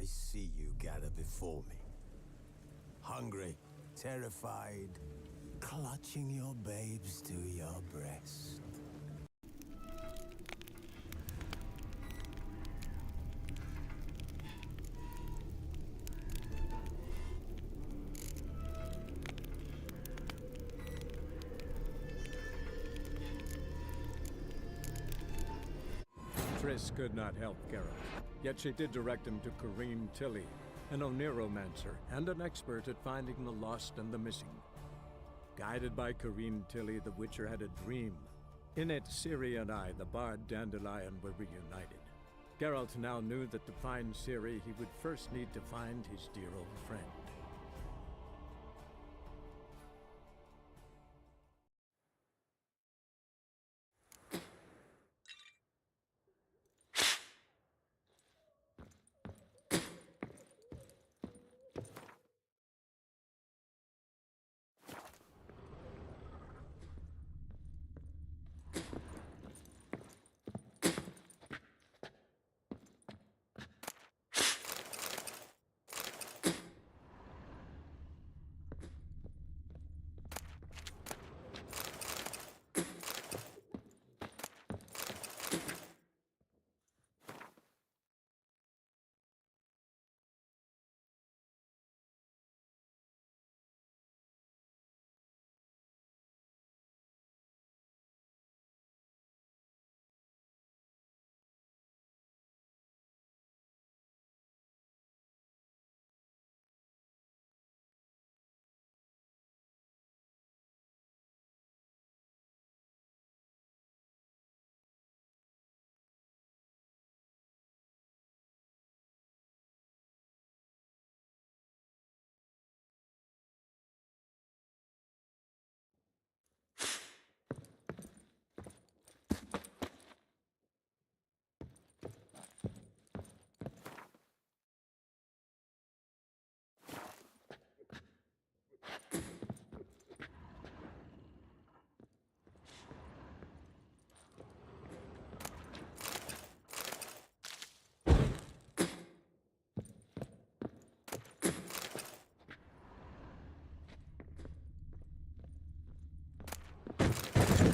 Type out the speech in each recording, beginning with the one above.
see you gather before me. Hungry, terrified, clutching your babes to your breast. Triss could not help Geralt, yet she did direct him to Comentary, an Oniromancer and an expert at finding the lost and the missing. Guided by Comentary, the Witcher had a dream. In it, Ciri and I, the bard Dandelion, were reunited. Geralt now knew that to find Ciri, he would first need to find his dear old friend.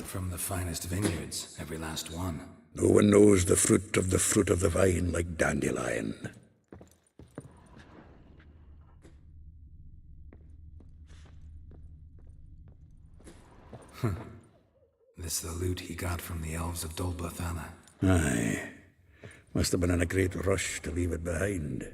From the finest vineyards, every last one. No one knows the fruit of the vine like Dandelion. This the loot he got from the elves of Dol Blathanna. Aye. Must have been in a great rush to leave it behind.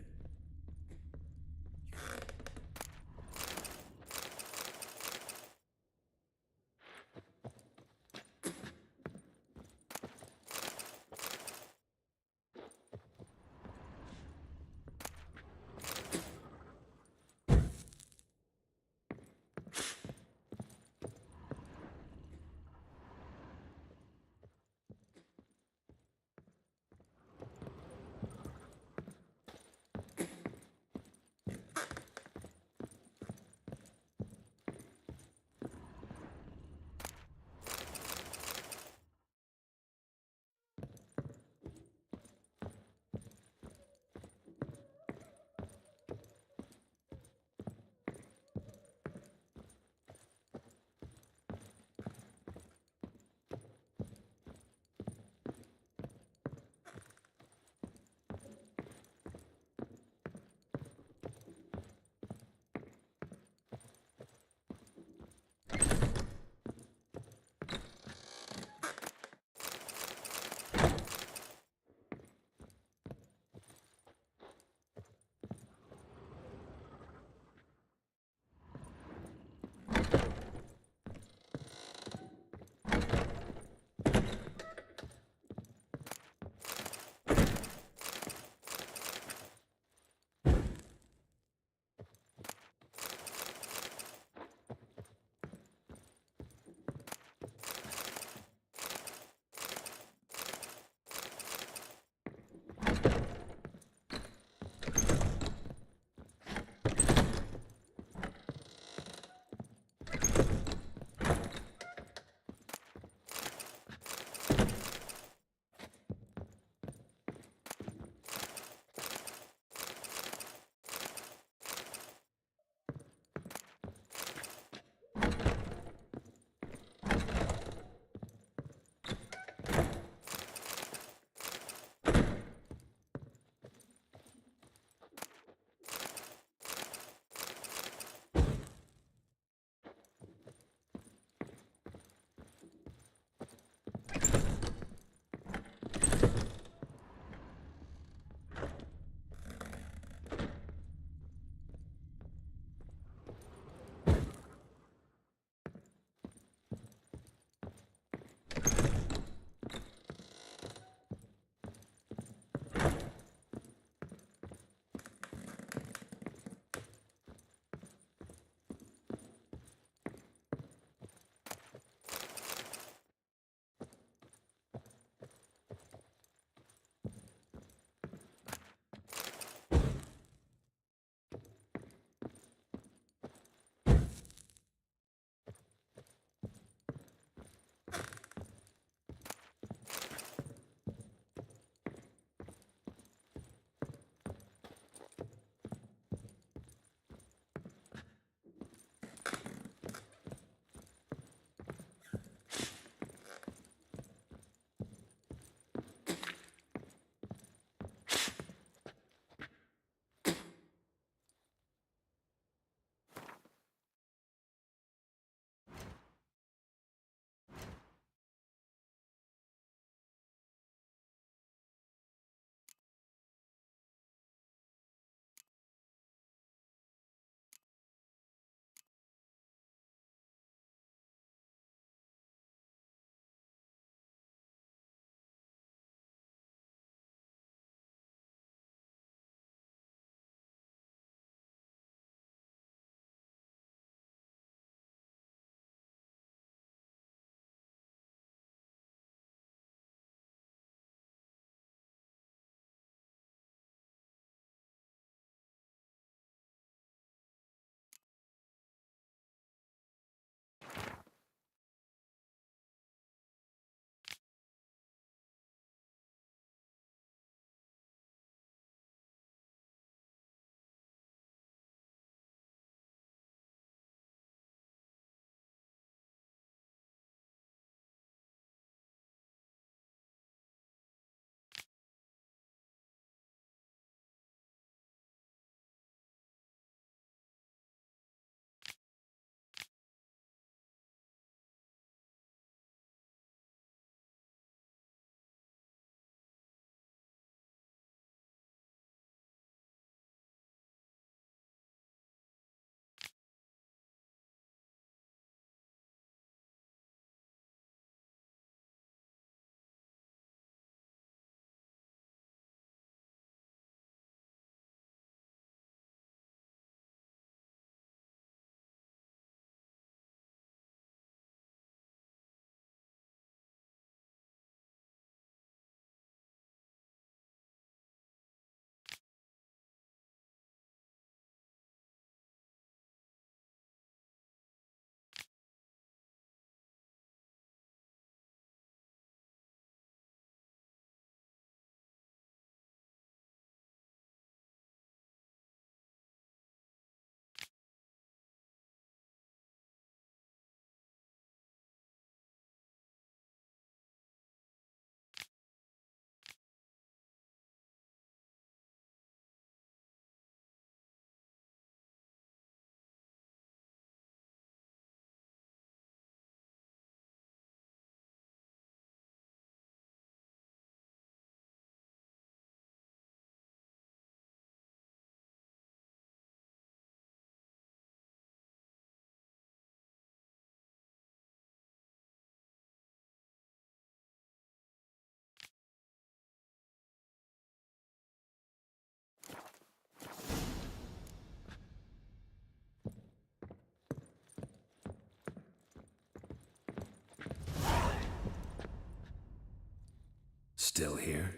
Still here?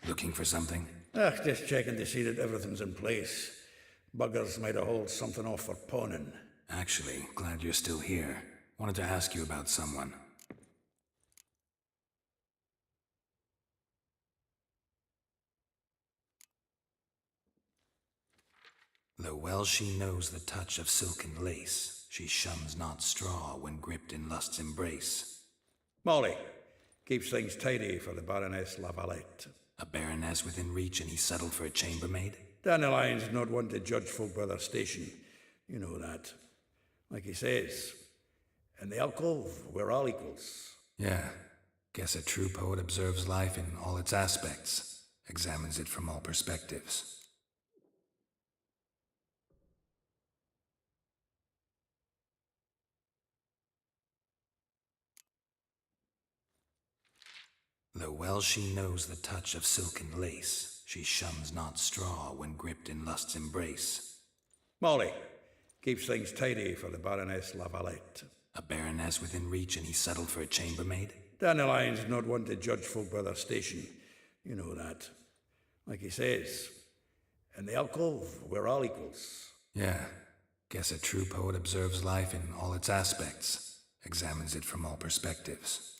Looking for something? Just checking to see that everything's in place. Buggers might have hauled something off for pawning. Actually, glad you're still here. Wanted to ask you about someone. Though well she knows the touch of silken lace, she shuns not straw when gripped in lust's embrace. Molly, keeps things tidy for the Baroness Lavalette. A baroness within reach and he settled for a chambermaid? Dandelion's not one to judge folk by their station. You know that. Like he says, in the alcove, we're all equals. Yeah. Guess a true poet observes life in all its aspects, examines it from all perspectives. Though well she knows the touch of silken lace, she shuns not straw when gripped in lust's embrace. Molly, keeps things tidy for the Baroness Lavalette. A baroness within reach and he settled for a chambermaid? Dandelion's not one to judge folk by their station. You know that. Like he says, in the alcove, we're all equals. Yeah. Guess a true poet observes life in all its aspects, examines it from all perspectives.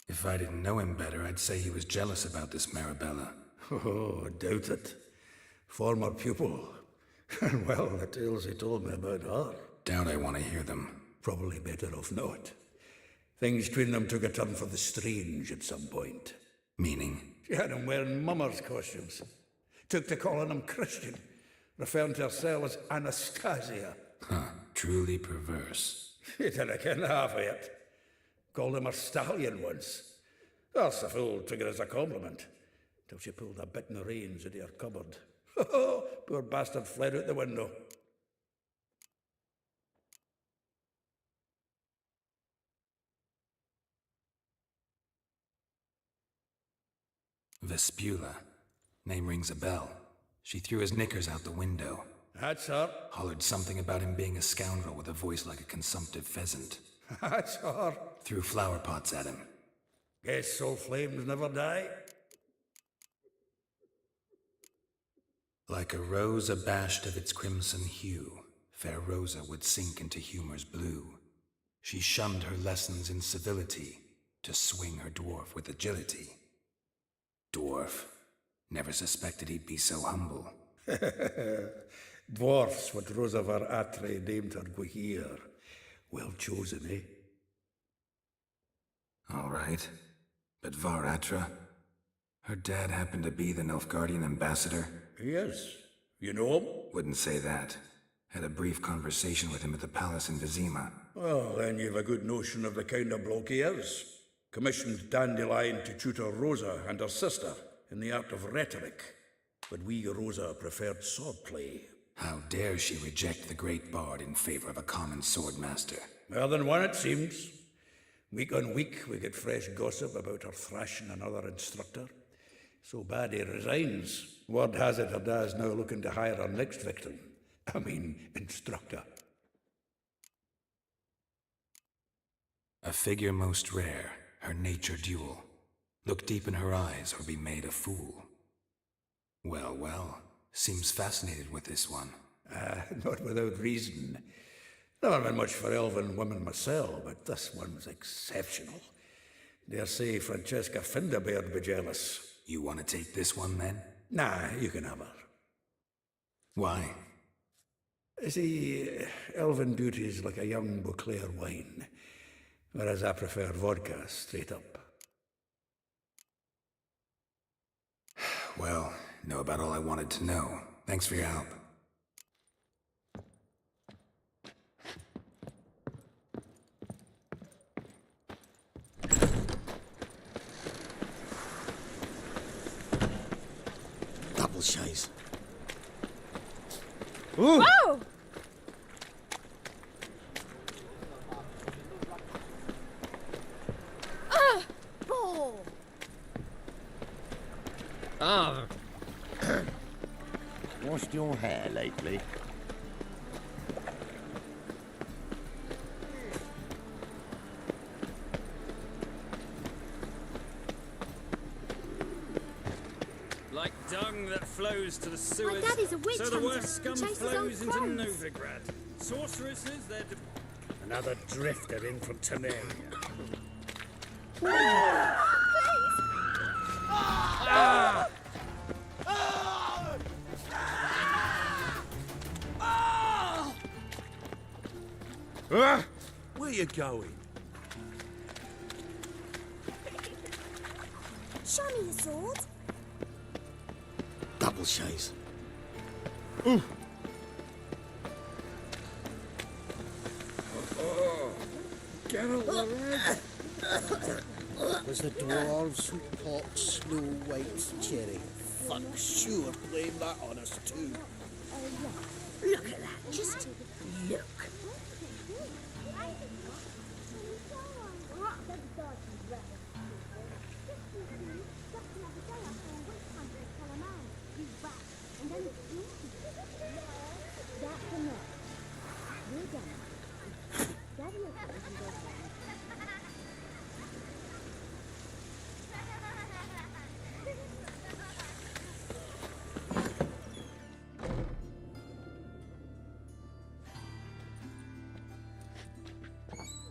If I didn't know him better, I'd say he was jealous about this Marabella. Oh, doubt it. Former pupil. And well, the tales he told me about her. Doubt I want to hear them. Probably better off not. Things between them took a turn for the strange at some point. Meaning? She had him wearing mummers' costumes. Took to calling him Christian, referring to herself as Anastasia. Huh, truly perverse. He didn't ken half of it. Called him a stallion once. That's the fool took it as a compliment, till she pulled a bit in the reins into her cupboard. Poor bastard fled out the window. Vespula. Name rings a bell. She threw his knickers out the window. That's her. Hollered something about him being a scoundrel with a voice like a consumptive pheasant. That's her. Threw flower pots at him. Guess so flames never die. Like a rose abashed of its crimson hue, fair Rosa would sink into humor's blue. She shunned her lessons in civility, to swing her dwarf with agility. Dwarf. Never suspected he'd be so humble. Dwarfs what Rosa var Atre named her Guahir. Well chosen, eh? All right. But Var Atra? Her dad happened to be the Nilfgaardian ambassador? Yes. You know him? Wouldn't say that. Had a brief conversation with him at the palace in Vizima. Well, then you've a good notion of the kind of bloke he is. Commissioned Dandelion to tutor Rosa and her sister in the art of rhetoric. But we Rosa preferred swordplay. How dare she reject the great bard in favor of a common swordmaster? More than one, it seems. Week on week, we get fresh gossip about her thrashing another instructor. So bad he resigns. Word has it her dad's now looking to hire her next victim. Instructor. A figure most rare, her nature dual. Look deep in her eyes or be made a fool. Well, well, seems fascinated with this one. Not without reason. Never been much for elven women myself, but this one's exceptional. Dare say Francesca Finderbeard be jealous. You want to take this one, then? Nah, you can have her. Why? See, elven beauty's like a young Beauclair wine, whereas I prefer vodka straight up. Well, know about all I wanted to know. Thanks for your help. Double chase. Whoa! Ah. Washed your hair lately? dung that flows to the sewers. My daddy's a witch so the hunter. worst scum He chases flows old into crones. Novigrad. Sorceresses, they're... Another drifter in from Temeria. Where you going? Show me your sword. Double chase. Was the dwarves who caught Snow White's cherry? Fuck, sure blame that on us too. Look at that. Just look.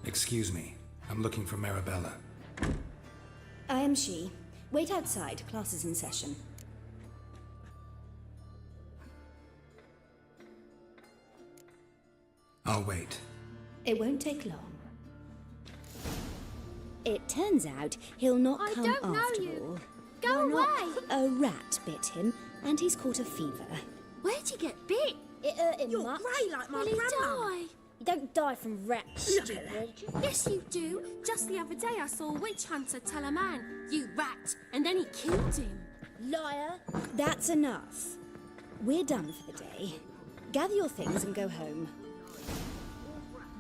Excuse me. I'm looking for Marabella. I am she. Wait outside. Class is in session. I'll wait. It won't take long. It turns out he'll not I come don't know after you. all. Go Why not? away. A rat bit him, and he's caught a fever. Where'd you get bit? It hurt him You're much. grey like my grandma. You don't die from rats, stupid. Yes, you do. Just the other day I saw a witch hunter tell a man, "You rat," and then he killed him. Liar. That's enough. We're done for the day. Gather your things and go home.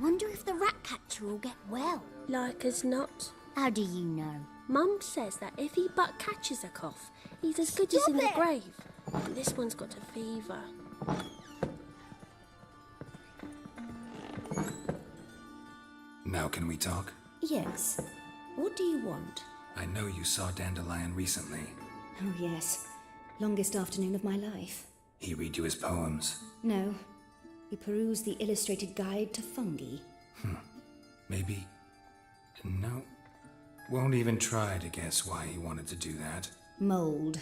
Wonder if the rat catcher will get well. Like as not. How do you know? Mum says that if he but catches a cough, he's as good as in the grave. And this one's got a fever. Now can we talk? Yes. What do you want? I know you saw Dandelion recently. Oh, yes. Longest afternoon of my life. He read you his poems. No. We perused the illustrated guide to fungi. Maybe... No. Won't even try to guess why he wanted to do that. Mold.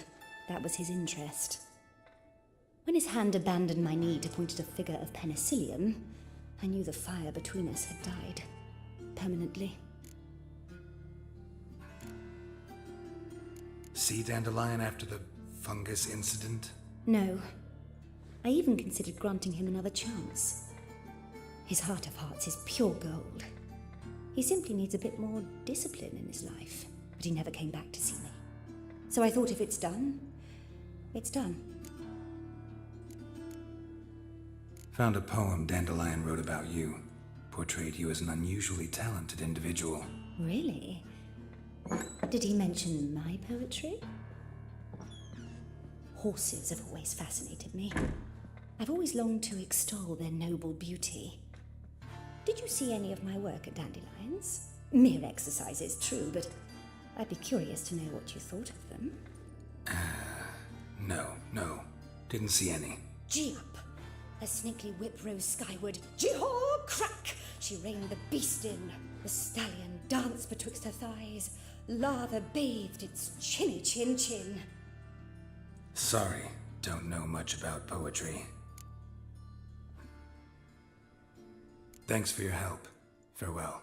That was his interest. When his hand abandoned my knee to point at a figure of penicillium, I knew the fire between us had died. Permanently. See Dandelion after the fungus incident? No. I even considered granting him another chance. His heart of hearts is pure gold. He simply needs a bit more discipline in his life, but he never came back to see me. So I thought if it's done, it's done. Found a poem Dandelion wrote about you. Portrayed you as an unusually talented individual. Really? Did he mention my poetry? Horses have always fascinated me. I've always longed to extol their noble beauty. Did you see any of my work at Dandelions? Mere exercises, true, but I'd be curious to know what you thought of them. No. Didn't see any. Gee up! A snaky whip rose skyward. Jee-haw! Crack! She reined the beast in. The stallion danced betwixt her thighs. Lather bathed its chinny chin. Sorry, don't know much about poetry. Thanks for your help. Farewell.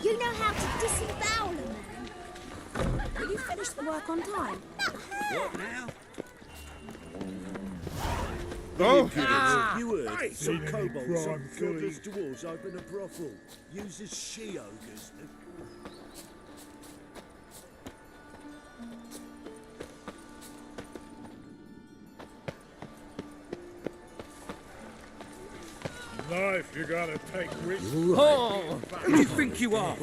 You know how to disembowel a man. Will you finish the work on time? What now? You heard some kobolds on Fjord's dwarves open a brothel. Uses she-ogres. Life, you gotta take risks. Oh, who do you think you are?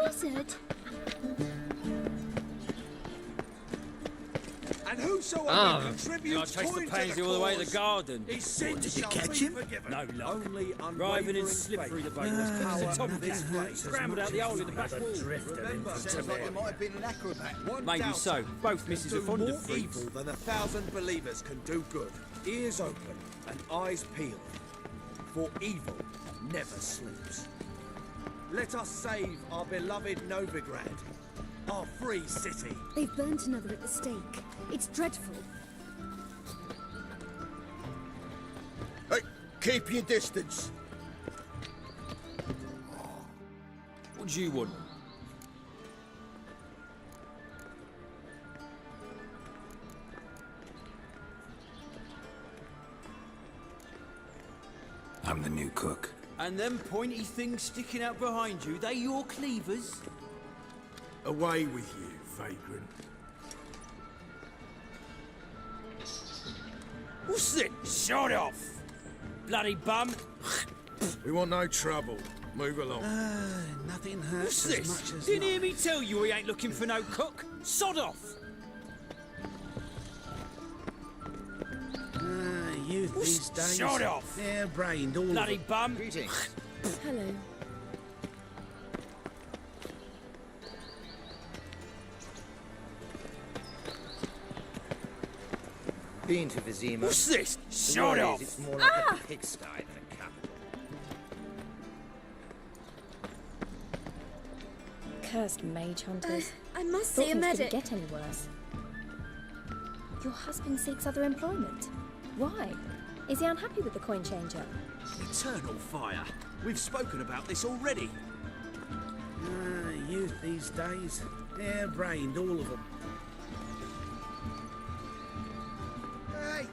wizard? And whosoever contributes I chased the coin to pansy all the way to the garden. his sins Did you shall catch be him? forgiven. No luck. Only Driving unwavering in slippery the faith. boat was Power to the top of of this that. place. Scrambled out the hole in the back wall. Sounds like you might have been an acrobat. Maybe so. Both misses are fond of freaks. Evil than 1,000 believers can do good. Ears open and eyes peeled. For evil never sleeps. Let us save our beloved Novigrad, our free city. They've burnt another at the stake. It's dreadful. Hey, keep your distance. What do you want? I'm the new cook. And them pointy things sticking out behind you, they your cleavers? Away with you, vagrant. What's it? Shut off! Bloody bum! We want no trouble. Move along. Nothing What's hurts as this? much as Didn't not. hear me tell you we ain't looking for no cook? Sod off! Youth these days. Shut off! Hair-brained, all Bloody of them. bum! Greetings. Hello. Been to Vizima. What's this? The Shut word is off! It's more like a pigsty than a capital. Cursed mage hunters. I must Thought see a things medic. couldn't get any worse. Your husband seeks other employment. Why? Is he unhappy with the coin changer? Eternal fire. We've spoken about this already. Youth these days. Hair-brained, all of them. Hey!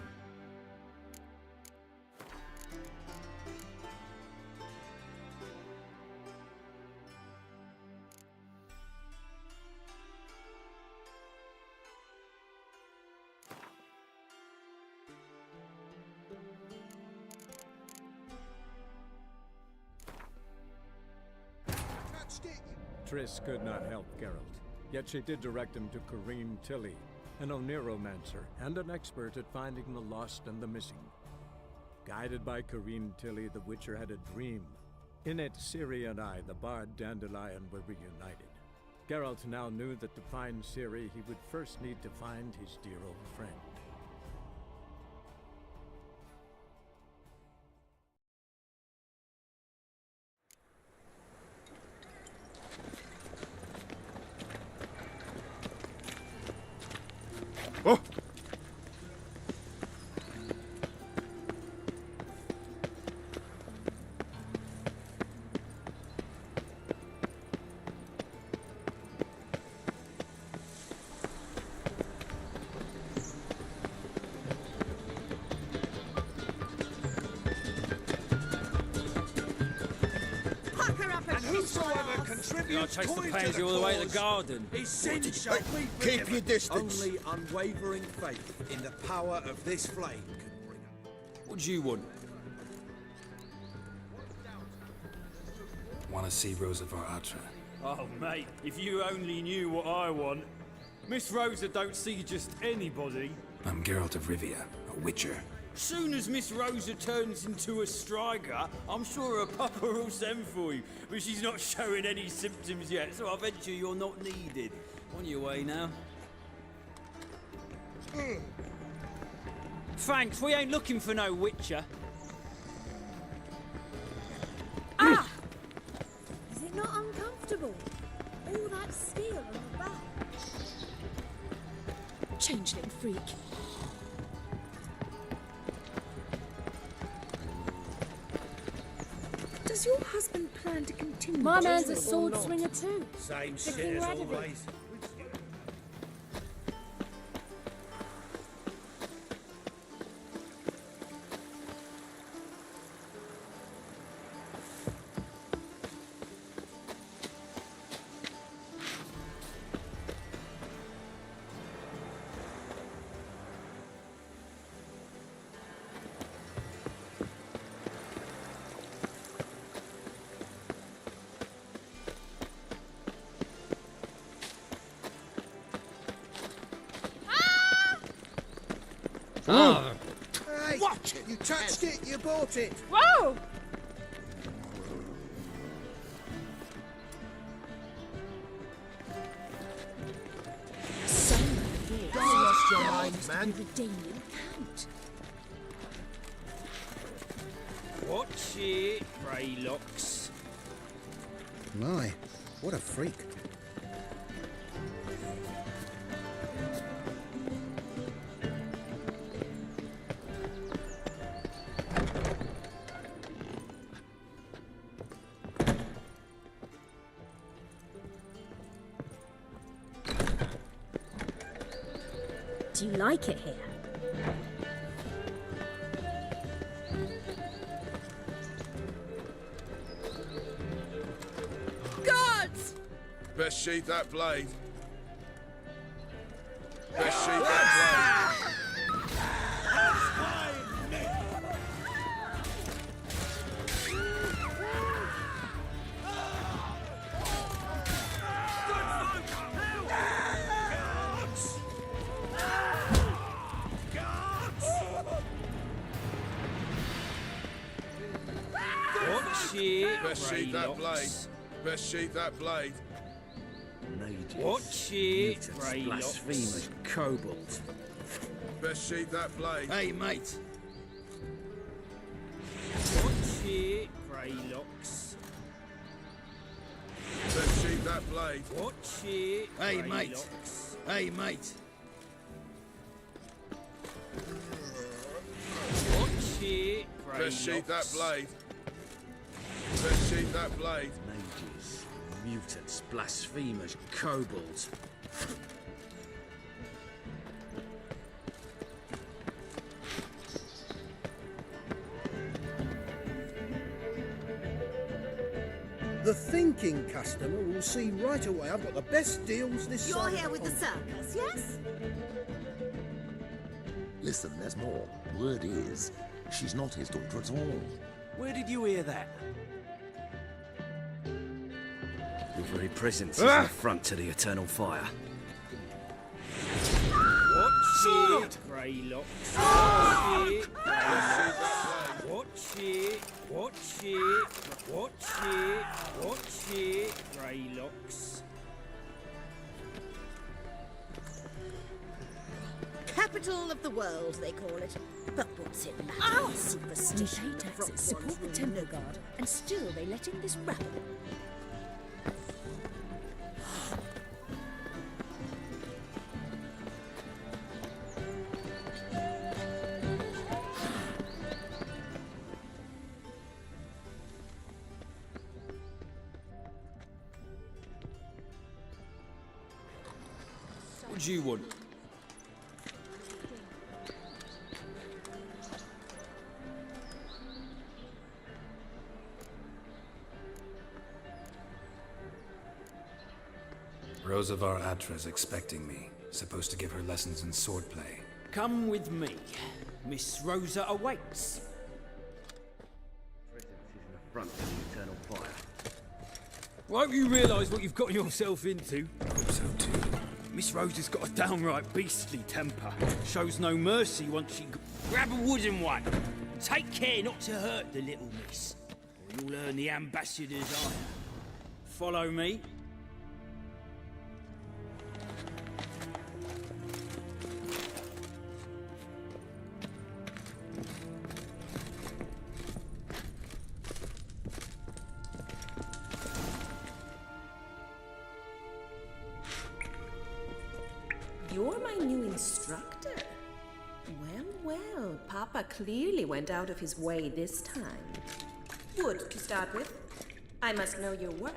Triss could not help Geralt, yet she did direct him to Corinne Tilly, an Oneromancer and an expert at finding the lost and the missing. Guided by Corinne Tilly, the Witcher had a dream. In it, Ciri and I, the bard Dandelion, were reunited. Geralt now knew that to find Ciri, he would first need to find his dear old friend. Oh! And whosoever contributes I chased the coin pansy to all the way to the cause, garden. his sins shall be Keep forgiven. your distance. Only unwavering faith in the power of this flame can bring us. What do you want? Want to see Rosa Atra? Oh, mate, if you only knew what I want. Miss Rosa don't see just anybody. I'm Geralt of Rivia, a Witcher. Soon as Miss Rosa turns into a striker, I'm sure her papa will send for you. But she's not showing any symptoms yet, so I venture you're not needed. On your way now. Thanks, we ain't looking for no Witcher. Ah! Is it not uncomfortable? All that steel on the back. Changeling freak. Does your husband plan to continue? My man's a or sword not? swinger too. Same Good shit thing as we're out of it. always. Hey, watch it! You touched it, you bought it! Whoa! Don't lost your mind, man. The Damien Count. Watch it, Greylocks. My, what a freak. Do you like it here? Gods! Best sheath that blade. Best sheath that blade. Watch it, Best sheath that blade. Greylocks. Best sheath that blade. Watch it, Greylocks. kobolds. Best sheath that blade. Hey, mate. Watch it, Greylocks. Best sheath that blade. Watch it, Hey, mate. Greylocks. Hey, mate. Watch it, Best sheath that Greylocks. blade. Best sheath that blade. Mages, mutants, blasphemers, kobolds. The thinking customer will see right away I've got the best deals this You're side of here with the pond. circus, yes? Listen, there's more. Word is, she's not his daughter at all. Where did you hear that? Your very presence is an affront to the eternal fire. Watch it, Greylocks. Watch it, Greylocks. Watch it, watch it, watch it, watch it, Greylocks. Capital of the world, they call it. But what's it matter? Superstition. Pay taxes, support the temple guard, and still they let in this rabble. What do you want? Rosavar Atra's expecting me. Supposed to give her lessons in swordplay. Come with me. Miss Rosa awaits. Presence is an affront to the eternal fire. Won't you realise what you've got yourself into? Hope so too. Miss Rosa's got a downright beastly temper. Shows no mercy once she... Grab a wooden one. And take care not to hurt the little miss. Or you'll earn the ambassador's ire. Follow me. You're my new instructor. Well, Papa clearly went out of his way this time. Wood, to start with. I must know your worth.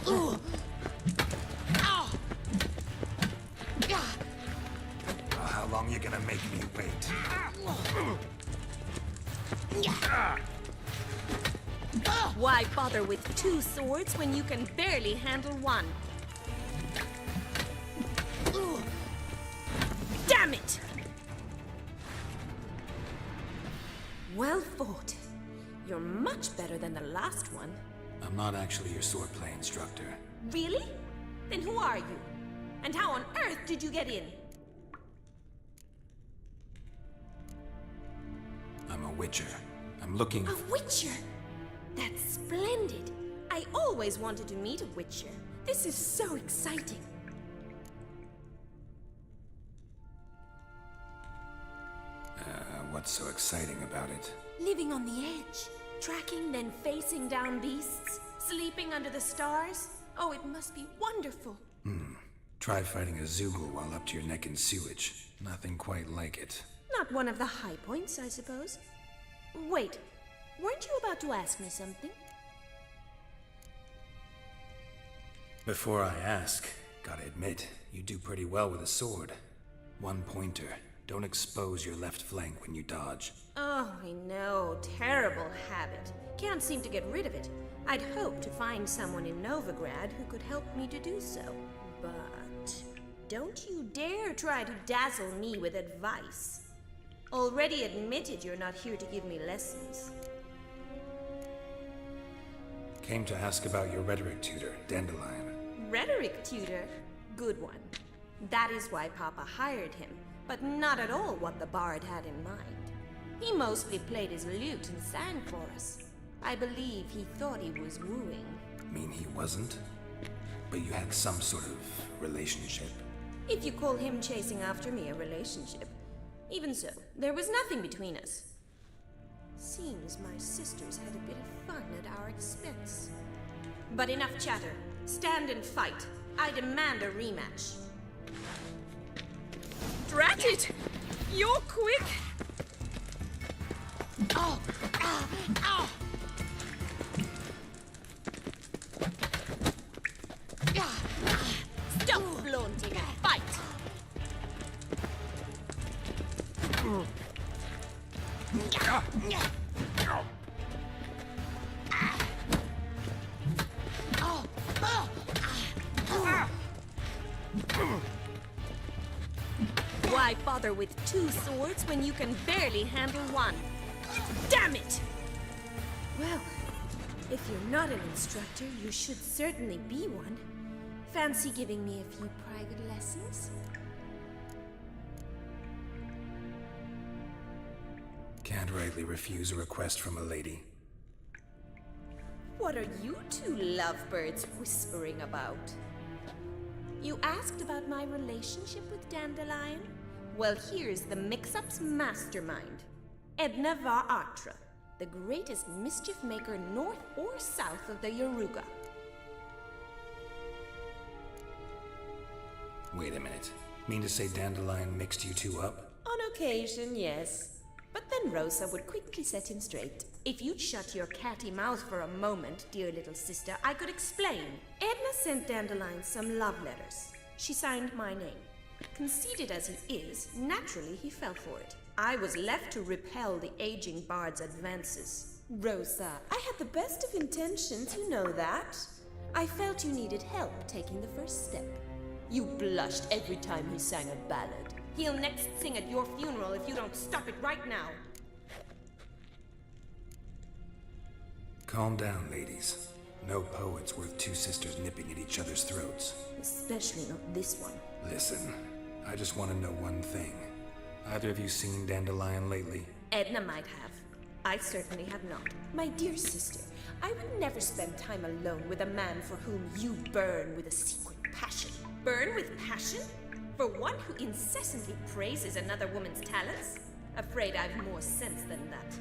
Ugh. Why bother with 2 swords when you can barely handle one? Ugh. Damn it! Well fought. You're much better than the last one. I'm not actually your swordplay instructor. Really? Then who are you? And how on earth did you get in? I'm a Witcher. I'm looking... A Witcher? That's splendid. I always wanted to meet a Witcher. This is so exciting. What's so exciting about it? Living on the edge. Tracking, then facing down beasts. Sleeping under the stars. Oh, it must be wonderful. Try fighting a Zoogle while up to your neck in sewage. Nothing quite like it. Not one of the high points, I suppose. Wait, weren't you about to ask me something? Before I ask, gotta admit, you do pretty well with a sword. One pointer. Don't expose your left flank when you dodge. Oh, I know. Terrible habit. Can't seem to get rid of it. I'd hoped to find someone in Novigrad who could help me to do so. But don't you dare try to dazzle me with advice. Already admitted you're not here to give me lessons. Came to ask about your rhetoric tutor, Dandelion. Rhetoric tutor? Good one. That is why Papa hired him, but not at all what the bard had in mind. He mostly played his lute and sang for us. I believe he thought he was wooing. Mean he wasn't? But you had some sort of relationship? If you call him chasing after me a relationship. Even so, there was nothing between us. Seems my sisters had a bit of fun at our expense. But enough chatter. Stand and fight. I demand a rematch. Drat it! You're quick! Oh! Ah! Ah! Stop flaunting and fight! Why bother with 2 swords when you can barely handle one? Damn it! Well, if you're not an instructor, you should certainly be one. Fancy giving me a few private lessons? Can't rightly refuse a request from a lady. What are you 2 lovebirds whispering about? You asked about my relationship with Dandelion? Well, here's the mix-up's mastermind. Edna var Atra, the greatest mischief maker north or south of the Yaruga. Wait a minute. Mean to say Dandelion mixed you 2 up? On occasion, yes. But then Rosa would quickly set him straight. If you'd shut your catty mouth for a moment, dear little sister, I could explain. Edna sent Dandelion some love letters. She signed my name. Conceited as he is, naturally he fell for it. I was left to repel the aging bard's advances. Rosa, I had the best of intentions, you know that. I felt you needed help taking the first step. You blushed every time he sang a ballad. He'll next sing at your funeral if you don't stop it right now. Calm down, ladies. No poet's worth 2 sisters nipping at each other's throats. Especially not this one. Listen, I just want to know one thing. Either of you seen Dandelion lately? Edna might have. I certainly have not. My dear sister, I would never spend time alone with a man for whom you burn with a secret passion. Burn with passion? For one who incessantly praises another woman's talents? Afraid I've more sense than that.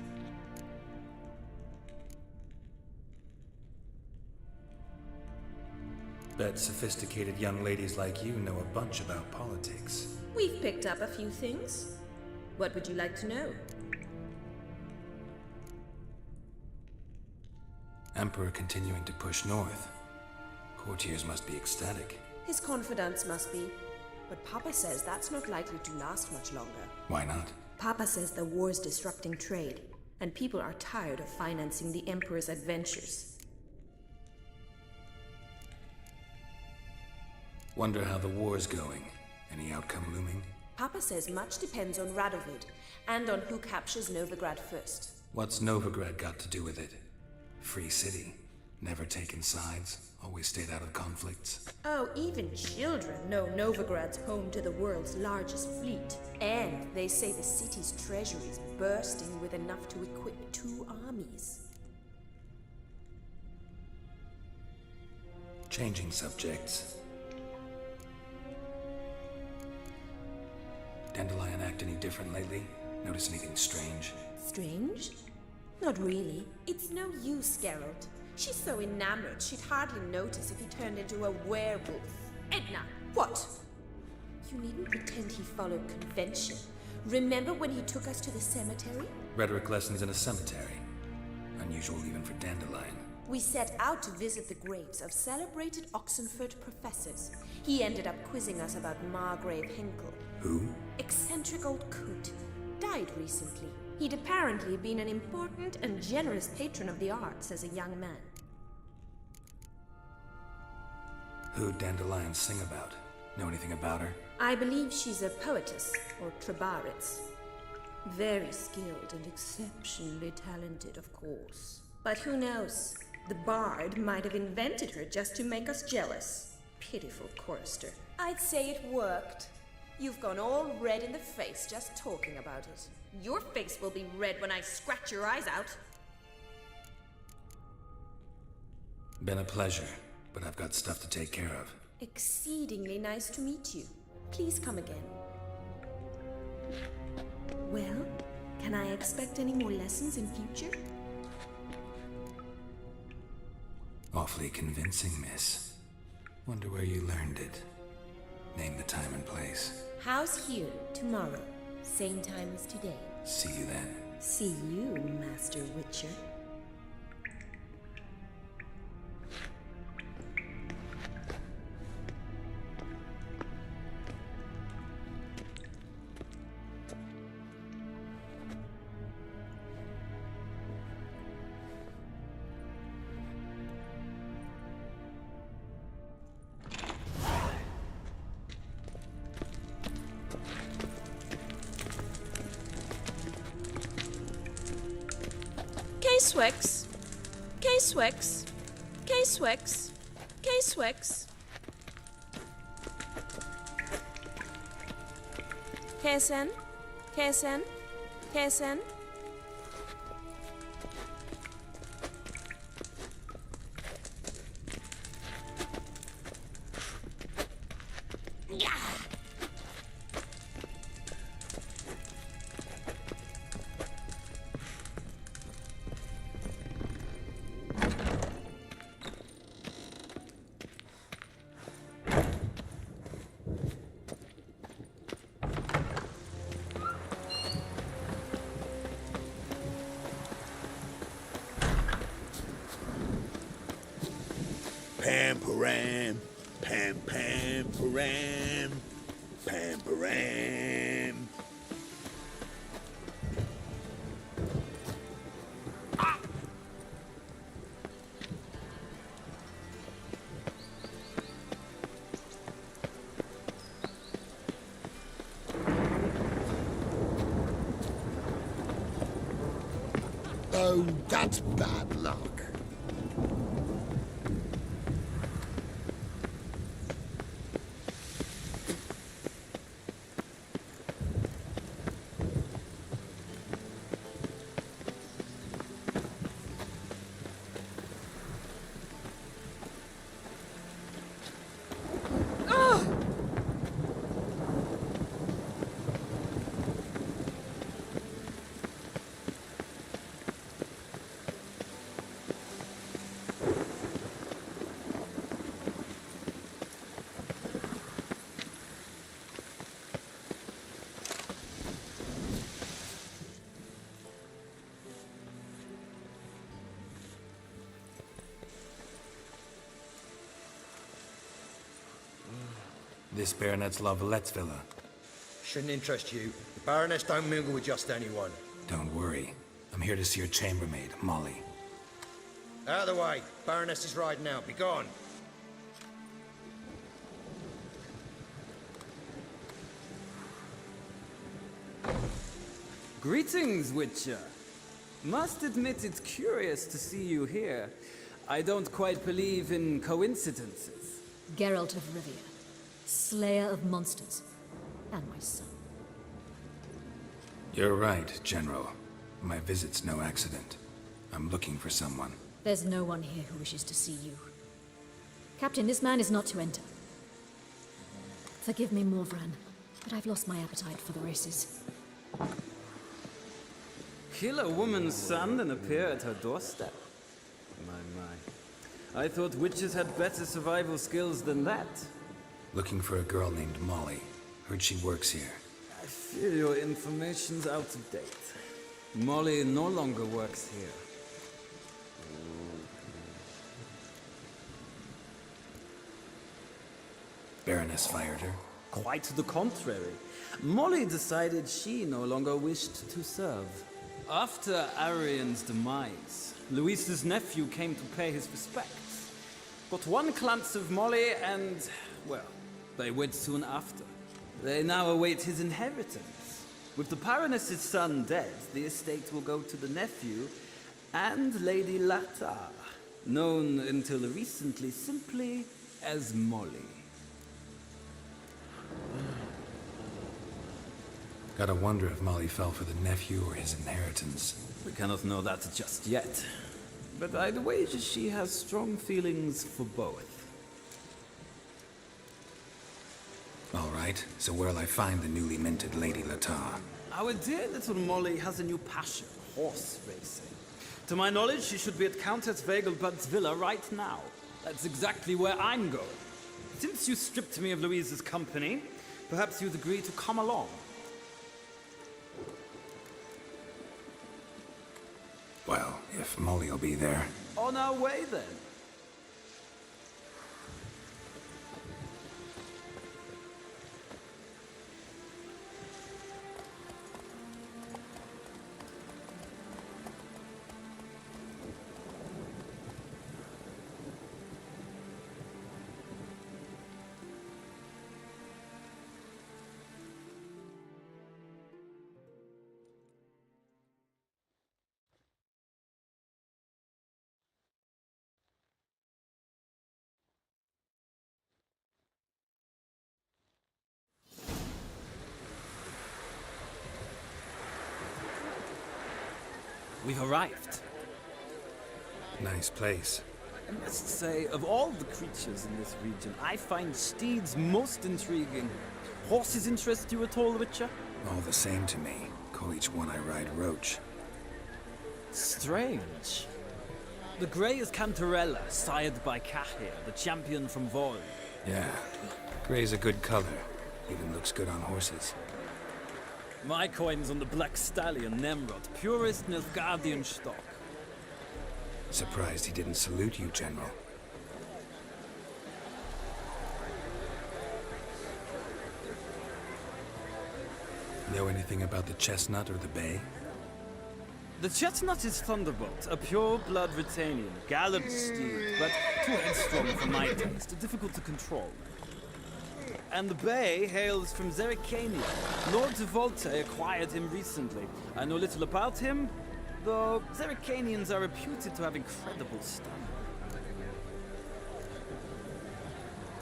Bet sophisticated young ladies like you know a bunch about politics. We've picked up a few things. What would you like to know? Emperor continuing to push north. Courtiers must be ecstatic. His confidants must be. But Papa says that's not likely to last much longer. Why not? Papa says the war's disrupting trade, and people are tired of financing the Emperor's adventures. Wonder how the war's going. Any outcome looming? Papa says much depends on Radovid, and on who captures Novigrad first. What's Novigrad got to do with it? Free city. Never taken sides. Always stayed out of conflicts. Oh, even children know Novigrad's home to the world's largest fleet. And they say the city's treasury is bursting with enough to equip 2 armies. Changing subjects. Dandelion act any different lately? Notice anything strange? Strange? Not really. It's no use, Geralt. She's so enamored she'd hardly notice if he turned into a werewolf. Edna, what? You needn't pretend he followed convention. Remember when he took us to the cemetery? Rhetoric lessons in a cemetery. Unusual even for Dandelion. We set out to visit the graves of celebrated Oxenford professors. He ended up quizzing us about Margrave Hinkle. Who? Eccentric old coot. Died recently. He'd apparently been an important and generous patron of the arts as a young man. Who'd Dandelion sing about? Know anything about her? I believe she's a poetess, or trabaritz. Very skilled and exceptionally talented, of course. But who knows? The bard might have invented her just to make us jealous. Pitiful chorister. I'd say it worked. You've gone all red in the face just talking about it. Your face will be red when I scratch your eyes out. Been a pleasure, but I've got stuff to take care of. Exceedingly nice to meet you. Please come again. Well, can I expect any more lessons in future? Awfully convincing, miss. Wonder where you learned it. Name the time and place. House here, tomorrow. Same time as today. See you then. See you, Master Whitcher. K-Swix. K-Swix. K-Swix. K-Swix. KSN. KSN. KSN. Pam-param, pam-pam-param, pam-param. Oh, that's bad luck. This Baronet's Lavallette's villa. Shouldn't interest you. The Baroness don't mingle with just anyone. Don't worry. I'm here to see your chambermaid, Molly. Out of the way. Baroness is riding out. Be gone. Greetings, Whitcher. Must admit it's curious to see you here. I don't quite believe in coincidences. Geralt of Rivia, slayer of monsters, and my son. You're right, General. My visit's no accident. I'm looking for someone. There's no one here who wishes to see you. Captain, this man is not to enter. Forgive me, Morvran, but I've lost my appetite for the races. Kill a woman's son and appear at her doorstep? My. I thought witches had better survival skills than that. Looking for a girl named Molly. Heard she works here. I fear your information's out of date. Molly no longer works here. Baroness fired her. Quite the contrary. Molly decided she no longer wished to serve. After Arian's demise, Luis's nephew came to pay his respects. Got one glance of Molly and, well, they wed soon after. They now await his inheritance. With the Baroness's son dead, the estate will go to the nephew and Lady Latar, known until recently simply as Molly. Gotta wonder if Molly fell for the nephew or his inheritance. We cannot know that just yet. But I'd wager she has strong feelings for both. All right, so where'll I find the newly minted Lady Latar? Our dear little Molly has a new passion, horse racing. To my knowledge, she should be at Countess Vegelbud's villa right now. That's exactly where I'm going. Since you stripped me of Louise's company, perhaps you'd agree to come along. Well, if Molly'll be there. On our way, then. We've arrived. Nice place. I must say, of all the creatures in this region, I find steeds most intriguing. Horses interest you at all, Whitcher? All the same to me. Call each one I ride Roach. Strange. The grey is Cantarella, sired by Cahir, the champion from Vol. Yeah. Gray's a good color. Even looks good on horses. My coin's on the Black Stallion, Nemrod, purest Nilfgaardian stock. Surprised he didn't salute you, General. Know anything about the chestnut or the bay? The chestnut is Thunderbolt, a pure-blood Britannian, gallant steed, but too headstrong for my taste, difficult to control. And the bay hails from Zerrikania. Lord de Volte acquired him recently. I know little about him, though Zerrikanians are reputed to have incredible stamina.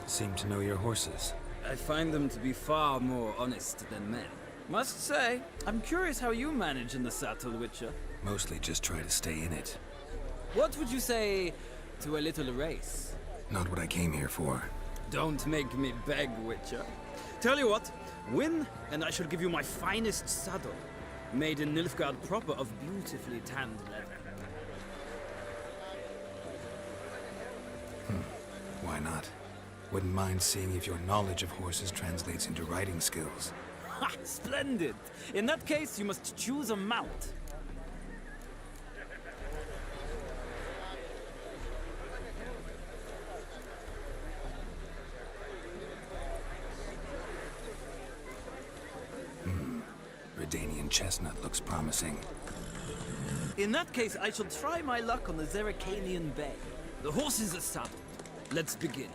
Seem to know your horses. I find them to be far more honest than men. Must say, I'm curious how you manage in the saddle, Whitcher. Mostly just try to stay in it. What would you say to a little race? Not what I came here for. Don't make me beg, Whitcher. Tell you what, win, and I shall give you my finest saddle, made in Nilfgaard proper of beautifully tanned leather. Why not? Wouldn't mind seeing if your knowledge of horses translates into riding skills. Ha! Splendid! In that case, you must choose a mount. Redanian chestnut looks promising. In that case, I shall try my luck on the Zerrikanian Bay. The horses are saddled. Let's begin.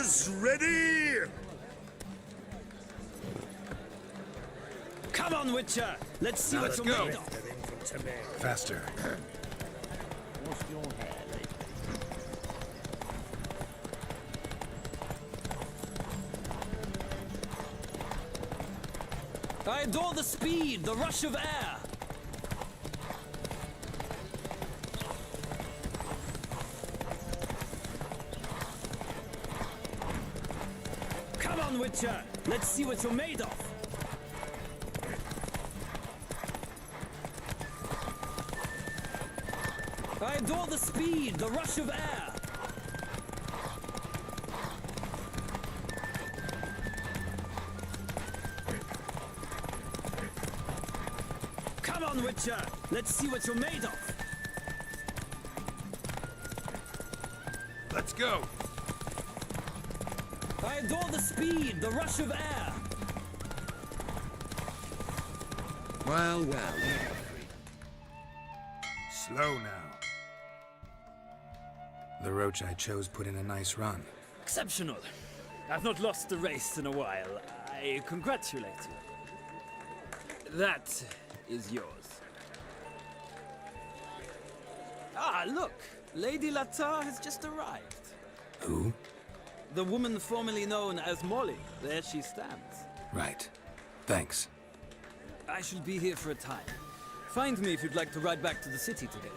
Archers ready! Come on, Witcher! Let's see what you're made of. Faster. What's your hair, lady? I adore the speed, the rush of air. Come on, Witcher! Let's see what you're made of. I adore the speed, the rush of air. Come on, Witcher! Let's see what you're made of. Let's go! I adore the speed, the rush of air. Well, well. Slow now. The roach I chose put in a nice run. Exceptional. I've not lost a race in a while. I congratulate you. That is yours. Ah, look! Lady Latar has just arrived. Who? The woman formerly known as Molly. There she stands. Right. Thanks. I shall be here for a time. Find me if you'd like to ride back to the city today.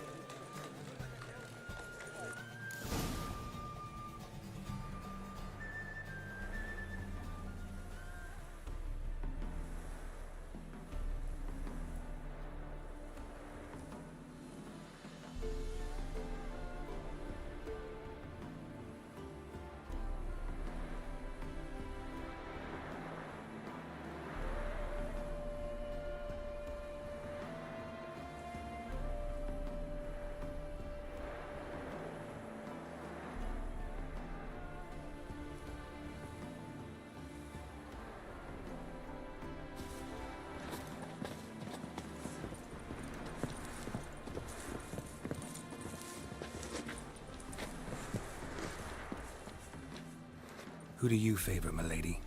Who do you favor, milady?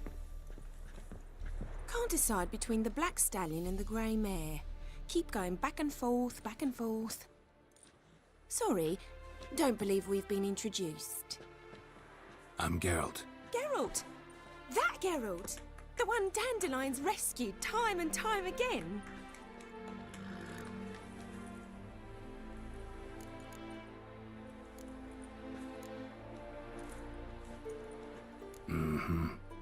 Can't decide between the black stallion and the grey mare. Keep going back and forth, back and forth. Sorry, don't believe we've been introduced. I'm Geralt. Geralt! That Geralt! The one Dandelion's rescued time and time again.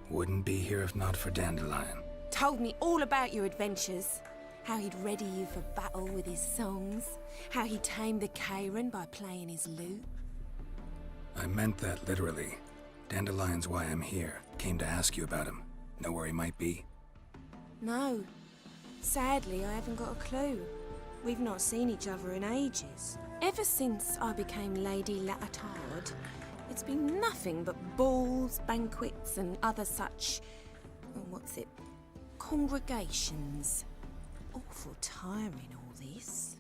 Wouldn't be here if not for Dandelion. Told me all about your adventures. How he'd ready you for battle with his songs. How he tamed the Karen by playing his lute. I meant that literally. Dandelion's why I'm here. Came to ask you about him. Know where he might be? No. Sadly, I haven't got a clue. We've not seen each other in ages. Ever since I became Lady Latard, it's been nothing but balls, banquets, and other such... congregations. Awful tiring, all this.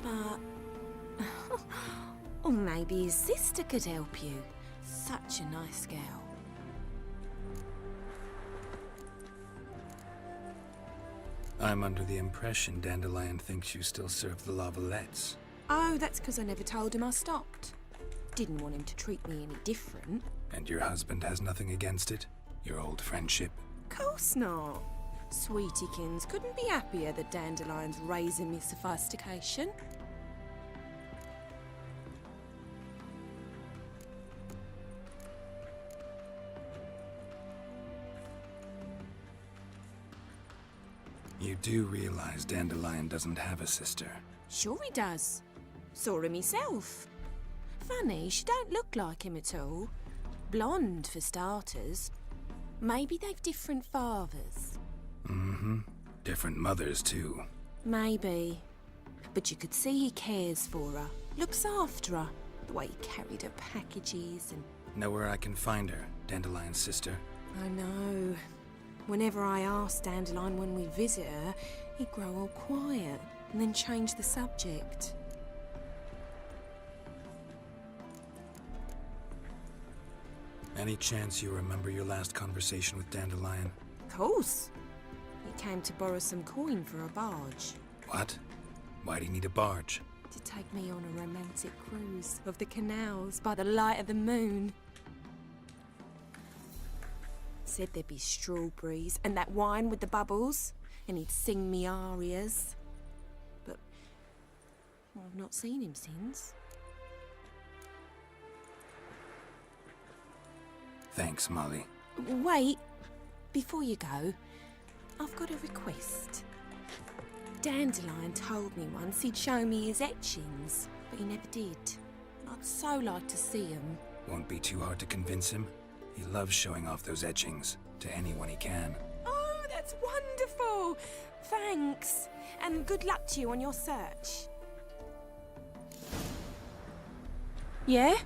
But... or maybe his sister could help you. Such a nice girl. I'm under the impression Dandelion thinks you still serve the Lavalettes. Oh, that's because I never told him I stopped. Didn't want him to treat me any different. And your husband has nothing against it? Your old friendship? Course not. Sweetiekins couldn't be happier that Dandelion's raising me sophistication. You do realize Dandelion doesn't have a sister? Sure he does. Saw him myself. Funny, she don't look like him at all. Blonde, for starters. Maybe they've different fathers. Different mothers, too. Maybe. But you could see he cares for her. Looks after her. The way he carried her packages and... Know where I can find her, Dandelion's sister? I know. Whenever I ask Dandelion when we visit her, he'd grow all quiet and then change the subject. Any chance you remember your last conversation with Dandelion? Of course. He came to borrow some coin for a barge. What? Why'd he need a barge? To take me on a romantic cruise of the canals by the light of the moon. Said there'd be strawberries and that wine with the bubbles, and he'd sing me arias. But well, I've not seen him since. Thanks, Molly. Wait, before you go, I've got a request. Dandelion told me once he'd show me his etchings, but he never did. I'd so like to see them. Won't be too hard to convince him. He loves showing off those etchings to anyone he can. Oh, that's wonderful! Thanks, and good luck to you on your search. Yeah?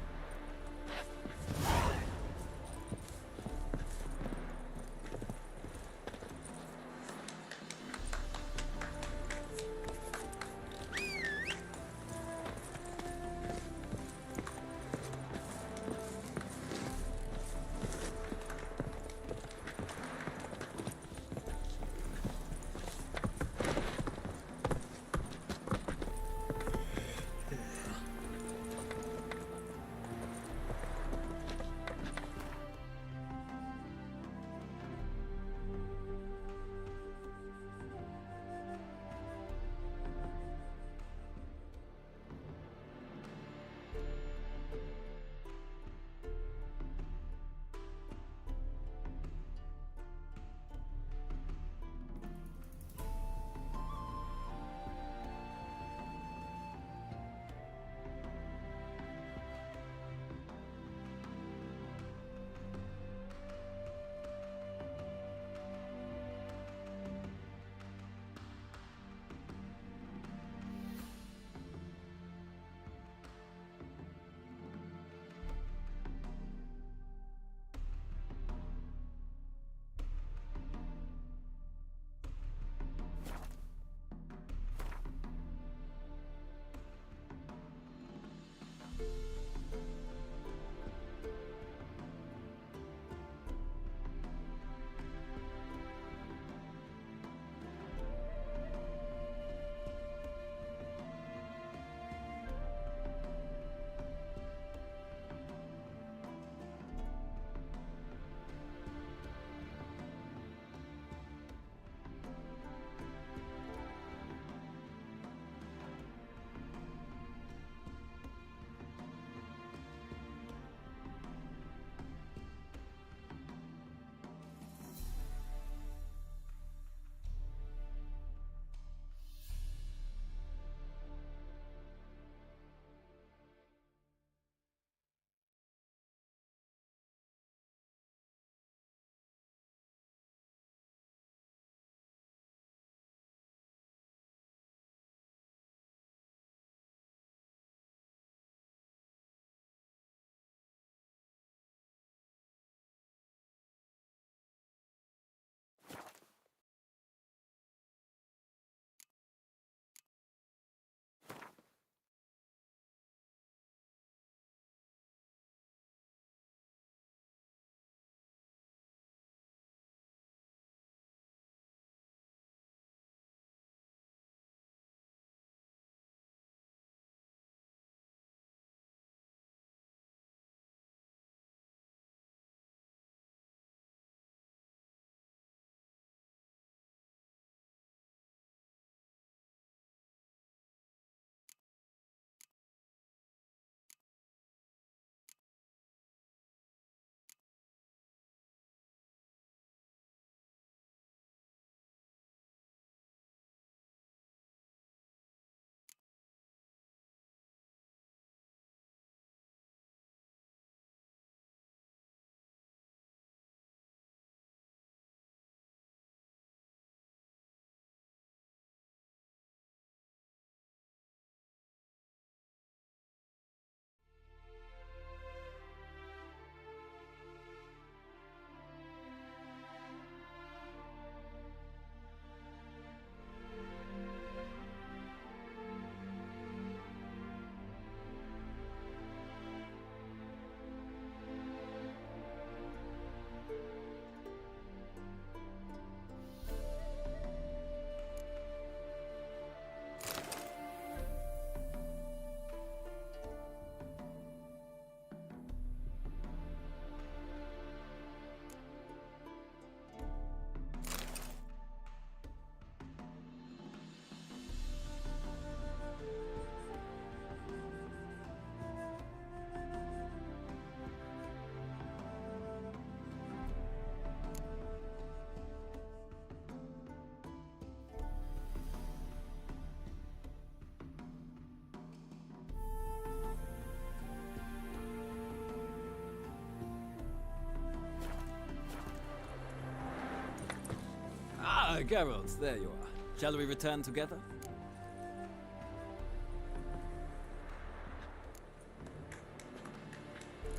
Geralt, there you are. Shall we return together?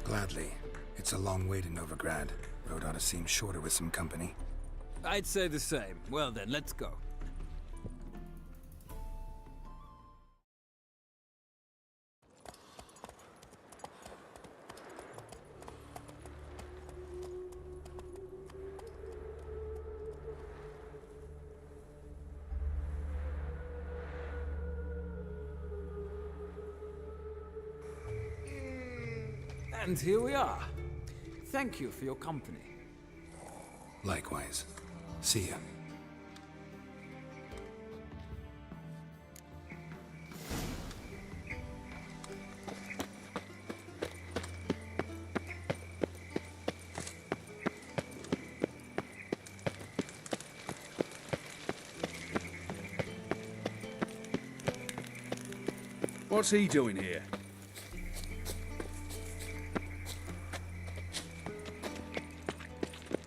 Gladly. It's a long way to Novigrad. Road ought to seem shorter with some company. I'd say the same. Well then, let's go. And here we are. Thank you for your company. Likewise. See ya. What's he doing here?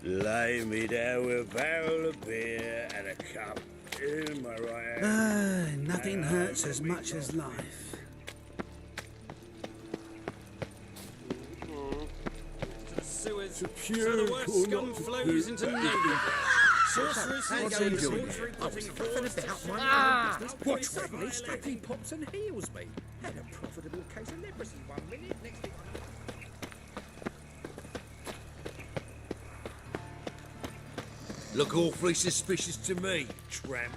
Lay me down with a barrel of beer and a cup in my right hand. Nothing hurts as much as life. Sewers, so the worst scum flows into Navy. Sorcerers, What's he doing here? I was huffing about my own business. Watch where he steps. He pops and heals me. Had a profitable case of leprosy 1 minute, next thing I know. Look awfully suspicious to me, tramp.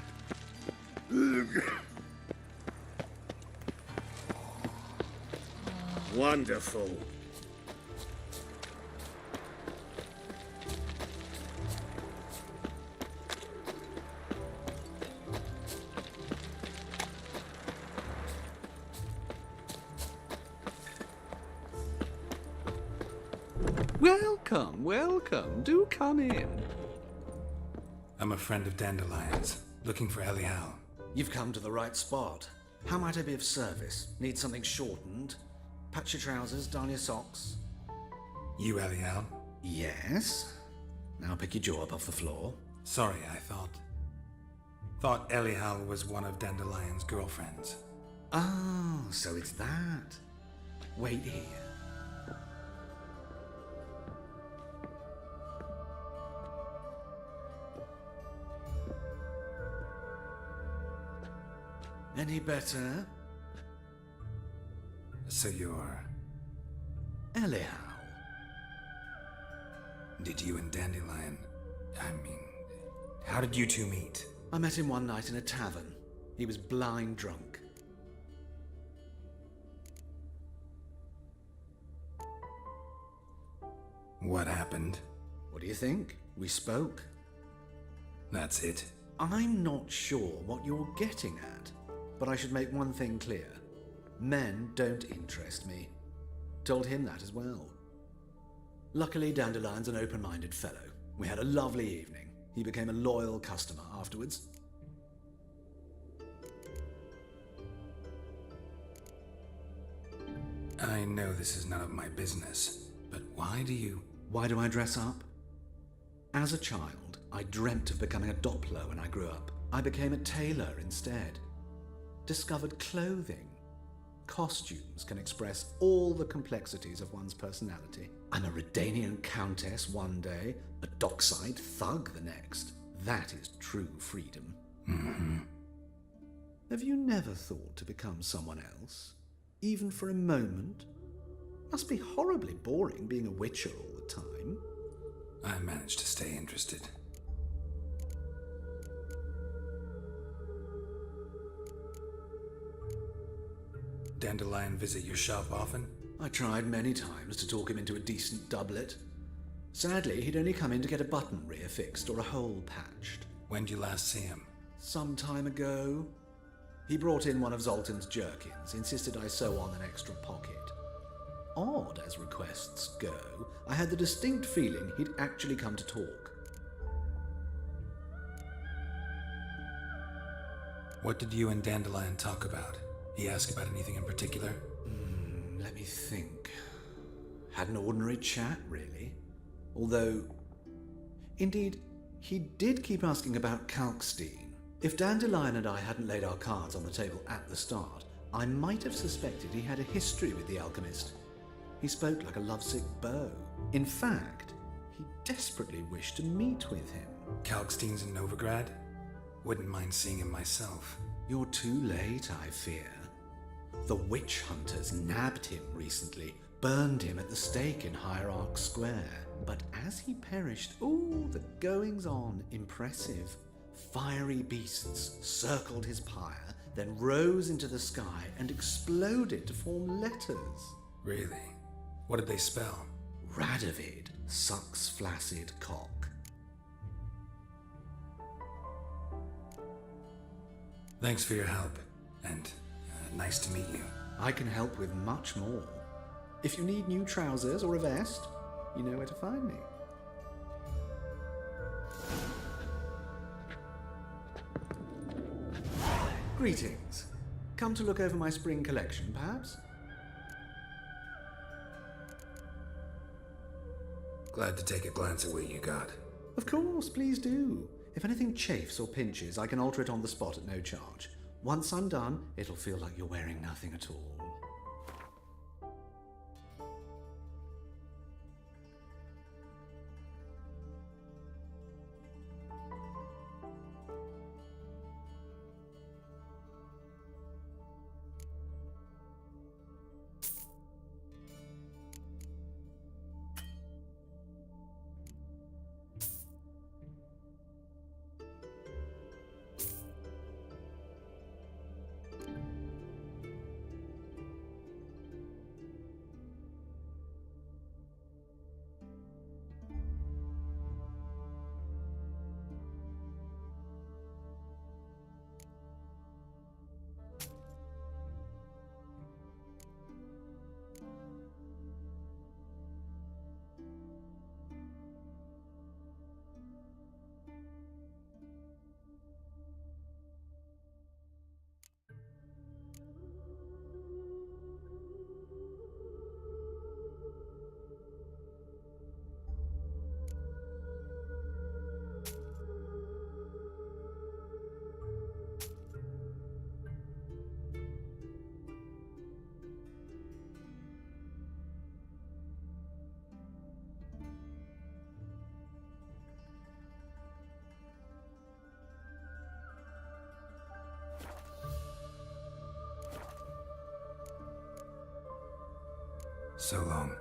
Wonderful. Welcome, welcome. Do come in. I'm a friend of Dandelion's, looking for Elial. You've come to the right spot. How might I be of service? Need something shortened? Patch your trousers, darn your socks. You Elial? Yes. Now pick your jaw up off the floor. Sorry, I thought Elial was one of Dandelion's girlfriends. Oh, so it's that. Wait here. Any better? So you're... Elial. Did you and Dandelion... how did you two meet? I met him one night in a tavern. He was blind drunk. What happened? What do you think? We spoke. That's it? I'm not sure what you're getting at, but I should make one thing clear. Men don't interest me. Told him that as well. Luckily, Dandelion's an open-minded fellow. We had a lovely evening. He became a loyal customer afterwards. I know this is none of my business, but why do you... Why do I dress up? As a child, I dreamt of becoming a Doppler when I grew up. I became a tailor instead. Discovered clothing. Costumes can express all the complexities of one's personality. I'm a Redanian countess one day, a dockside thug the next. That is true freedom. Mm-hmm. Have you never thought to become someone else? Even for a moment? Must be horribly boring being a Witcher all the time. I managed to stay interested. Dandelion visit your shop often? I tried many times to talk him into a decent doublet. Sadly, he'd only come in to get a button rear fixed or a hole patched. When did you last see him? Some time ago. He brought in one of Zoltan's jerkins, insisted I sew on an extra pocket. Odd as requests go, I had the distinct feeling he'd actually come to talk. What did you and Dandelion talk about? He asked about anything in particular? Let me think. Had an ordinary chat, really. Although, indeed, He did keep asking about Kalkstein. If Dandelion and I hadn't laid our cards on the table at the start, I might have suspected he had a history with the alchemist. He spoke like a lovesick beau. In fact, he desperately wished to meet with him. Kalkstein's in Novigrad? Wouldn't mind seeing him myself. You're too late, I fear. The witch hunters nabbed him recently, burned him at the stake in Hierarch Square. But as he perished, the goings-on impressive. Fiery beasts circled his pyre, then rose into the sky and exploded to form letters. Really? What did they spell? Radovid sucks flaccid cock. Thanks for your help, and nice to meet you. I can help with much more. If you need new trousers or a vest, you know where to find me. Greetings. Come to look over my spring collection, perhaps? Glad to take a glance at what you got. Of course, please do. If anything chafes or pinches, I can alter it on the spot at no charge. Once I'm done, it'll feel like you're wearing nothing at all. So long.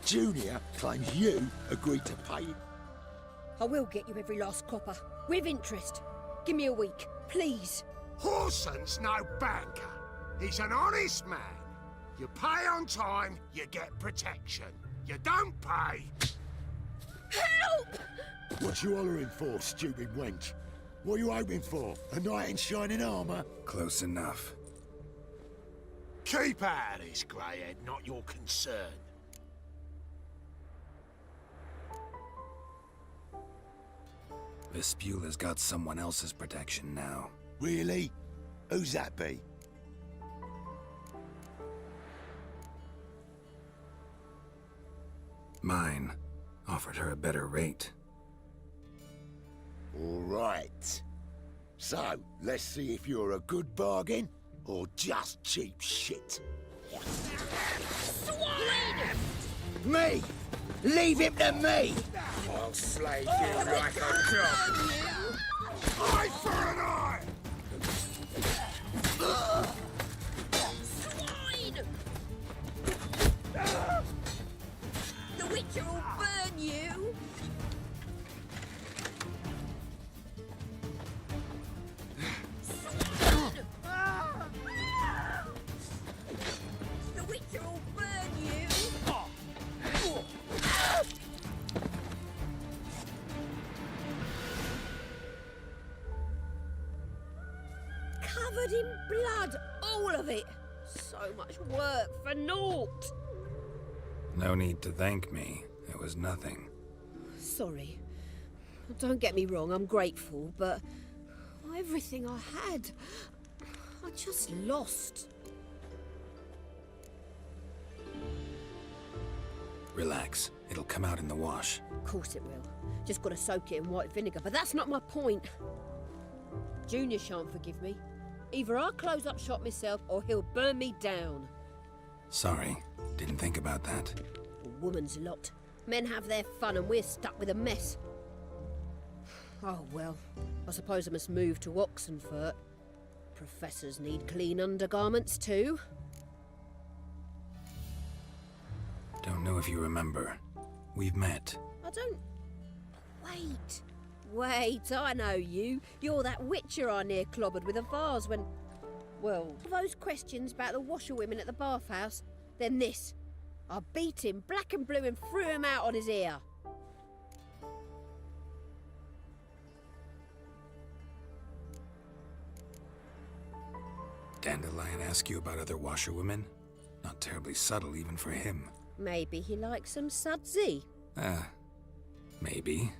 Junior claims you agreed to pay him. I will get you every last copper, with interest. Give me a week, please. Horson's no banker. He's an honest man. You pay on time, you get protection. You don't pay... Help! What you hollering for, stupid wench? What are you hoping for? A knight in shining armour? Close enough. Keep out of this, greyhead, not your concern. Vespula's got someone else's protection now. Really? Who's that be? Mine. Offered her a better rate. All right. So, let's see if you're a good bargain or just cheap shit. Me! Leave him to me! I'll slay you like a dog! Eye for an eye! Swine! The Witcher will burn you! Swine! The Witcher will burn you! Covered in blood, all of it. So much work for naught. No need to thank me. It was nothing. Sorry. Don't get me wrong, I'm grateful, but everything I had, I just lost. Relax. It'll come out in the wash. Of course it will. Just gotta soak it in white vinegar, but that's not my point. Junior shan't forgive me. Either I'll close up shop myself or he'll burn me down. Sorry. Didn't think about that. A woman's lot. Men have their fun and we're stuck with a mess. Oh well, I suppose I must move to Oxenfurt. Professors need clean undergarments too. Don't know if you remember. We've met. I don't... Wait, I know you. You're that Witcher I near clobbered with a vase when... Well, those questions about the washerwomen at the bathhouse, then this. I beat him black and blue and threw him out on his ear. Dandelion ask you about other washerwomen? Not terribly subtle even for him. Maybe he likes some sudsy. Maybe.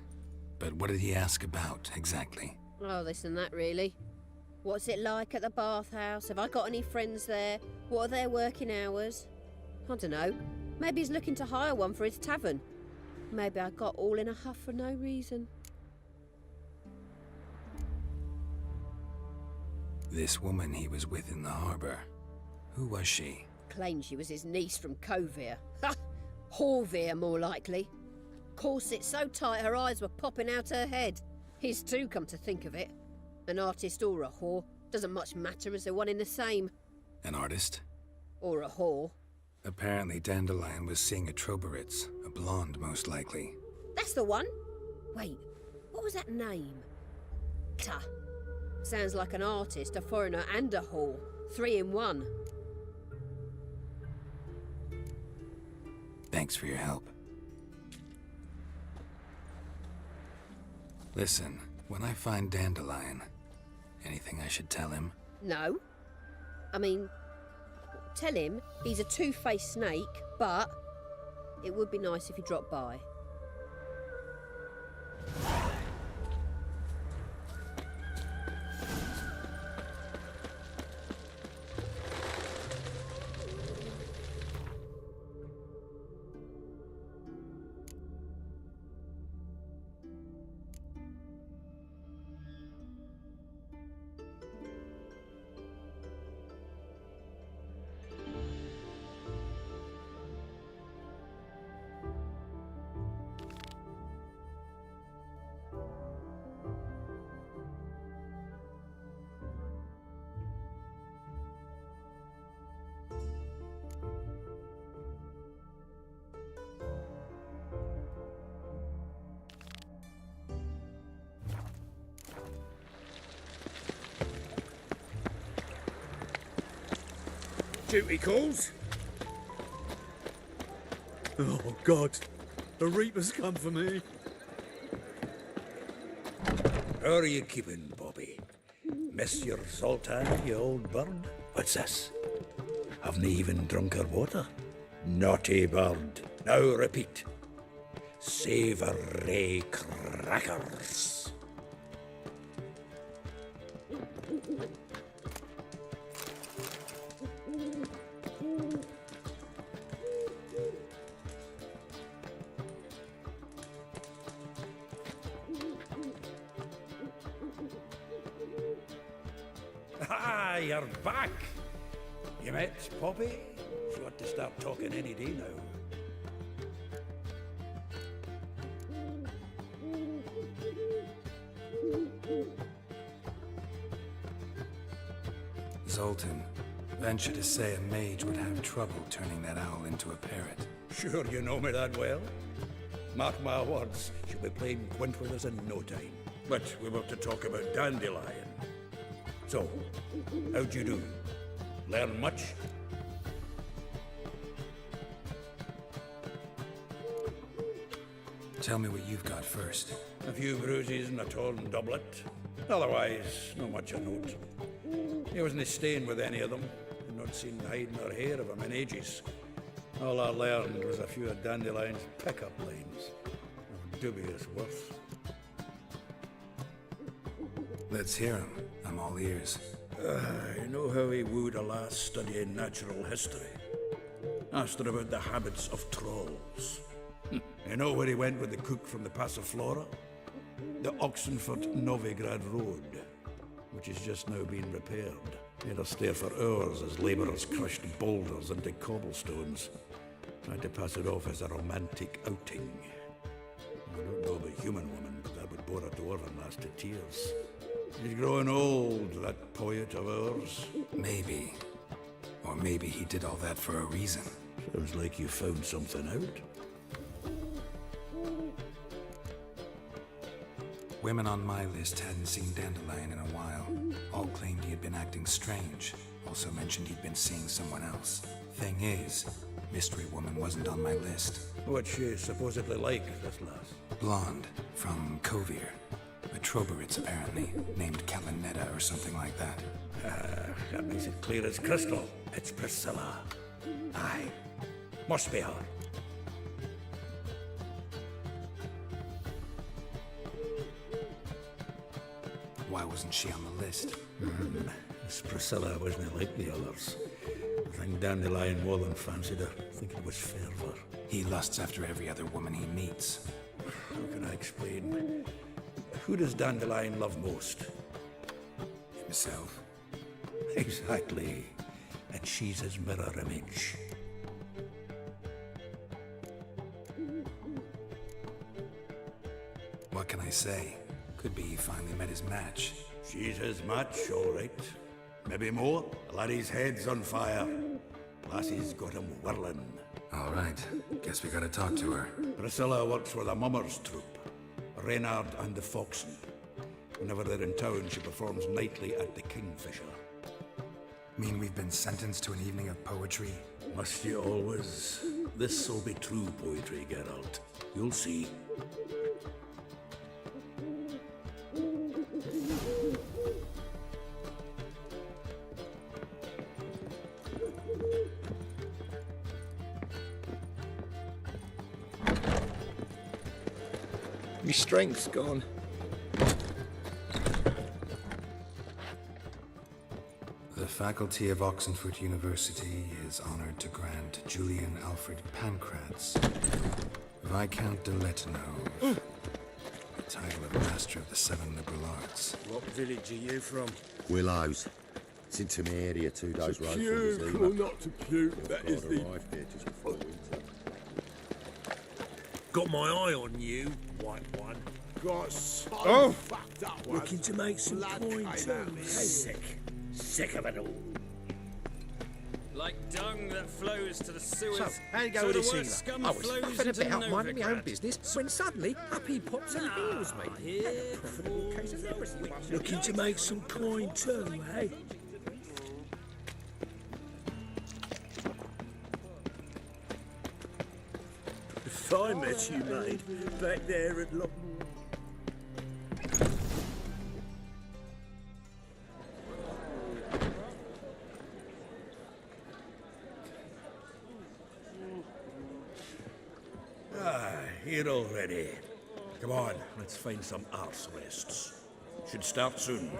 But what did he ask about, exactly? Oh, this and that, really. What's it like at the bathhouse? Have I got any friends there? What are their working hours? I don't know. Maybe he's looking to hire one for his tavern. Maybe I got all in a huff for no reason. This woman he was with in the harbour. Who was she? Claimed she was his niece from Kovir. Ha! Horvir, more likely. Corset so tight her eyes were popping out her head. His too, come to think of it. An artist or a whore. Doesn't much matter as they're one in the same. An artist? Or a whore. Apparently Dandelion was seeing a Troberitz, a blonde most likely. That's the one. Wait, what was that name? Ta. Sounds like an artist, a foreigner and a whore. 3 in 1. Thanks for your help. Listen, when I find Dandelion, anything I should tell him? No. I mean, tell him he's a two-faced snake, but it would be nice if he dropped by. Duty calls. Oh, God. The Reaper's come for me. How are you keeping, Bobby? Monsieur Zoltan, you old bird? What's this? Haven't even drunk her water? Naughty bird. Now repeat. Savoury crackers. Ah, you're back. You met Poppy? She ought to start talking any day now. Zoltan, venture to say a mage would have trouble turning that owl into a parrot. Sure you know me that well. Mark my words, she'll be playing quint with us in no time. But we're about to talk about Dandelion. So, how'd you do? Learn much? Tell me what you've got first. A few bruises and a torn doublet. Otherwise, not much of note. He wasn't staying with any of them. I'd not seen hide nor hair of him in ages. All I learned was a few of Dandelion's pickup lines. Of dubious worth. Let's hear him. I'm all ears. You know how he wooed a lass studying natural history? Asked her about the habits of trolls. You know where he went with the cook from the Passiflora? The Oxenford-Novigrad Road, which has just now been repaired. He had her stare for hours as labourers crushed boulders into cobblestones. Tried to pass it off as a romantic outing. I don't know about human woman, but that would bore a dwarven lass to tears. He's growing old, that poet of ours. Maybe. Or maybe he did all that for a reason. Sounds like you found something out. Women on my list hadn't seen Dandelion in a while. All claimed he had been acting strange. Also mentioned he'd been seeing someone else. Thing is, Mystery Woman wasn't on my list. What's she supposedly like, this lass? Blonde, from Kovir. A Troberitz, apparently, named Kalinetta or something like that. That makes it clear as crystal. It's Priscilla. Aye. Must be her. Why wasn't she on the list? This Priscilla wasn't like the others. I think Dandelion more than fancied her. I think it was fervour. He lusts after every other woman he meets. How can I explain? Who does Dandelion love most? Himself. Exactly. And she's his mirror image. What can I say? Could be he finally met his match. She's his match, all right. Maybe more. Laddie's head's on fire. Lassie's got him whirling. All right. Guess we gotta talk to her. Priscilla works for the Mummers troupe. Reynard and the Foxen. Whenever they're in town, she performs nightly at the Kingfisher. Mean we've been sentenced to an evening of poetry? Must you always? This'll be true poetry, Geralt. You'll see. My strength's gone. The faculty of Oxenford University is honored to grant Julian Alfred Pancratz, Viscount de Lettenhove, the title of Master of the Seven Liberal Arts. What village are you from? Willows. It's into my area 2 days road from Puke the or not to puke, that is the... arrived here just before winter. Got my eye on you, white one. Got so Oh! fucked up. Looking to make some Blood coin came too, out of his hey? Sick of it all. Like dung that flows to the sewers. So, how you go so with the this worst healer? scum I was flows faffing a into bit out minding my own Novigrad. business when suddenly up he pops and heals me. Here A profitable case of leprosy. Looking to make some coin too, hey? If I met you, mate, back there at Lock... Here already. Come on, let's find some arse rests. Should start soon.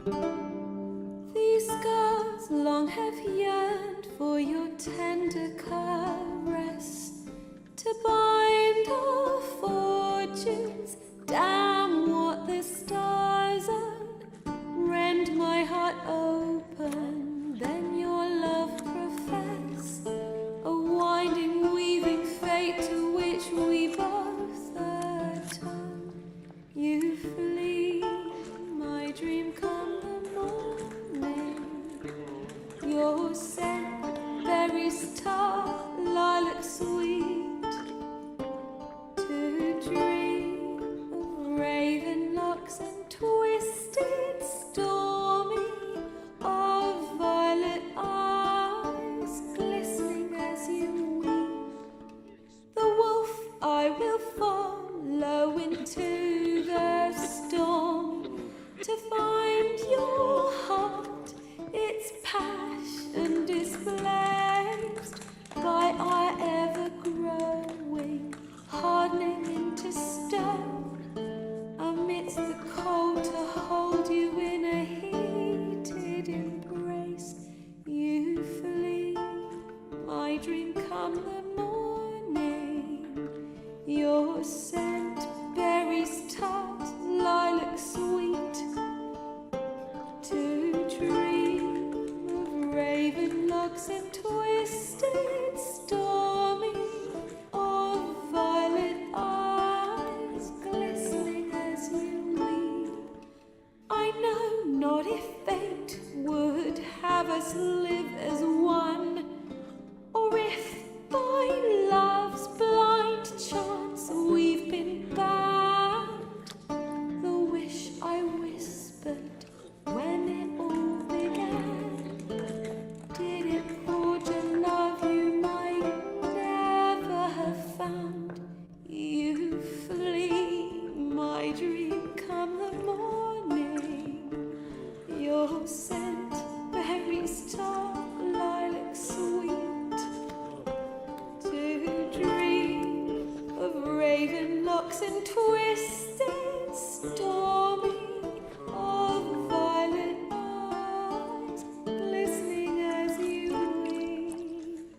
These scars long have yearned for your tender caress, to bind our fortunes. Damn what the stars own. Rend my heart open, then your love profess. A winding, weaving fate to which we both atone. You flee, my dream come the morning. Your scent, berries tart, lilac sweet. To dream of raven locks and twisted, stormy, of violet eyes glistening as you weep. The wolf I will follow into the storm, to find your heart, its passion displaced by our ever-growing, hardening into stone, amidst the cold to hold you in a heated embrace. You flee, my dream come the morning. Your scent, berries tart, lilac sweet. To dream of raven locks and twisted, stormy, of violet eyes glistening as you weep. I know not if fate would have us live as one, or if by love's blind chance we've been bound. The wish I whispered when it all began, did it forge a love you might never have found? You flee, my dream come the morning. Your scent, berries tart, lilac sweet. To dream of raven locks and twisted, stormy, of violet eyes glistening as you weep.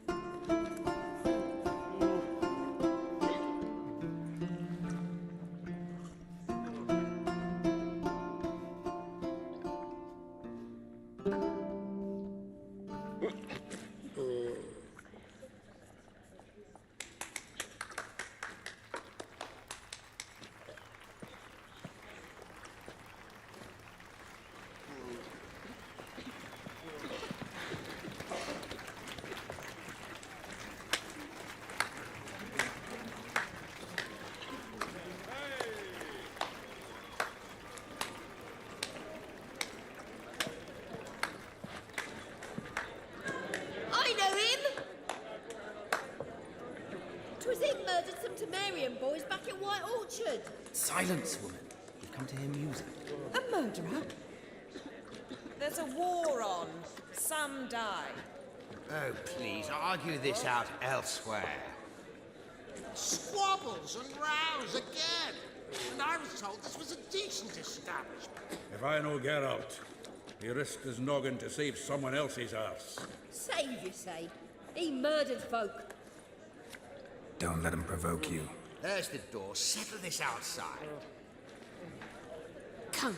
I know him! 'Twas him murdered some Temerian boys back at White Orchard. Silence, woman. You've come to hear music. A murderer? There's a war on. Some die. Oh, please, argue this out elsewhere. Squabbles and rows again. And I was told this was a decent establishment. If I know Geralt, he risked his noggin to save someone else's arse. Save, you say? He murdered folk. Don't let him provoke you. There's the door. Settle this outside. Come.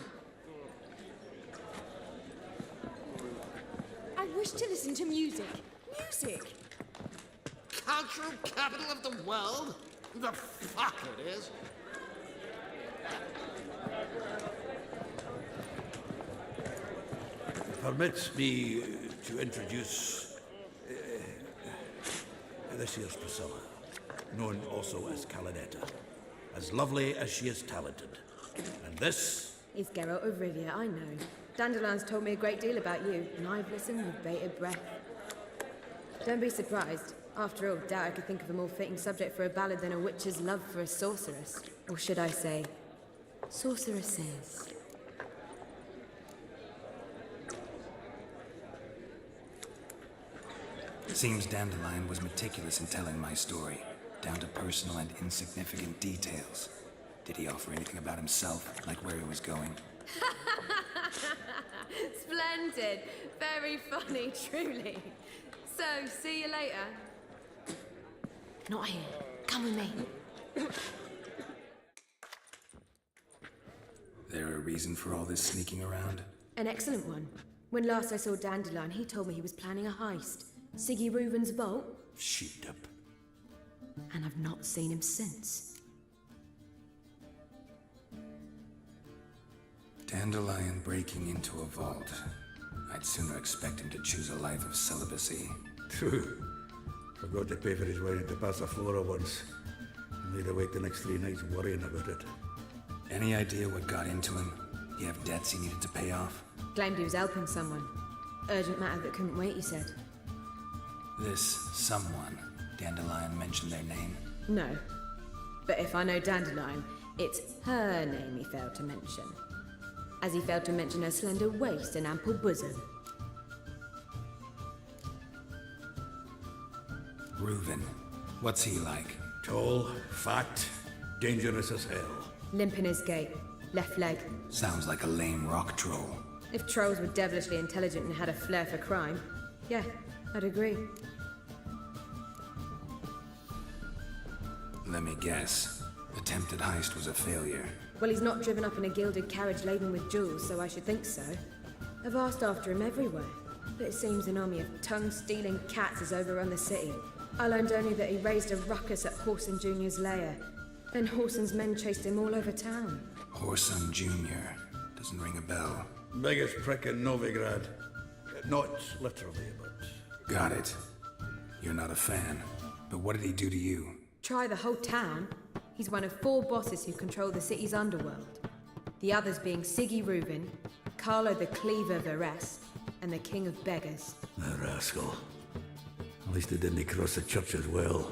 I wish to listen to music. Music! Cultural capital of the world? The fuck it is. Permits me to introduce this here's Priscilla, known also as Calinetta, as lovely as she is talented. And this is Geralt of Rivia, I know. Dandelion's told me a great deal about you, and I've listened with bated breath. Don't be surprised. After all, doubt I could think of a more fitting subject for a ballad than a witch's love for a sorceress. Or should I say, sorceresses. Seems Dandelion was meticulous in telling my story, down to personal and insignificant details. Did he offer anything about himself, like where he was going? Splendid. Very funny, truly. So, see you later. Not here. Come with me. There a reason for all this sneaking around? An excellent one. When last I saw Dandelion, he told me he was planning a heist. Siggy Reuven's vault. Sheeped up. And I've not seen him since. Dandelion breaking into a vault. I'd sooner expect him to choose a life of celibacy. True. Forgot to pay for his wedding to Passaflora once. Made her wait the next 3 nights worrying about it. Any idea what got into him? He have debts he needed to pay off? Claimed he was helping someone. Urgent matter that couldn't wait, he said. This someone, Dandelion mentioned their name? No. But if I know Dandelion, it's her name he failed to mention. As he failed to mention her slender waist and ample bosom. Reuven. What's he like? Tall, fat, dangerous as hell. Limp in his gait. Left leg. Sounds like a lame rock troll. If trolls were devilishly intelligent and had a flair for crime, yeah, I'd agree. Let me guess. Attempted heist was a failure. Well, he's not driven up in a gilded carriage laden with jewels, so I should think so. I've asked after him everywhere, but it seems an army of tongue-stealing cats has overrun the city. I learned only that he raised a ruckus at Horson Jr.'s lair. Then Horson's men chased him all over town. Horson Jr. Doesn't ring a bell. Biggest prick in Novigrad. Not literally, but... Got it. You're not a fan. But what did he do to you? Try the whole town. He's one of 4 bosses who control the city's underworld. The others being Siggy Reuven, Carlo the Cleaver Varese, and the King of Beggars. The rascal. At least they didn't cross the church as well.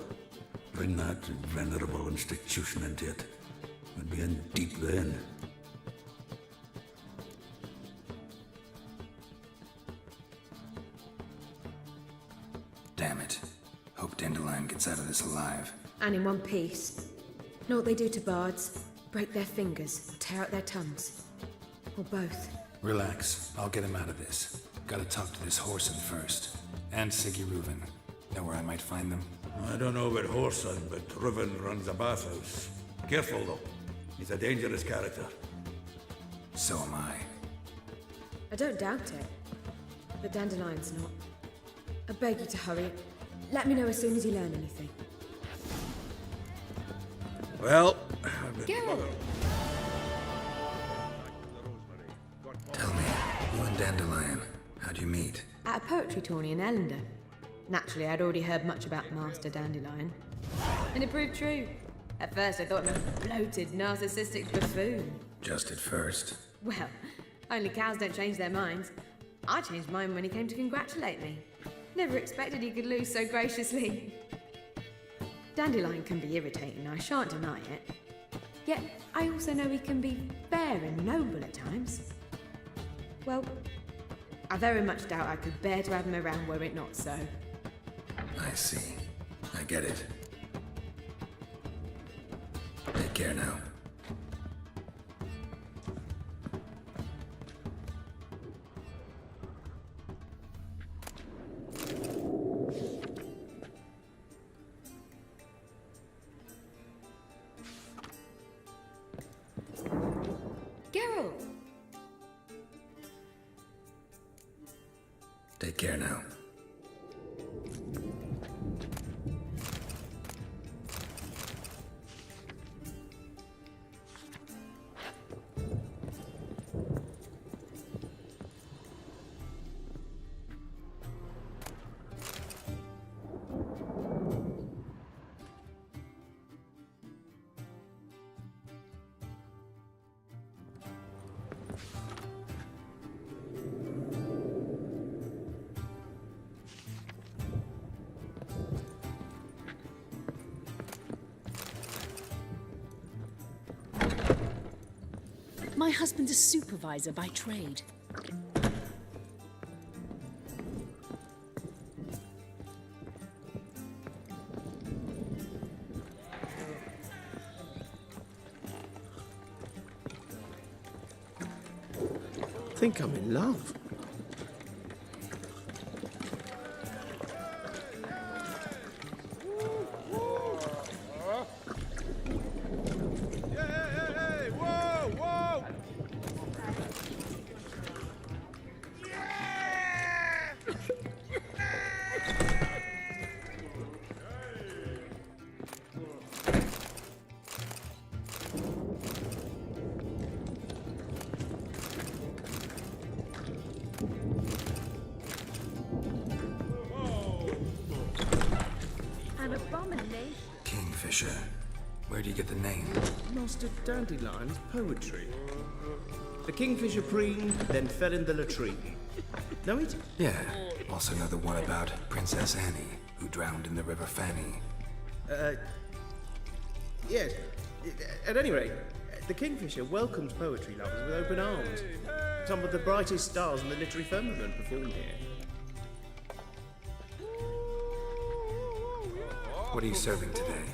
Bring that venerable institution into it. We'd be in deep then. Damn it. Hope Dandelion gets out of this alive. And in one piece. Know what they do to bards? Break their fingers, tear out their tongues. Or both. Relax. I'll get him out of this. Gotta talk to this Horson first. And Siggy Reuven. Know where I might find them? I don't know about Horson, but Reuven runs a bathhouse. Careful, though. He's a dangerous character. So am I. I don't doubt it. But Dandelion's not. I beg you to hurry. Let me know as soon as you learn anything. Well, Geralt! Tell me, you and Dandelion, how'd you meet? At a poetry tourney in Ellender. Naturally, I'd already heard much about Master Dandelion. And it proved true. At first, I thought him a bloated, narcissistic buffoon. Just at first. Well, only cows don't change their minds. I changed mine when he came to congratulate me. Never expected he could lose so graciously. Dandelion can be irritating, I shan't deny it. Yet, I also know he can be fair and noble at times. Well, I very much doubt I could bear to have him around were it not so. I see. I get it. Take care now. Geralt! Take care now. My husband's a supervisor by trade. think I'm in love. Hey, whoa, whoa! An abomination. Kingfisher. Where do you get the name? Master Dandelion's poetry. The kingfisher preened, then fell in the latrine. Know it? Yeah. Also know the one about Princess Annie, who drowned in the River Fanny. Yes. At any rate, the kingfisher welcomes poetry lovers with open arms. Some of the brightest stars in the literary firmament perform here. What are you serving today?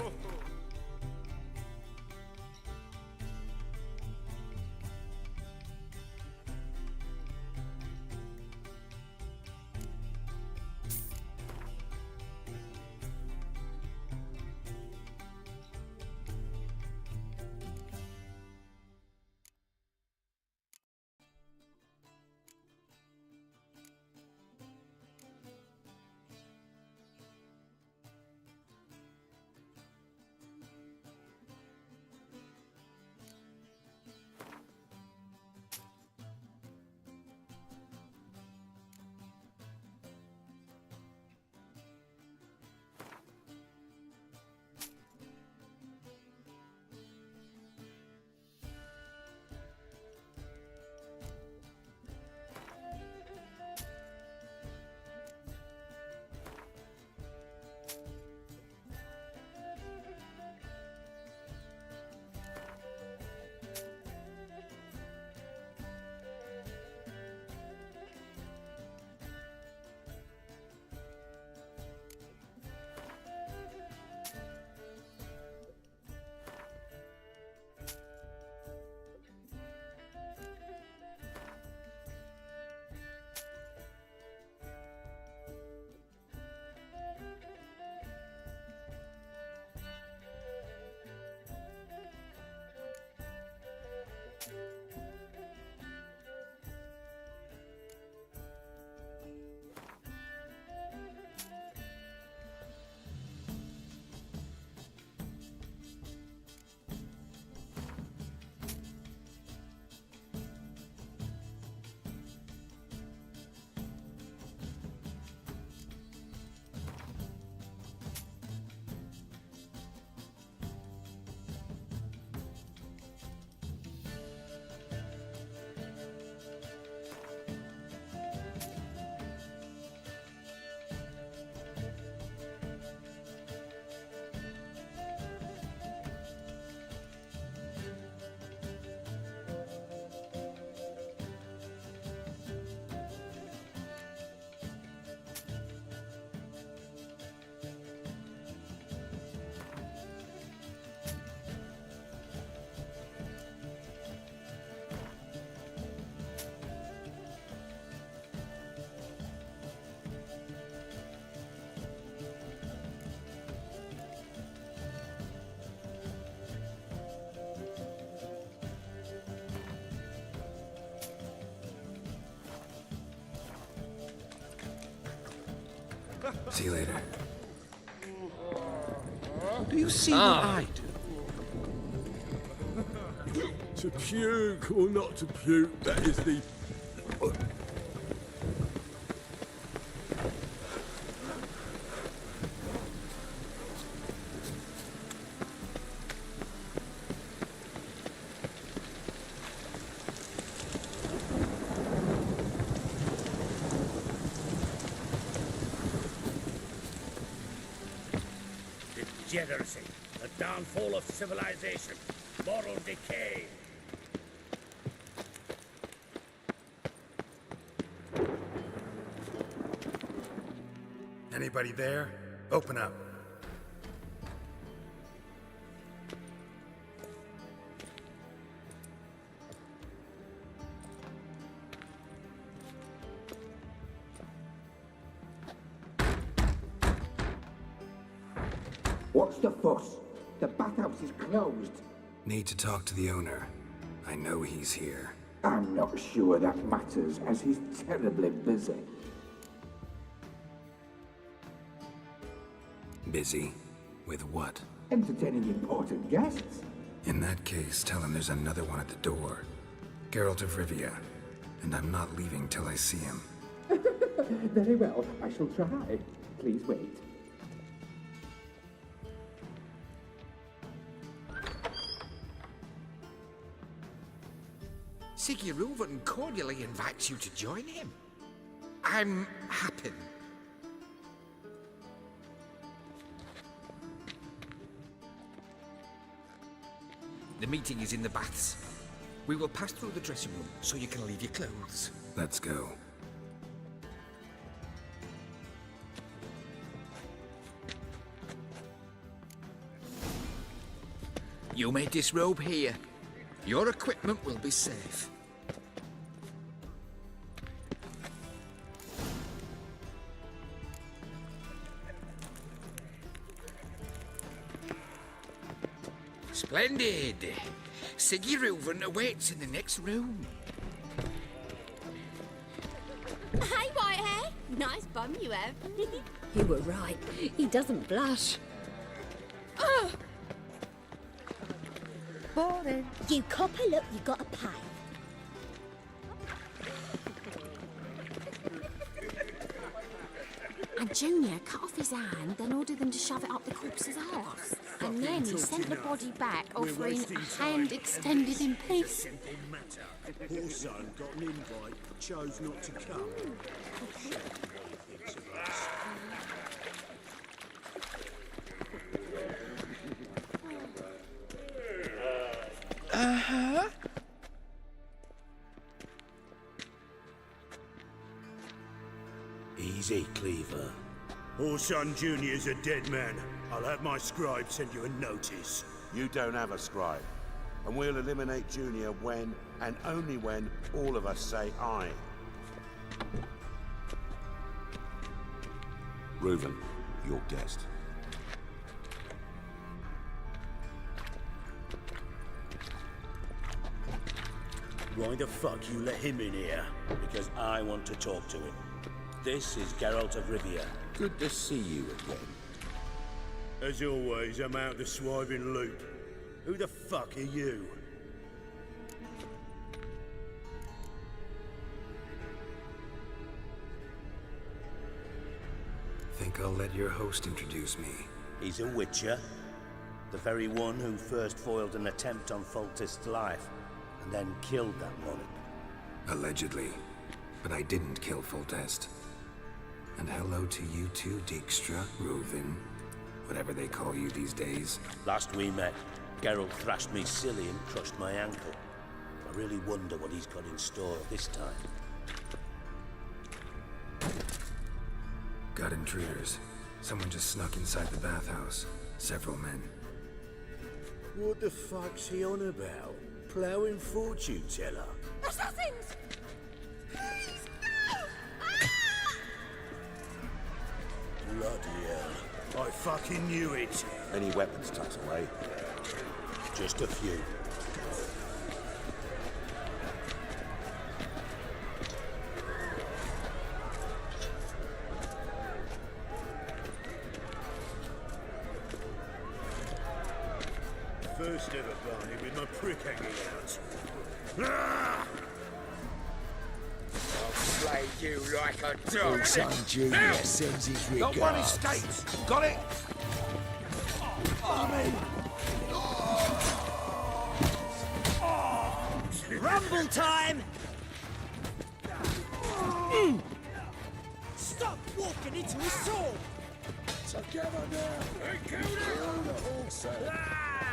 See you later. Do you see what I do? To puke or not to puke, that is the... Degeneracy, the downfall of civilization, moral decay. Anybody there? Open up. What's the fuss? The bathhouse is closed. Need to talk to the owner. I know he's here. I'm not sure that matters, as he's terribly busy. Busy? With what? Entertaining important guests. In that case, tell him there's another one at the door. Geralt of Rivia. And I'm not leaving till I see him. Very well, I shall try. Please wait. Sigurd cordially invites you to join him. I'm happy. The meeting is in the baths. We will pass through the dressing room so you can leave your clothes. Let's go. You may disrobe here. Your equipment will be safe. Splendid. Sigurd awaits in the next room. Hey, Whitehair! Nice bum you have. You were right. He doesn't blush. Oh. Boring. You copper, look, you gotta pay. And Junior cut off his hand, then ordered them to shove it up the corpse's arse. And then he sent the body back, offering a hand extended in peace. Poor son got an invite, but chose not to come. Uh-huh. Easy, Cleaver. Orson Jr.'s a dead man. I'll have my scribe send you a notice. You don't have a scribe. And we'll eliminate Junior when, and only when, all of us say aye. Reuven, your guest. Why the fuck you let him in here? Because I want to talk to him. This is Geralt of Rivia. Good to see you again. As always, I'm out the swiving loop. Who the fuck are you? Think I'll let your host introduce me. He's a Witcher. The very one who first foiled an attempt on Foltest's life, and then killed that monarch. Allegedly. But I didn't kill Foltest. And hello to you too, Dijkstra, Reuven, whatever they call you these days. Last we met, Geralt thrashed me silly and crushed my ankle. I really wonder what he's got in store this time. Got intruders. Someone just snuck inside the bathhouse. Several men. What the fuck's he on about? Ploughing fortune teller? Assassins! Please, no! Bloody hell. I fucking knew it. Any weapons tucked away? Just a few. First ever Barney with my prick hanging out. Ah! I'll slay you like a dog. Orson Jr. sends his regards. Got one estate. Got it? Rumble time! Stop walking into his sword! Together now! Hey, kill him!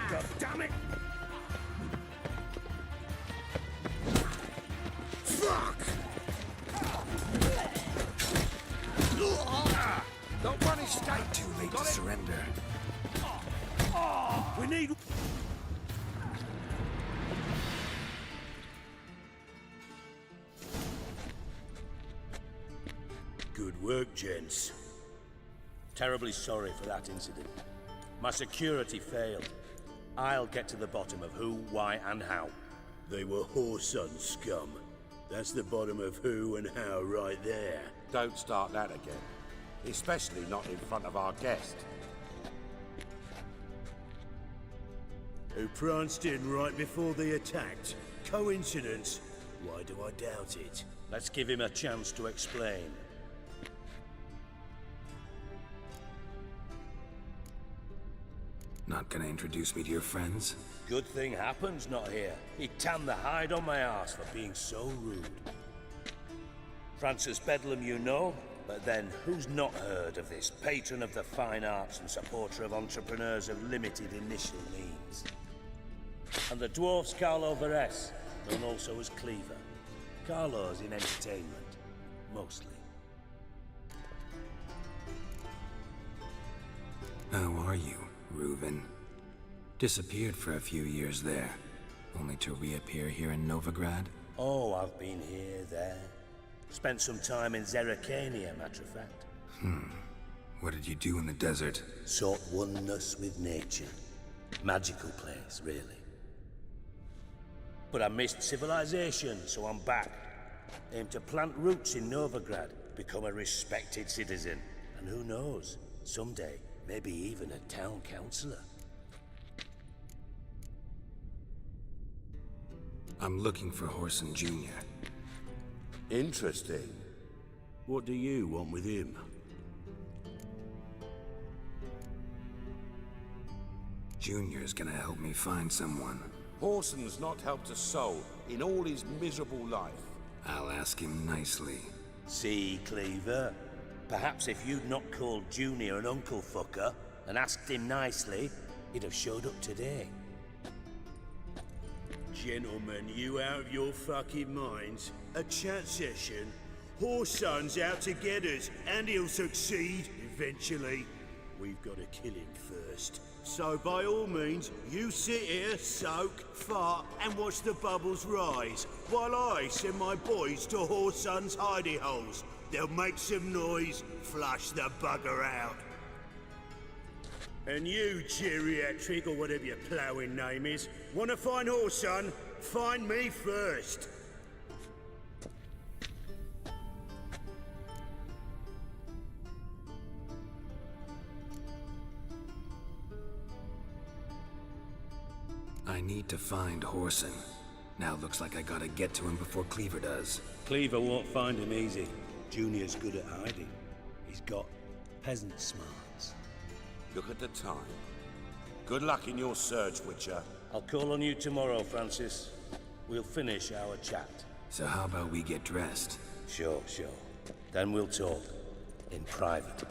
God damn it! Fuck! Got one estate. Too late to surrender. We need... Good work, gents. Terribly sorry for that incident. My security failed. I'll get to the bottom of who, why, and how. They were whoreson scum. That's the bottom of who and how right there. Don't start that again. Especially not in front of our guest. Who pranced in right before they attacked. Coincidence? Why do I doubt it? Let's give him a chance to explain. Not gonna introduce me to your friends? Good thing Happen's not here. He'd tan the hide on my arse for being so rude. Francis Bedlam you know, but then who's not heard of this patron of the fine arts and supporter of entrepreneurs of limited initial means? And the dwarf's Carlo Veres, known also as Cleaver. Carlo's in entertainment, mostly. How are you, Reuven? Disappeared for a few years there, only to reappear here in Novigrad? Oh, I've been here, there. Spent some time in Zerrikania, matter of fact. What did you do in the desert? Sought oneness with nature. Magical place, really. But I missed civilization, so I'm back. Aim to plant roots in Novigrad, become a respected citizen. And who knows, someday, maybe even a town councillor. I'm looking for Whoreson Jr. Interesting. What do you want with him? Junior's gonna help me find someone. Whoreson's not helped a soul in all his miserable life. I'll ask him nicely. See, Cleaver? Perhaps if you'd not called Junior an uncle fucker and asked him nicely, he'd have showed up today. Gentlemen, you out of your fucking minds? A chat session? Whoreson's out to get us, and he'll succeed eventually. We've got to kill him first. So by all means, you sit here, soak, fart, and watch the bubbles rise, while I send my boys to Whoreson's hidey holes. They'll make some noise, flush the bugger out. And you, geriatric, or whatever your ploughing name is, want to find Whoreson? Find me first. I need to find Whoreson. Now looks like I gotta get to him before Cleaver does. Cleaver won't find him easy. Junior's good at hiding. He's got peasant smarts. Look at the time. Good luck in your search, Whitcher. I'll call on you tomorrow, Francis. We'll finish our chat. So how about we get dressed? Sure. Then we'll talk. In private.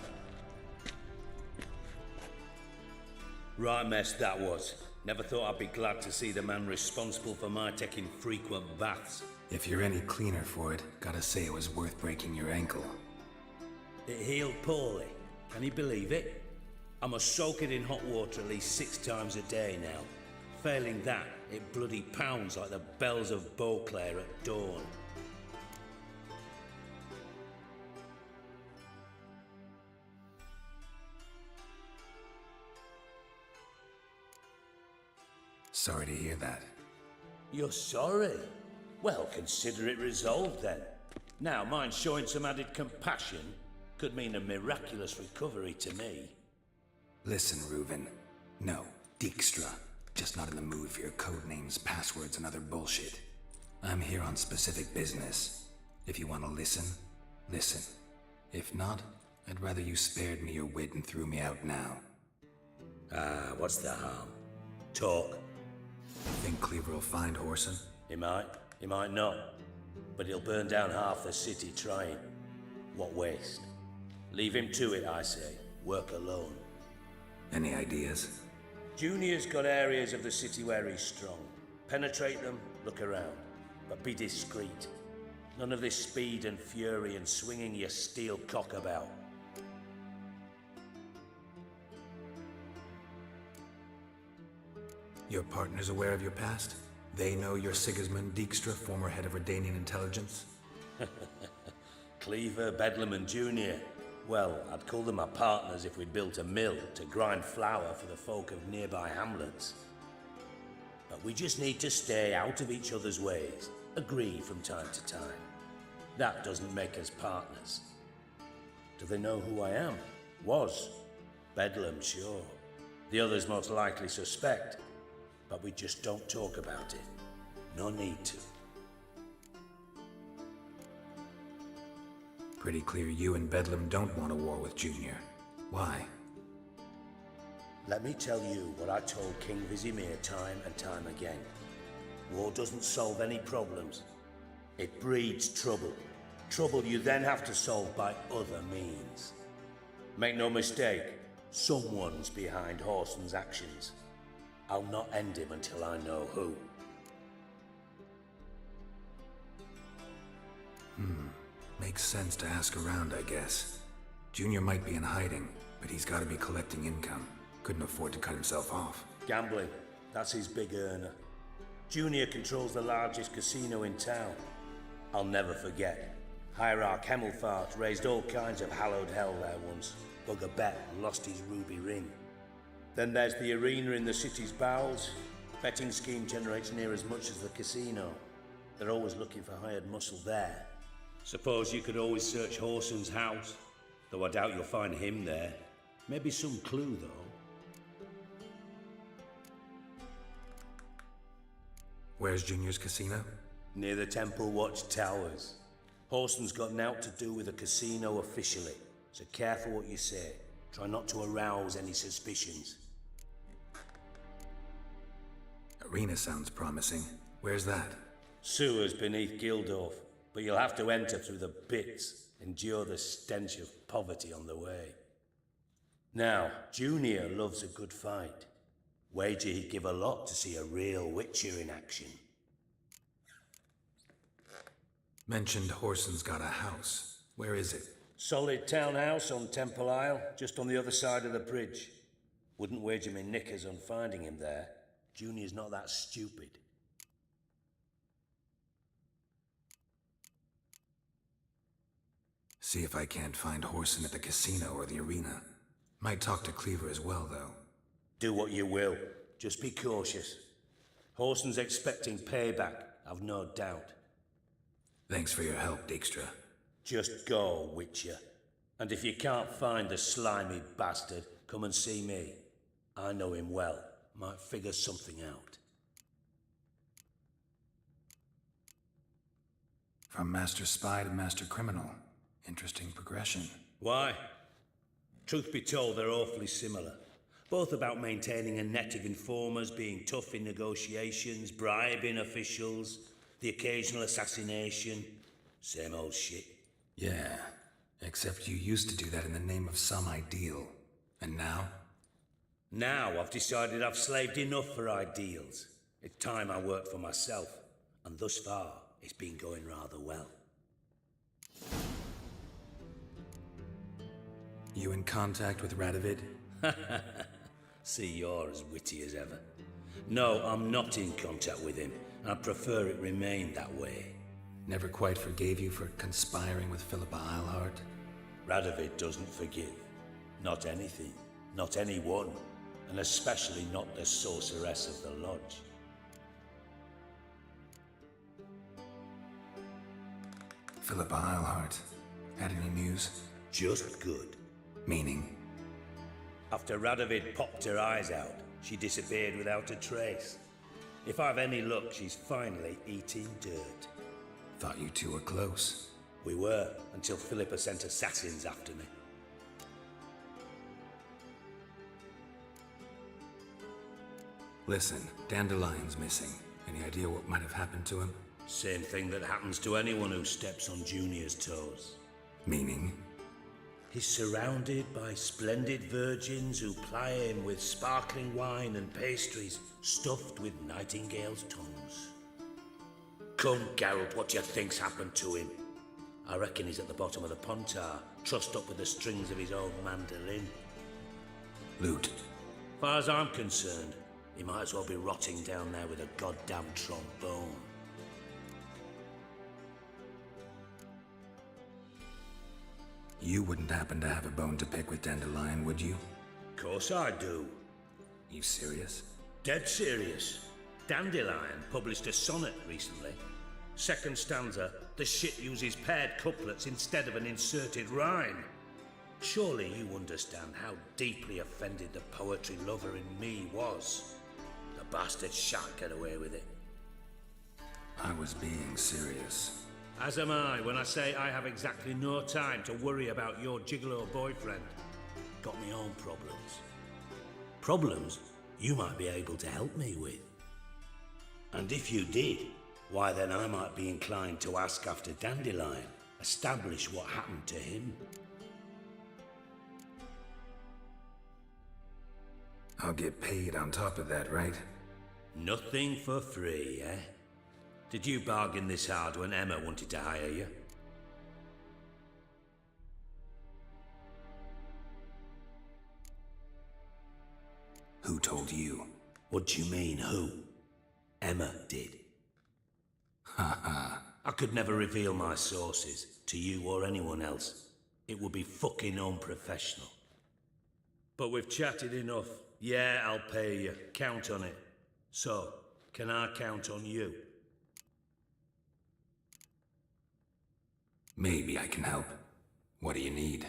Right mess that was. Never thought I'd be glad to see the man responsible for my taking frequent baths. If you're any cleaner for it, gotta say it was worth breaking your ankle. It healed poorly. Can you believe it? I must soak it in hot water at least 6 times a day now. Failing that, it bloody pounds like the bells of Beauclair at dawn. Sorry to hear that. You're sorry? Well, consider it resolved then. Now, mind showing some added compassion could mean a miraculous recovery to me. Listen, Reuven. No, Dijkstra. Just not in the mood for your code names, passwords, and other bullshit. I'm here on specific business. If you want to listen, listen. If not, I'd rather you spared me your wit and threw me out now. What's the harm? Talk. Think Cleaver will find Whoreson? He might not. But he'll burn down half the city trying. What waste? Leave him to it, I say. Work alone. Any ideas? Junior's got areas of the city where he's strong. Penetrate them, look around. But be discreet. None of this speed and fury and swinging your steel cock about. Your partner's aware of your past? They know you're Sigismund Dijkstra, former head of Redanian intelligence? Cleaver, Bedlam and Junior. Well, I'd call them my partners if we'd built a mill to grind flour for the folk of nearby hamlets. But we just need to stay out of each other's ways, agree from time to time. That doesn't make us partners. Do they know who I am? Was. Bedlam, sure. The others most likely suspect, but we just don't talk about it. No need to. Pretty clear you and Bedlam don't want a war with Junior. Why? Let me tell you what I told King Vizimir time and time again. War doesn't solve any problems. It breeds trouble. Trouble you then have to solve by other means. Make no mistake, someone's behind Horson's actions. I'll not end him until I know who. Makes sense to ask around, I guess. Junior might be in hiding, but he's gotta be collecting income. Couldn't afford to cut himself off. Gambling, that's his big earner. Junior controls the largest casino in town. I'll never forget. Hierarch Hemmelfart raised all kinds of hallowed hell there once. Bugger bet and lost his ruby ring. Then there's the arena in the city's bowels. Betting scheme generates near as much as the casino. They're always looking for hired muscle there. Suppose you could always search Horson's house, though I doubt you'll find him there. Maybe some clue, though. Where's Junior's casino? Near the Temple Watch Towers. Horson's got naught to do with the casino officially, so careful what you say. Try not to arouse any suspicions. Arena sounds promising. Where's that? Sewers beneath Gildorf, but you'll have to enter through the bits, endure the stench of poverty on the way. Now, Junior loves a good fight. Wager he'd give a lot to see a real Whitcher in action. Mentioned Horson's got a house. Where is it? Solid townhouse on Temple Isle, just on the other side of the bridge. Wouldn't wager me knickers on finding him there. Junior's not that stupid. See if I can't find Horson at the casino or the arena. Might talk to Cleaver as well, though. Do what you will. Just be cautious. Horson's expecting payback, I've no doubt. Thanks for your help, Dijkstra. Just go, Whitcher. And if you can't find the slimy bastard, come and see me. I know him well. Might figure something out. From Master Spy to Master Criminal. Interesting progression. Why? Truth be told, they're awfully similar. Both about maintaining a net of informers, being tough in negotiations, bribing officials, the occasional assassination. Same old shit. Yeah, except you used to do that in the name of some ideal. And now? Now I've decided I've slaved enough for ideals. It's time I work for myself. And thus far, it's been going rather well. You in contact with Radovid? See, you're as witty as ever. No, I'm not in contact with him. I prefer it remain that way. Never quite forgave you for conspiring with Philippa Eilhart? Radovid doesn't forgive. Not anything. Not anyone. And especially not the sorceress of the Lodge. Philippa Eilhart. Had any news? Just good. Meaning? After Radovid popped her eyes out, she disappeared without a trace. If I've any luck, she's finally eating dirt. Thought you two were close. We were, until Philippa sent assassins after me. Listen, Dandelion's missing. Any idea what might have happened to him? Same thing that happens to anyone who steps on Junior's toes. Meaning? He's surrounded by splendid virgins who ply him with sparkling wine and pastries stuffed with nightingales' tongues. Come, Geralt, what do you think's happened to him? I reckon he's at the bottom of the Pontar, trussed up with the strings of his own mandolin. Loot. Far as I'm concerned, he might as well be rotting down there with a goddamn trombone. You wouldn't happen to have a bone to pick with Dandelion, would you? Course I do. You serious? Dead serious. Dandelion published a sonnet recently. Second stanza, the shit uses paired couplets instead of an inserted rhyme. Surely you understand how deeply offended the poetry lover in me was. The bastard shan't get away with it. I was being serious. As am I when I say I have exactly no time to worry about your gigolo boyfriend. Got me own problems. Problems you might be able to help me with. And if you did, why then I might be inclined to ask after Dandelion, establish what happened to him. I'll get paid on top of that, right? Nothing for free, eh? Did you bargain this hard when Emma wanted to hire you? Who told you? What do you mean, who? Emma did. Ha ha. I could never reveal my sources to you or anyone else. It would be fucking unprofessional. But we've chatted enough. Yeah, I'll pay you. Count on it. So, can I count on you? Maybe I can help. What do you need?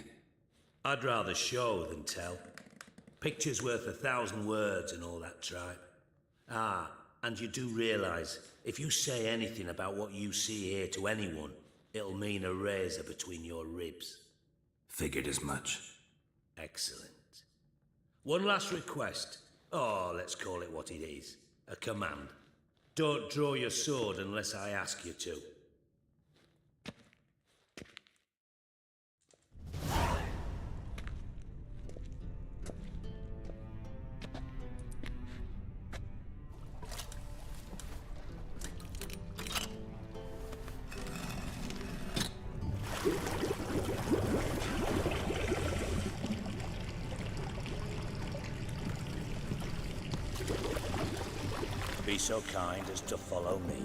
I'd rather show than tell. Picture's worth 1,000 words and all that tripe. Ah, and you do realise, if you say anything about what you see here to anyone, it'll mean a razor between your ribs. Figured as much. Excellent. One last request. Oh, let's call it what it is. A command. Don't draw your sword unless I ask you to. Be so kind as to follow me.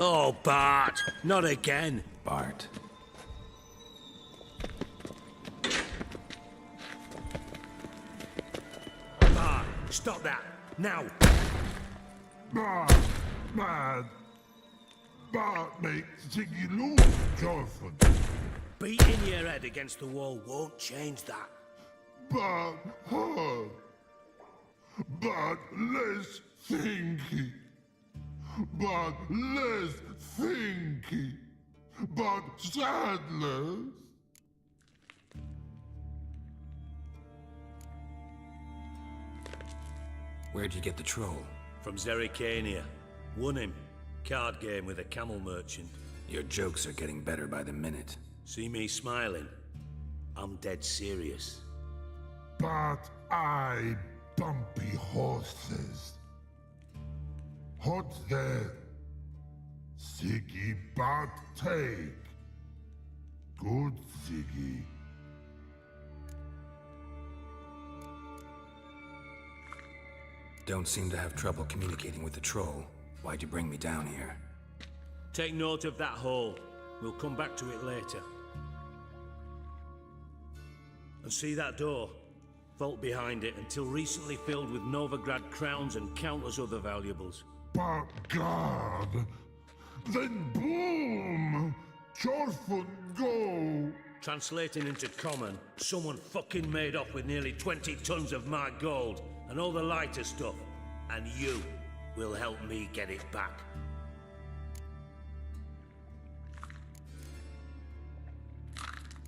Oh, Bart! Not again! Bart. Bart, stop that! Now! Bart, man. Bart makes Ziggy lose, Jonathan. Beating your head against the wall won't change that. Bart hard. Bart less thinky. But less thinky, but sadless. Where'd you get the troll? From Zerrikania. Won him. Card game with a camel merchant. Your jokes are getting better by the minute. See me smiling? I'm dead serious. But I bumpy horses. Hot there. Ziggy but take. Good Ziggy. Don't seem to have trouble communicating with the troll. Why'd you bring me down here? Take note of that hole. We'll come back to it later. And see that door? Vault behind it, until recently filled with Novigrad crowns and countless other valuables. But God, then boom! Chorfoot go! Translating into common, someone fucking made off with nearly 20 tons of my gold and all the lighter stuff. And you will help me get it back.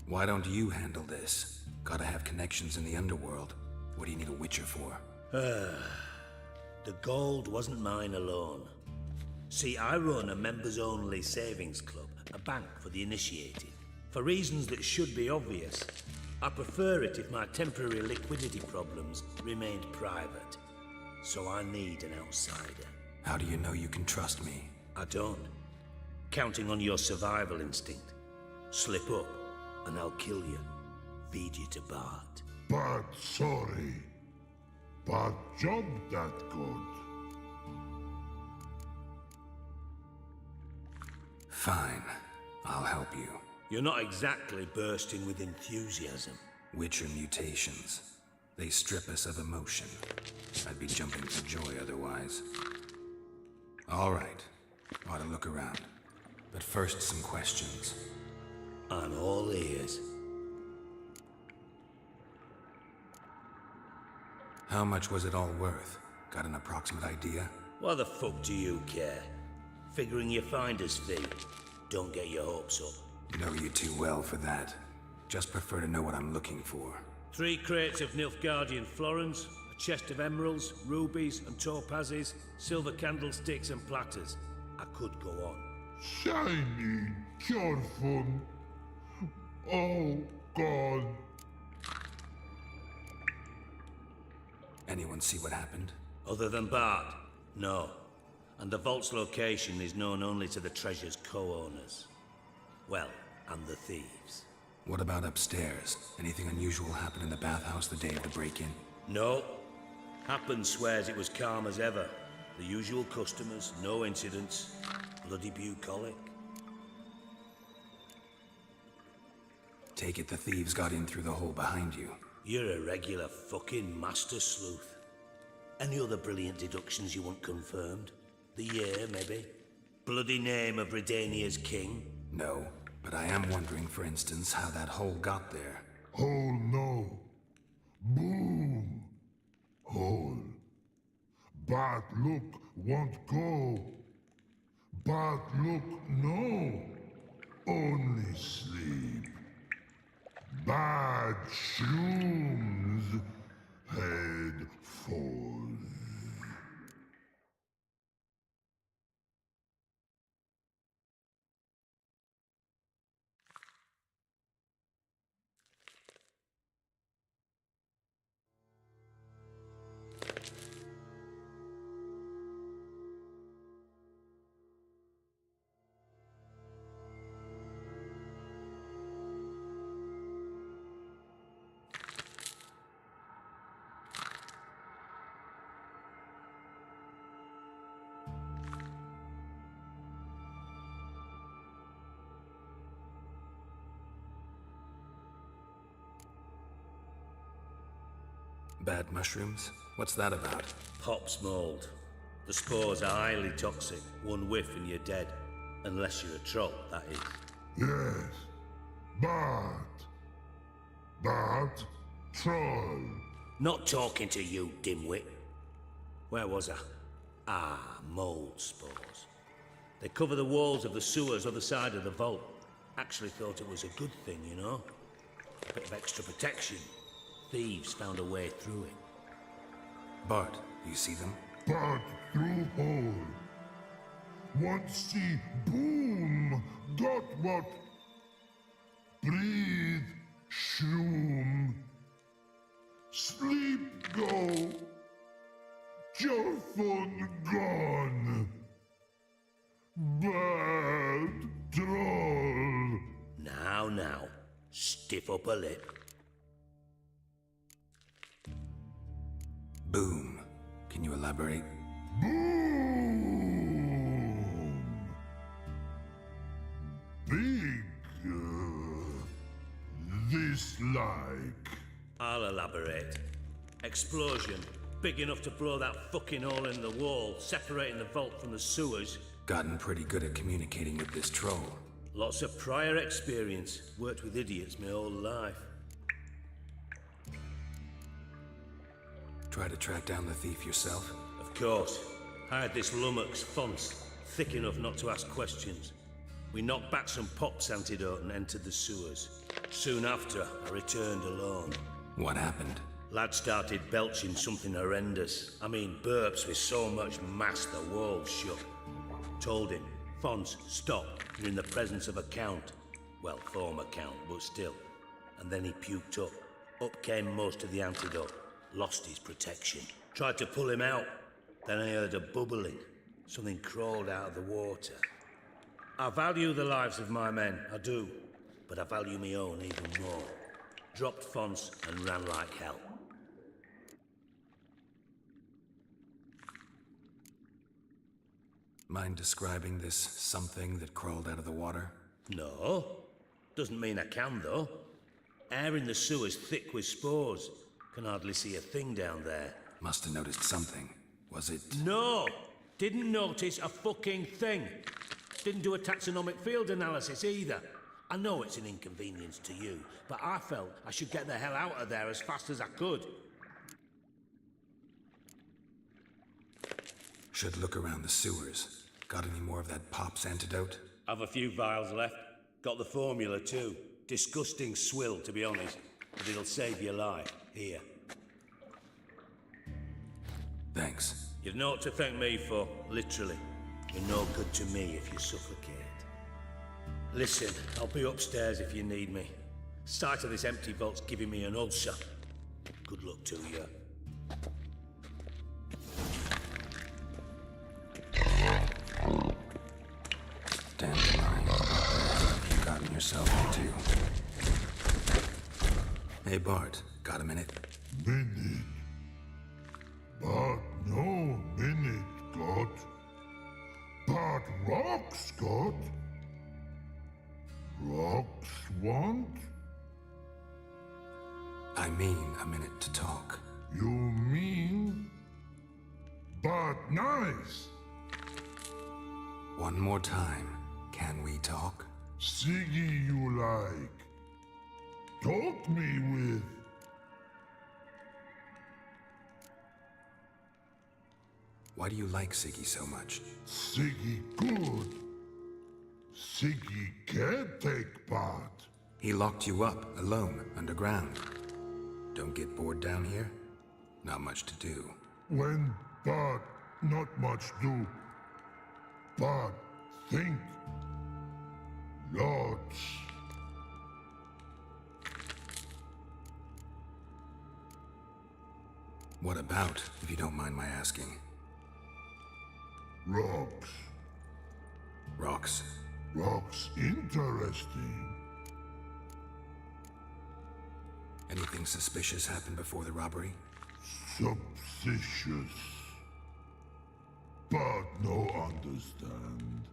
Why don't you handle this? Gotta have connections in the underworld. What do you need a Witcher for? The gold wasn't mine alone. See, I run a members-only savings club, a bank for the initiated. For reasons that should be obvious, I prefer it if my temporary liquidity problems remained private. So I need an outsider. How do you know you can trust me? I don't. Counting on your survival instinct. Slip up, and I'll kill you. Feed you to Bart. But sorry. But job that good. Fine. I'll help you. You're not exactly bursting with enthusiasm. Whitcher mutations. They strip us of emotion. I'd be jumping for joy otherwise. All right. Ought to look around. But first, some questions. I'm all ears. How much was it all worth? Got an approximate idea? Why the fuck do you care? Figuring your finder's fee. Don't get your hopes up. Know you too well for that. Just prefer to know what I'm looking for. 3 crates of Nilfgaardian florins, a chest of emeralds, rubies and topazes, silver candlesticks and platters. I could go on. Shiny, careful. Oh, God. Anyone see what happened? Other than Bart? No. And the vault's location is known only to the treasure's co-owners. Well, and the thieves. What about upstairs? Anything unusual happen in the bathhouse the day of the break-in? No. Happen swears it was calm as ever. The usual customers, no incidents. Bloody bucolic. Take it the thieves got in through the hole behind you. You're a regular fucking master sleuth. Any other brilliant deductions you want confirmed? The year, maybe? Bloody name of Redania's king? No, but I am wondering, for instance, how that hole got there. Hole no. Boom. Hole. But look, won't go. But look, no. Only sleep. Bad shrooms. Head falls. Bad mushrooms? What's that about? Pops mold. The spores are highly toxic. One whiff and you're dead. Unless you're a troll, that is. Yes. But troll. Not talking to you, dimwit. Where was I? Ah, mold spores. They cover the walls of the sewers other side of the vault. Actually thought it was a good thing, you know? A bit of extra protection. Thieves found a way through it. Bart, you see them? Bart through hole. What see? Boom! Got what? Breathe, shroom. Sleep go. Your phone gone. Bad troll. Now. Stiff up a lip. Boom. Can you elaborate? Boom! Big. This like. I'll elaborate. Explosion. Big enough to blow that fucking hole in the wall, separating the vault from the sewers. Gotten pretty good at communicating with this troll. Lots of prior experience. Worked with idiots my whole life. Try to track down the thief yourself? Of course. Hired this lummox, Fonz, thick enough not to ask questions. We knocked back some Pop's antidote and entered the sewers. Soon after, I returned alone. What happened? Lad started belching something horrendous. I mean, burps with so much mass the walls shook. Told him, Fonz, stop. You're in the presence of a count. Well, former count, but still. And then he puked up. Up came most of the antidote. Lost his protection. Tried to pull him out. Then I heard a bubbling. Something crawled out of the water. I value the lives of my men, I do. But I value my own even more. Dropped fonts and ran like hell. Mind describing this something that crawled out of the water? No. Doesn't mean I can, though. Air in the sewer's thick with spores. Can hardly see a thing down there. Must have noticed something. Was it... No! Didn't notice a fucking thing. Didn't do a taxonomic field analysis either. I know it's an inconvenience to you, but I felt I should get the hell out of there as fast as I could. Should look around the sewers. Got any more of that Pop's antidote? I've a few vials left. Got the formula too. Disgusting swill, to be honest. But it'll save your life. Here. Thanks. You've naught to thank me for, literally. You're no good to me if you suffocate. Listen, I'll be upstairs if you need me. Sight of this empty vault's giving me an ulcer. Good luck to you. Dandelion, what have you gotten yourself into? Hey Bart, got a minute? Minute. But no minute, God. But rocks, God. Rocks want? I mean a minute to talk. You mean? But nice. One more time. Can we talk? Siggy you like. Talk me with. Why do you like Siggy so much? Siggy good. Siggy can't take part. He locked you up, alone, underground. Don't get bored down here? Not much to do. When but not much do. But think. Lots. What about, if you don't mind my asking? Rocks. Rocks? Rocks interesting. Anything suspicious happened before the robbery? Suspicious. But no understand.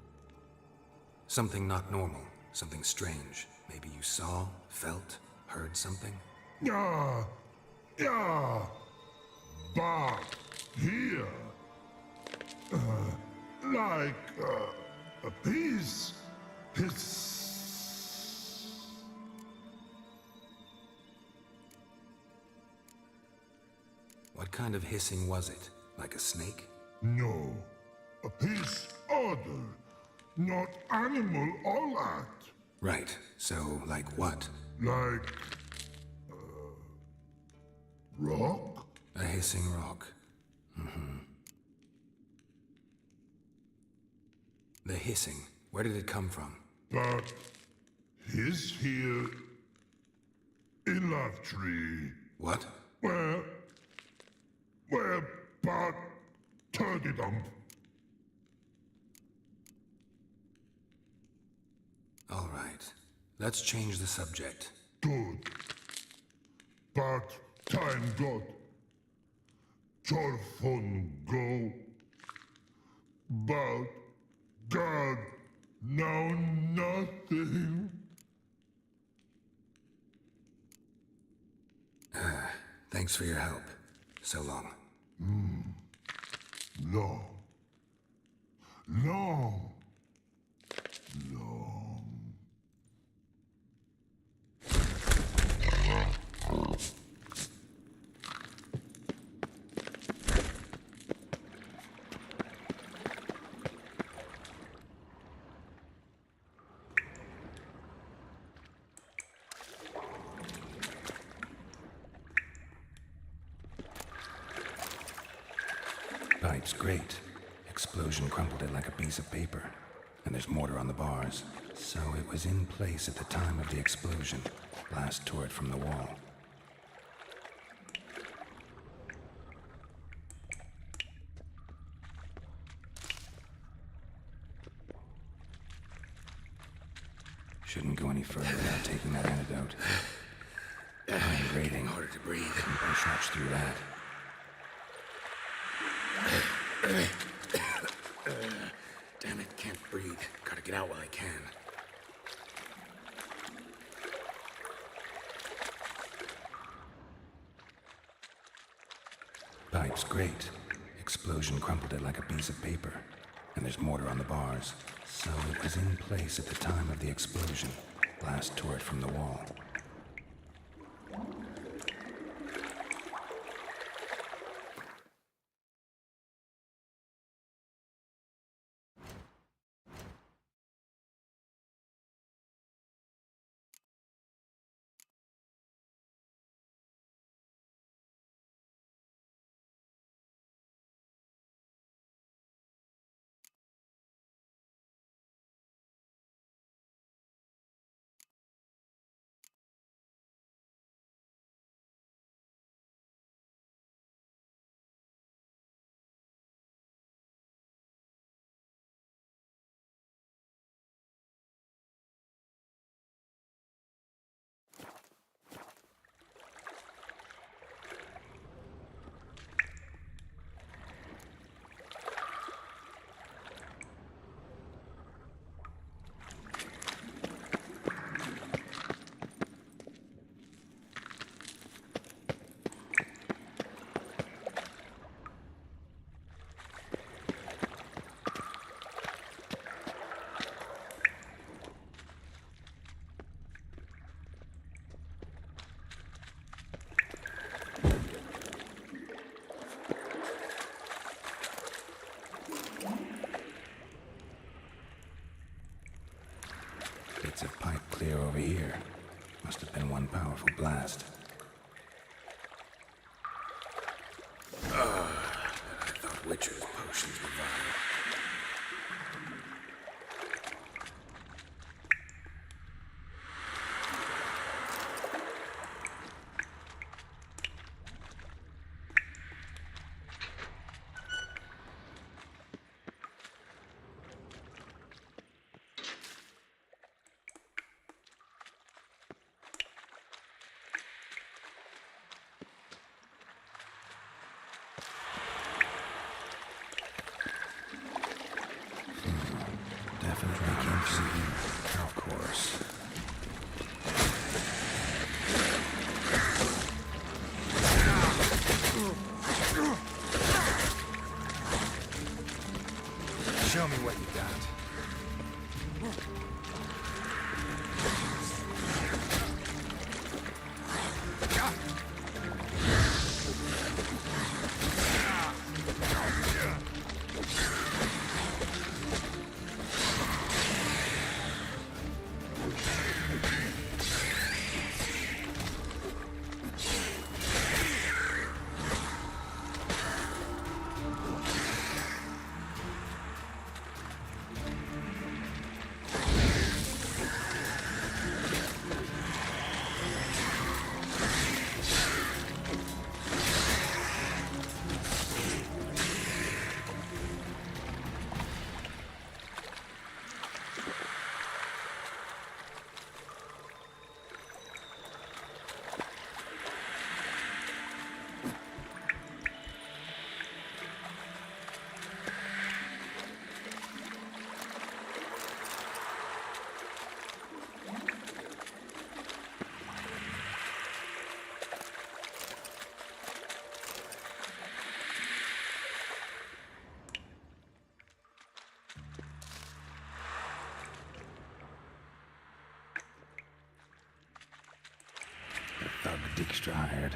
Something not normal. Something strange. Maybe you saw, felt, heard something? Yeah. Yeah. But here. Like a piece. Hiss. What kind of hissing was it? Like a snake? No. A piece other. Not animal all that. Right. So, like what? Like... rock? A hissing rock. Mm-hmm. The hissing. Where did it come from? But... his here... in Love Tree. What? Where... but... turdy dump. All right. Let's change the subject. Good. But time got. Jorfon go. But God, now nothing. Thanks for your help. So long. Long. Long. Long. Pipe's great. Explosion crumpled it like a piece of paper. and there's mortar on the bars. So it was in place at the time of the explosion. Blast tore it from the wall. Shouldn't go any further without taking that antidote. I'm rating. Harder to breathe. Couldn't push much through that. Damn it, can't breathe. Gotta get out while I can. Pipe's great. Explosion crumpled it like a piece of paper. And there's mortar on the bars. So it was in place at the time of the explosion. Blast tore it from the wall. Bits of pipe clear over here. Must have been one powerful blast. I thought Whitcher's potions were vile. Definitely came through here. Of course. Show me what you got. Thug Dijkstra hired.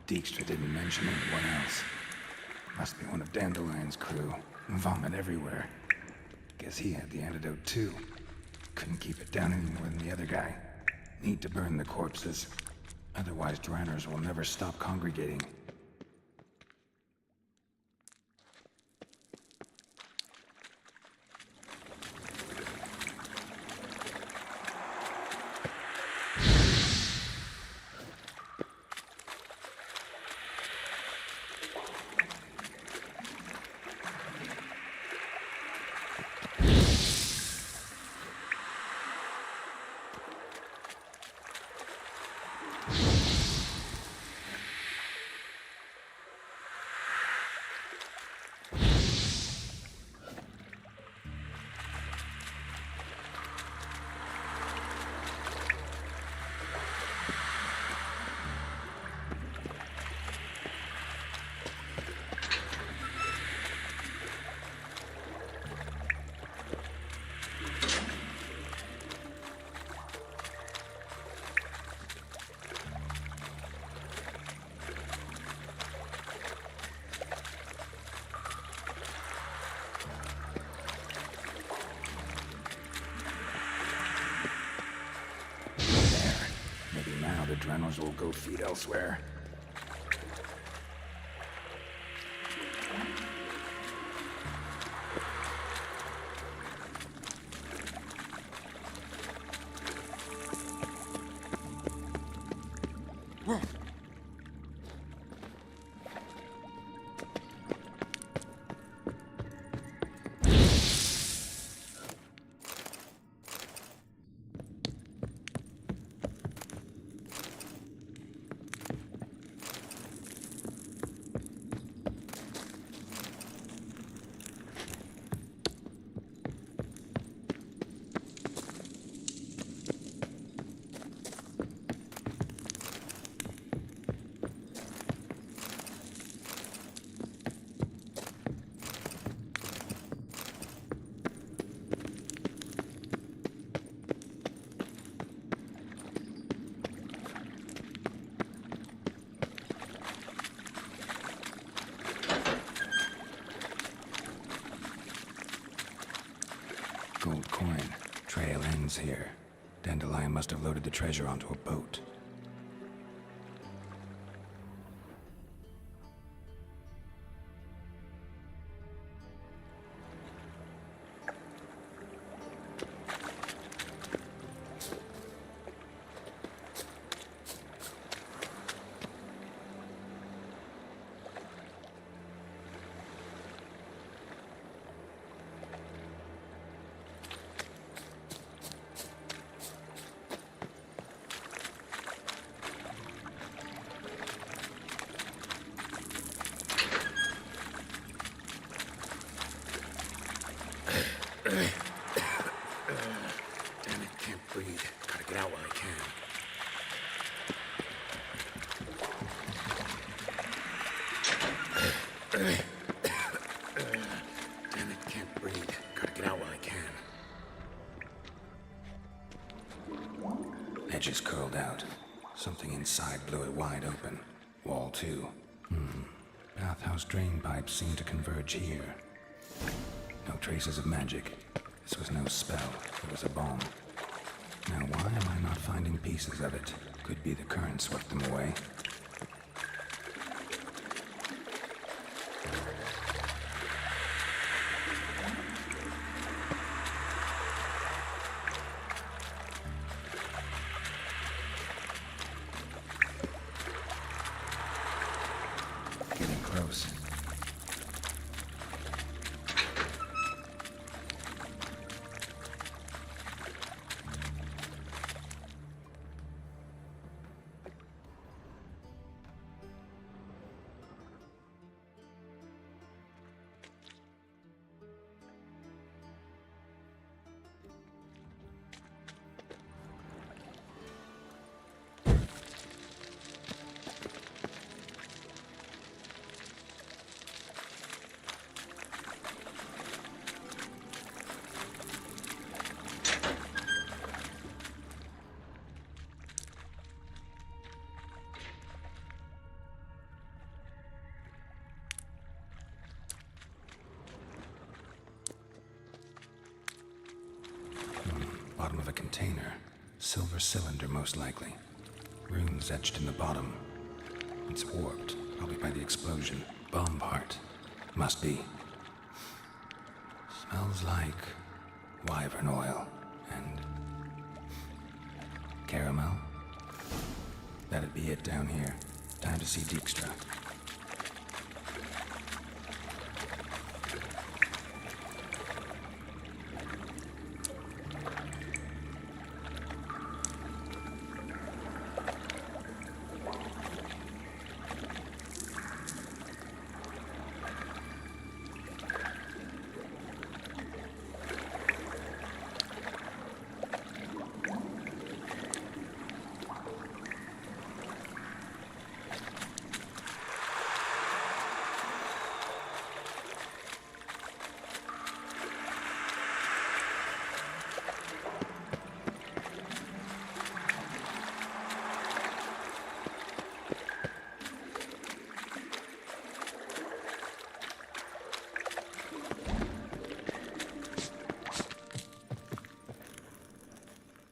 Dijkstra didn't mention anyone else. Must be one of Dandelion's crew. Vomit everywhere. Guess he had the antidote too. Couldn't keep it down any more than the other guy. Need to burn the corpses. Otherwise, Dranners will never stop congregating. The Dranners will go feed elsewhere. Gold coin. Trail ends here. Dandelion must have loaded the treasure onto a boat. Damn it, can't breathe. Gotta get out while I can. Damn it, can't breathe. Gotta get out while I can. Edges curled out. Something inside blew it wide open. Wall too. Bathhouse drain pipes seem to converge here. No traces of magic. This was no spell. It was a bomb. Now why am I not finding pieces of it? Could be the current swept them away. Getting close. container. Silver cylinder, most likely. Runes etched in the bottom. It's warped, probably by the explosion. Bomb part. Must be. Smells like wyvern oil and caramel. That'd be it down here. Time to see Dijkstra.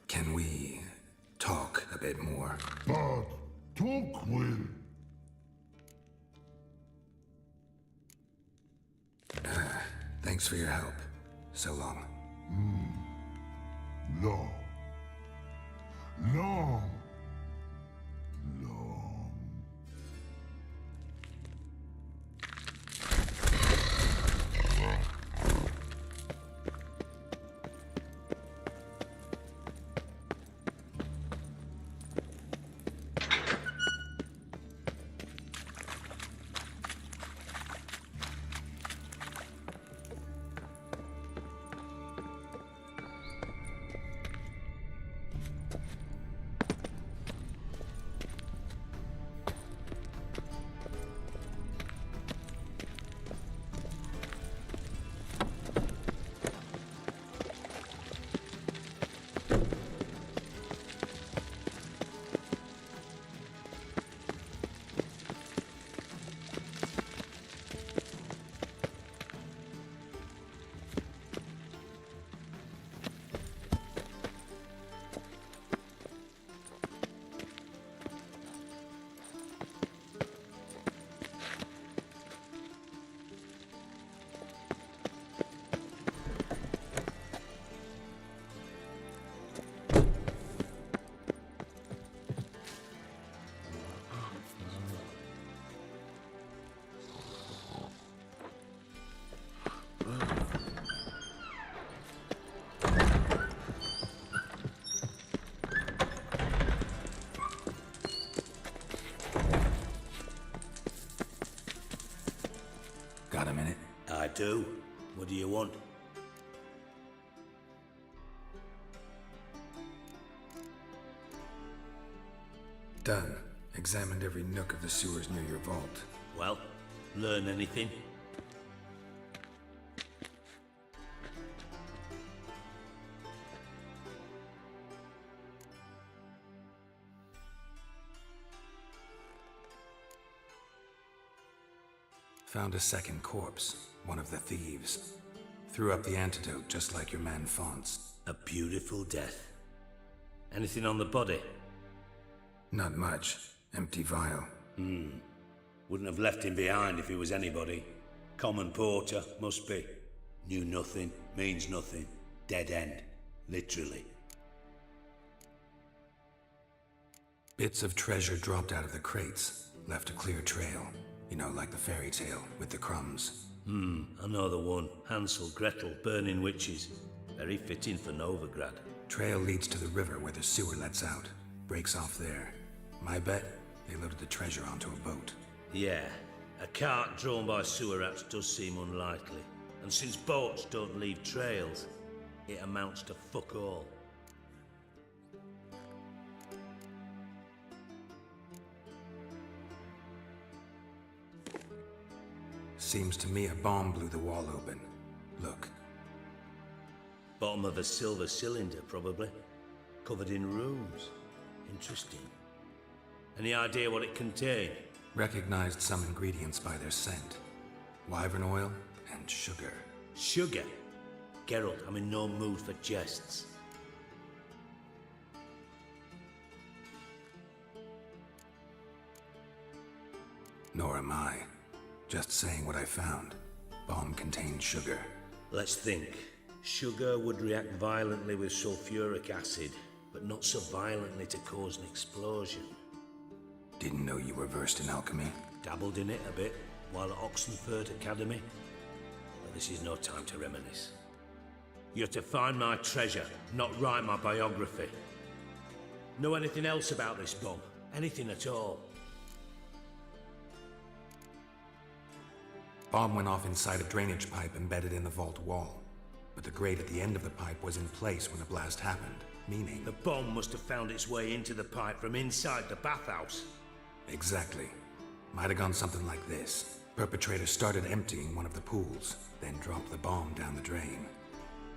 Can we talk a bit more? But talk will. Thanks for your help. So long. Long. Long. Got a minute? I do. What do you want? Done. Examined every nook of the sewers near your vault. Well, learn anything? Found a second corpse, one of the thieves. Threw up the antidote just like your man Fonts. A beautiful death. Anything on the body? Not much. Empty vial. Wouldn't have left him behind if he was anybody. Common porter, must be. Knew nothing, means nothing. Dead end. Literally. Bits of treasure dropped out of the crates. Left a clear trail. You know, like the fairy tale, with the crumbs. I know the one. Hansel, Gretel, burning witches. Very fitting for Novigrad. Trail leads to the river where the sewer lets out. Breaks off there. My bet, they loaded the treasure onto a boat. Yeah. A cart drawn by sewer rats does seem unlikely. And since boats don't leave trails, it amounts to fuck all. Seems to me a bomb blew the wall open. Look. Bottom of a silver cylinder, probably. Covered in runes. Interesting. Any idea what it contained? Recognized some ingredients by their scent. Wyvern oil and sugar. Sugar? Geralt, I'm in no mood for jests. Nor am I. Just saying what I found. Bomb contained sugar. Let's think. Sugar would react violently with sulfuric acid, but not so violently to cause an explosion. Didn't know you were versed in alchemy. Dabbled in it a bit while at Oxenford Academy. But this is no time to reminisce. You're to find my treasure, not write my biography. Know anything else about this bomb? Anything at all? Bomb went off inside a drainage pipe embedded in the vault wall. But the grate at the end of the pipe was in place when the blast happened, meaning... The bomb must have found its way into the pipe from inside the bathhouse. Exactly. Might have gone something like this. Perpetrator started emptying one of the pools, then dropped the bomb down the drain.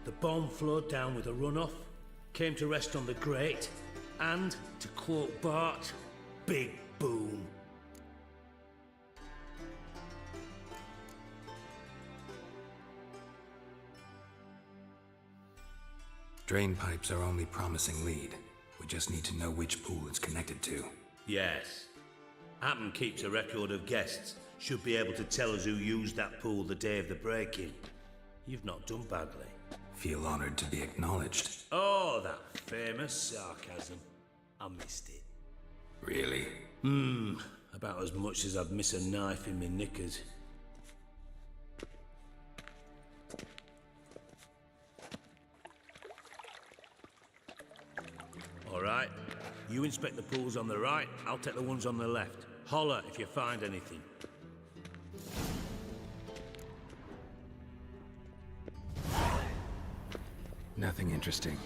The bomb flowed down with a runoff, came to rest on the grate, and, to quote Bart, big boom. Drain pipes are only promising lead. We just need to know which pool it's connected to. Yes. Hammond keeps a record of guests. Should be able to tell us who used that pool the day of the break-in. You've not done badly. Feel honored to be acknowledged. Oh, that famous sarcasm. I missed it. Really? About as much as I'd miss a knife in my knickers. All right. You inspect the pools on the right, I'll take the ones on the left. Holler if you find anything. Nothing interesting.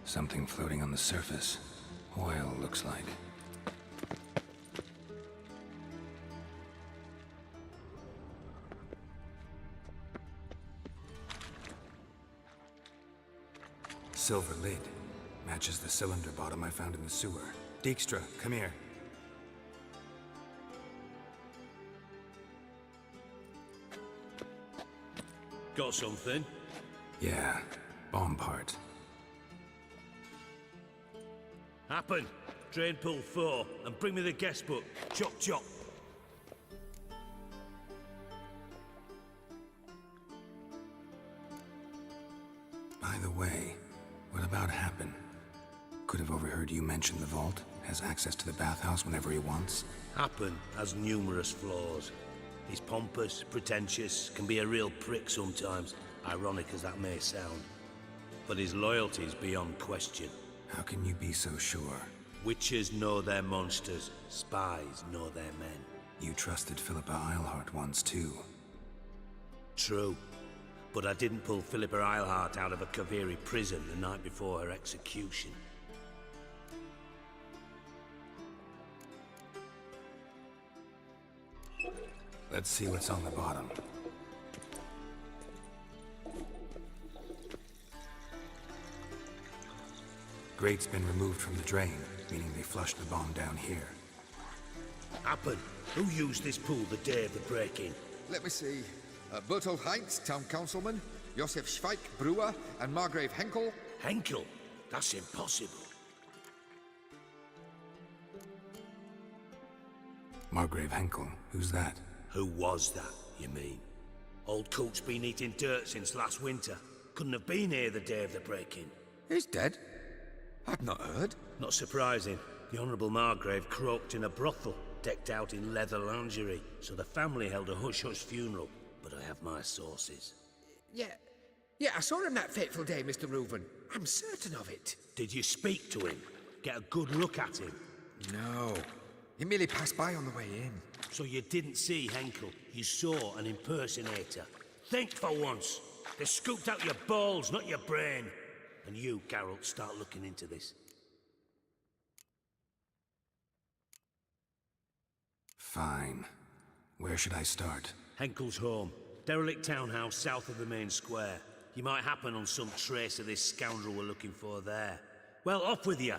Something floating on the surface. Oil, looks like. Silver lid. Matches the cylinder bottom I found in the sewer. Dijkstra, come here. Got something? Yeah, bomb part. Happen. Drain pool 4, and bring me the guest book. Chop chop. By the way, what about Happen? Could have overheard you mention the vault. Has access to the bathhouse whenever he wants. Happen has numerous flaws. He's pompous, pretentious, can be a real prick sometimes, ironic as that may sound. But his loyalty is beyond question. How can you be so sure? Witchers know their monsters, spies know their men. You trusted Philippa Eilhart once too. True. But I didn't pull Philippa Eilhart out of a Kaviri prison the night before her execution. Let's see what's on the bottom. Grate's been removed from the drain, meaning they flushed the bomb down here. Happen. Who used this pool the day of the break-in? Let me see. Bertolt Heinz, town councilman, Josef Schweik, brewer, and Margrave Henkel. Henkel? That's impossible. Margrave Henkel? Who's that? Who was that, you mean? Old Coot's been eating dirt since last winter. Couldn't have been here the day of the break-in. He's dead? I'd not heard. Not surprising. The Honourable Margrave croaked in a brothel, decked out in leather lingerie, so the family held a hush-hush funeral. But I have my sources. Yeah, I saw him that fateful day, Mr. Reuven. I'm certain of it. Did you speak to him? Get a good look at him? No. He merely passed by on the way in. So you didn't see Henkel. You saw an impersonator. Think for once. They scooped out your balls, not your brain. And you, Geralt, start looking into this. Fine. Where should I start? Henkel's home. Derelict townhouse south of the main square. You might happen on some trace of this scoundrel we're looking for there. Well, off with you.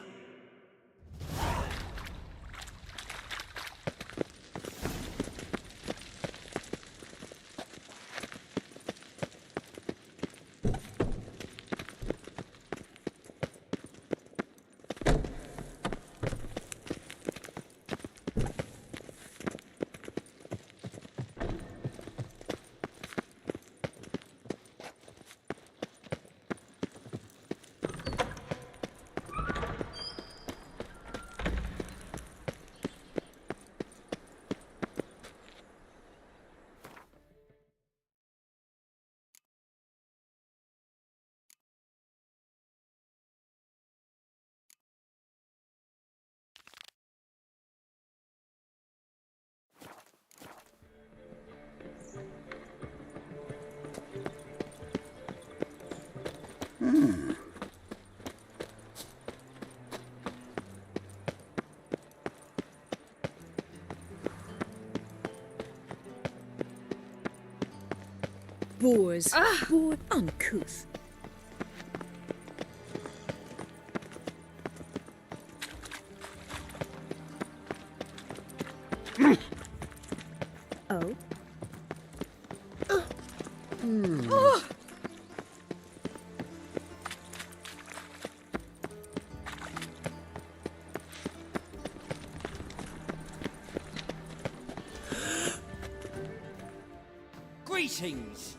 boars. Boar uncouth. Oh? Oh! Greetings.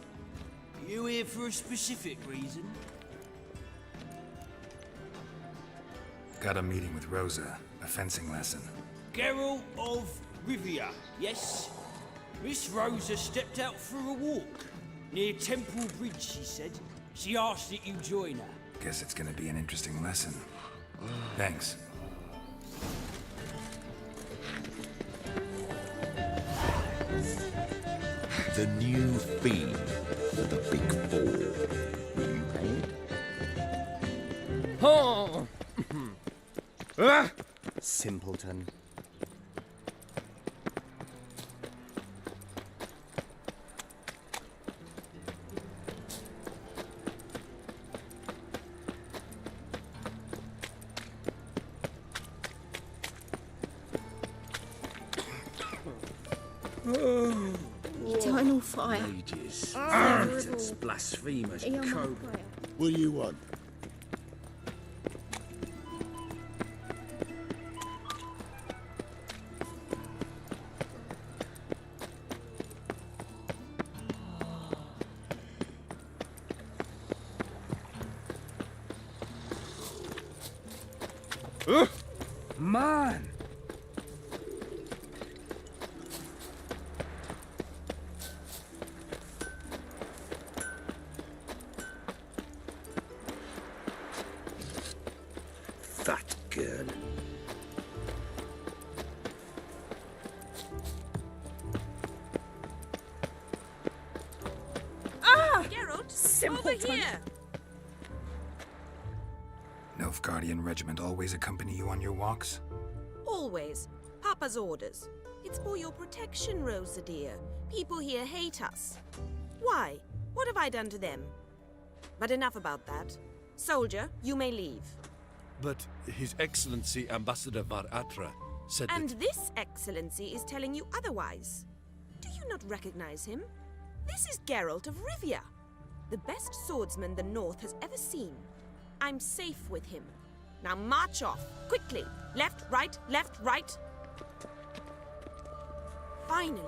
You here for a specific reason? Got a meeting with Rosa, a fencing lesson. Geralt of Rivia, yes? Miss Rosa stepped out for a walk. Near Temple Bridge, she said. She asked that you join her. Guess it's gonna be an interesting lesson. Thanks. The new fee for the Big Four. Will you pay it? Oh! Simpleton. Eternal fire. Ages. Terrible. It's blasphemous Are you on my code. prayer? What do you want? Man! That girl. Geralt, Simpleton. over here! Nilfgaardian regiment always accompany you on your walks? Always. Papa's orders. It's for your protection, Rosa dear. People here hate us. Why? What have I done to them? But enough about that. Soldier, you may leave. But His Excellency Ambassador Var Atra said And that... this excellency is telling you otherwise. Do you not recognize him? This is Geralt of Rivia, the best swordsman the North has ever seen. I'm safe with him. Now march off, quickly. Left, right, left, right. Finally.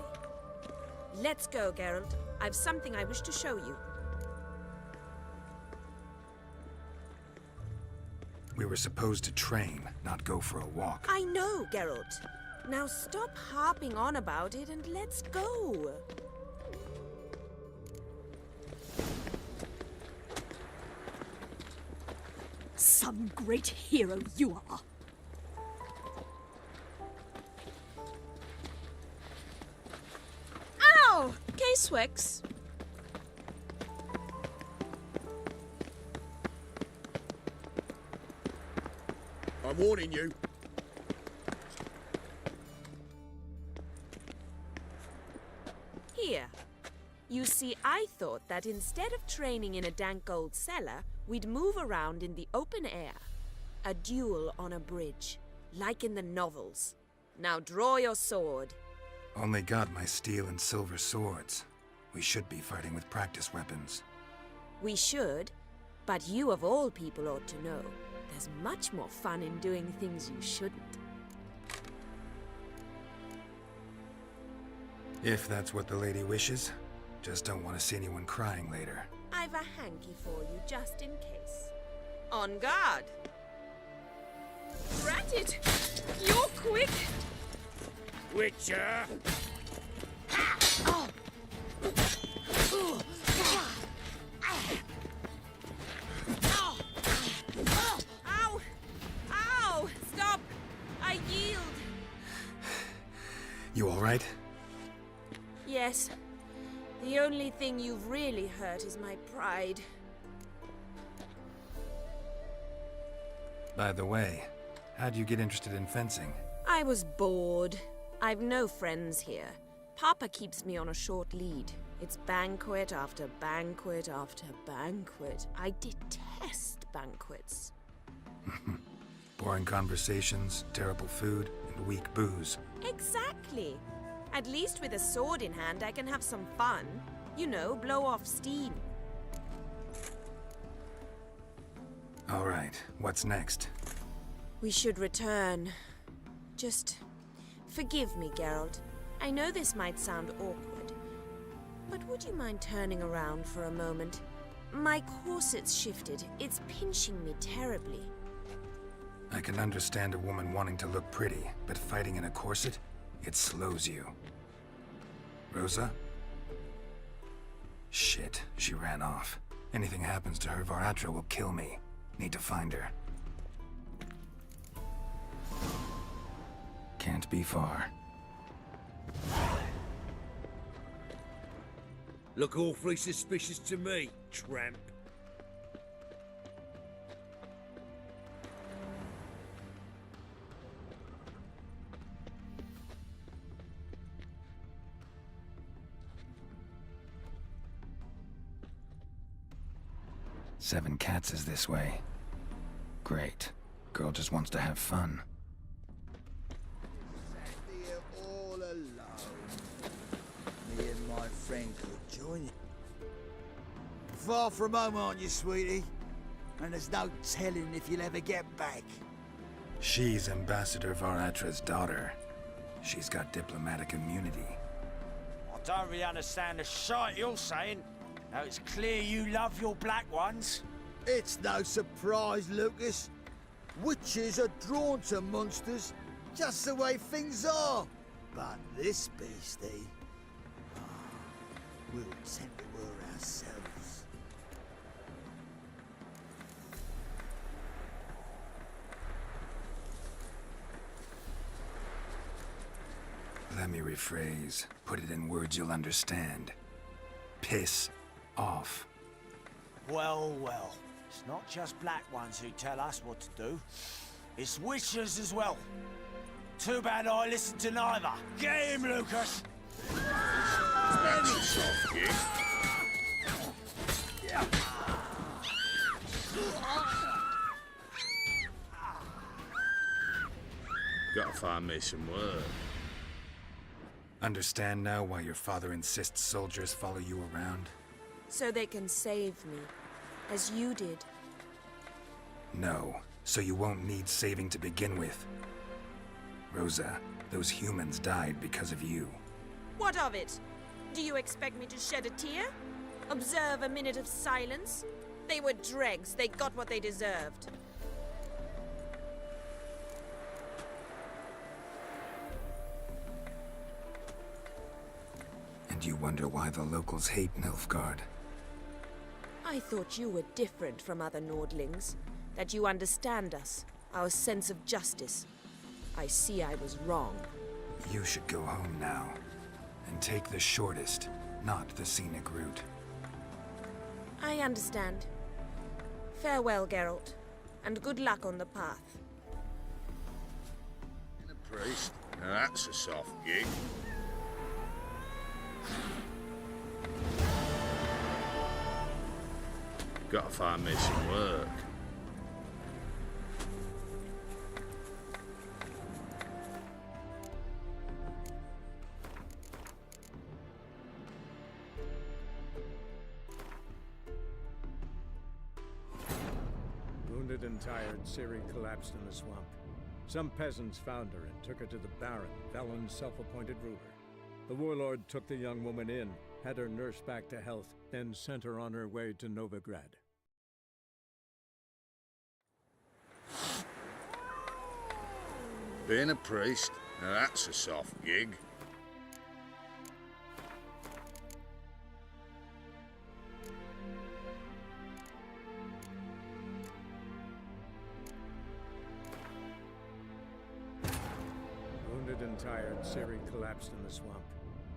Let's go, Geralt. I've something I wish to show you. We were supposed to train, not go for a walk. I know, Geralt. Now stop harping on about it and let's go. Some great hero you are. Ow! K-Swex. I'm warning you. Here. You see, I thought that instead of training in a dank old cellar, we'd move around in the open air. A duel on a bridge, like in the novels. Now draw your sword. Only got my steel and silver swords. We should be fighting with practice weapons. We should, but you of all people ought to know. There's much more fun in doing things you shouldn't. If that's what the lady wishes. Just don't want to see anyone crying later. I've a hanky for you, just in case. On guard! Rat it! You're quick! Whitcher! Oh. Ow! Ow! Stop! I yield! You alright? Yes. The only thing you've really hurt is my pride. By the way, how'd you get interested in fencing? I was bored. I've no friends here. Papa keeps me on a short lead. It's banquet after banquet after banquet. I detest banquets. Boring conversations, terrible food, and weak booze. Exactly. At least with a sword in hand, I can have some fun. You know, blow off steam. All right, what's next? We should return. Just forgive me, Geralt. I know this might sound awkward, but would you mind turning around for a moment? My corset's shifted. It's pinching me terribly. I can understand a woman wanting to look pretty, but fighting in a corset, it slows you. Rosa? Shit, she ran off. Anything happens to her, Var Attre will kill me. Need to find her. Can't be far. Look awfully suspicious to me, tramp. Seven Cats is this way. Great. Girl just wants to have fun. Here all alone. Me and my friend could join you. Far from home, aren't you, sweetie? And there's no telling if you'll ever get back. She's Ambassador Var Attre's daughter. She's got diplomatic immunity. I don't really understand the shite you're saying. Now it's clear you love your black ones. It's no surprise, Lucas. Witches are drawn to monsters, just the way things are. But this beastie, we'll tend to her ourselves. Let me rephrase. Put it in words you'll understand. Piss off. Well, well. It's not just black ones who tell us what to do. It's witchers as well. Too bad I listen to neither. Get him, Lucas! That's a soft gig. Gotta find me some work. Understand now why your father insists soldiers follow you around? So they can save me, as you did. No, so you won't need saving to begin with. Rosa, those humans died because of you. What of it? Do you expect me to shed a tear? Observe a minute of silence? They were dregs. They got what they deserved. And you wonder why the locals hate Nilfgaard. I thought you were different from other Nordlings. That you understand us, our sense of justice. I see I was wrong. You should go home now. And take the shortest, not the scenic route. I understand. Farewell, Geralt. And good luck on the path. And a priest? Now that's a soft gig. Gotta find me some work. Wounded and tired, Ciri collapsed in the swamp. Some peasants found her and took her to the Baron, Valen's self-appointed ruler. The warlord took the young woman in, had her nursed back to health, then sent her on her way to Novigrad. Being a priest? Now that's a soft gig. Wounded and tired, Ciri collapsed in the swamp.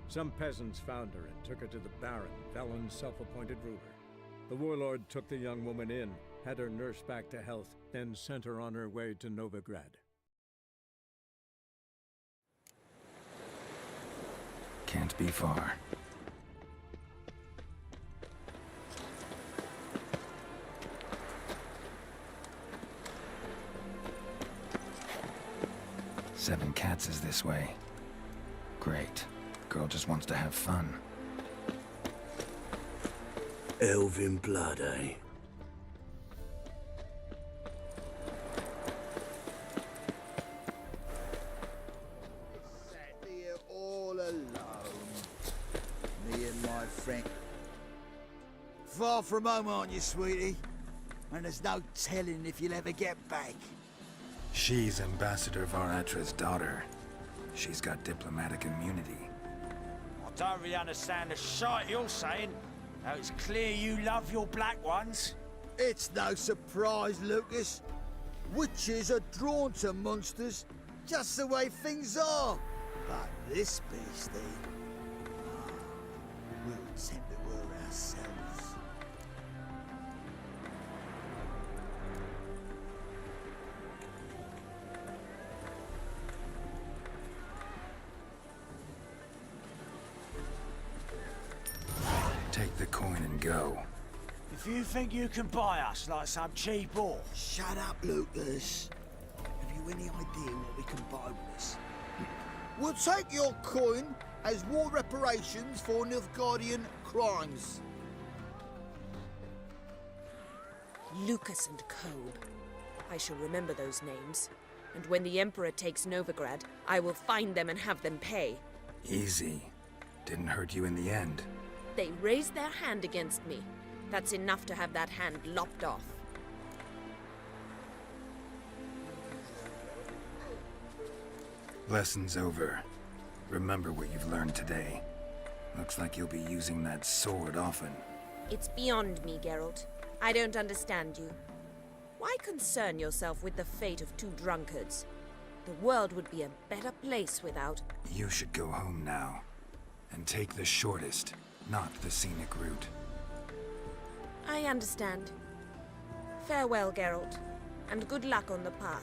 Some peasants found her and took her to the Baron, Valen's self-appointed ruler. The warlord took the young woman in, had her nursed back to health, then sent her on her way to Novigrad. Can't be far. Cats is this way. Great. Girl just wants to have fun. Elven blood, eh? Sat here all alone. Me and my friend. Far from home, aren't you, sweetie? And there's no telling if you'll ever get back. She's Ambassador Varatra's daughter. She's got diplomatic immunity. I don't really understand the shite you're saying. Now it's clear you love your black ones. It's no surprise, Lucas. Witches are drawn to monsters, just the way things are. But this beastie, we'll tend to her ourselves. Take the coin and go. If you think you can buy us like some cheap whore... Shut up, Lucas. Have you any idea what we can buy with this? We'll take your coin as war reparations for Nilfgaardian crimes. Lucas and Cole. I shall remember those names. And when the Emperor takes Novigrad, I will find them and have them pay. Easy. Didn't hurt you in the end. They raised their hand against me. That's enough to have that hand lopped off. Lesson's over. Remember what you've learned today. Looks like you'll be using that sword often. It's beyond me, Geralt. I don't understand you. Why concern yourself with the fate of two drunkards? The world would be a better place without... You should go home now. And take the shortest, not the scenic route. I understand. Farewell, Geralt, and good luck on the path.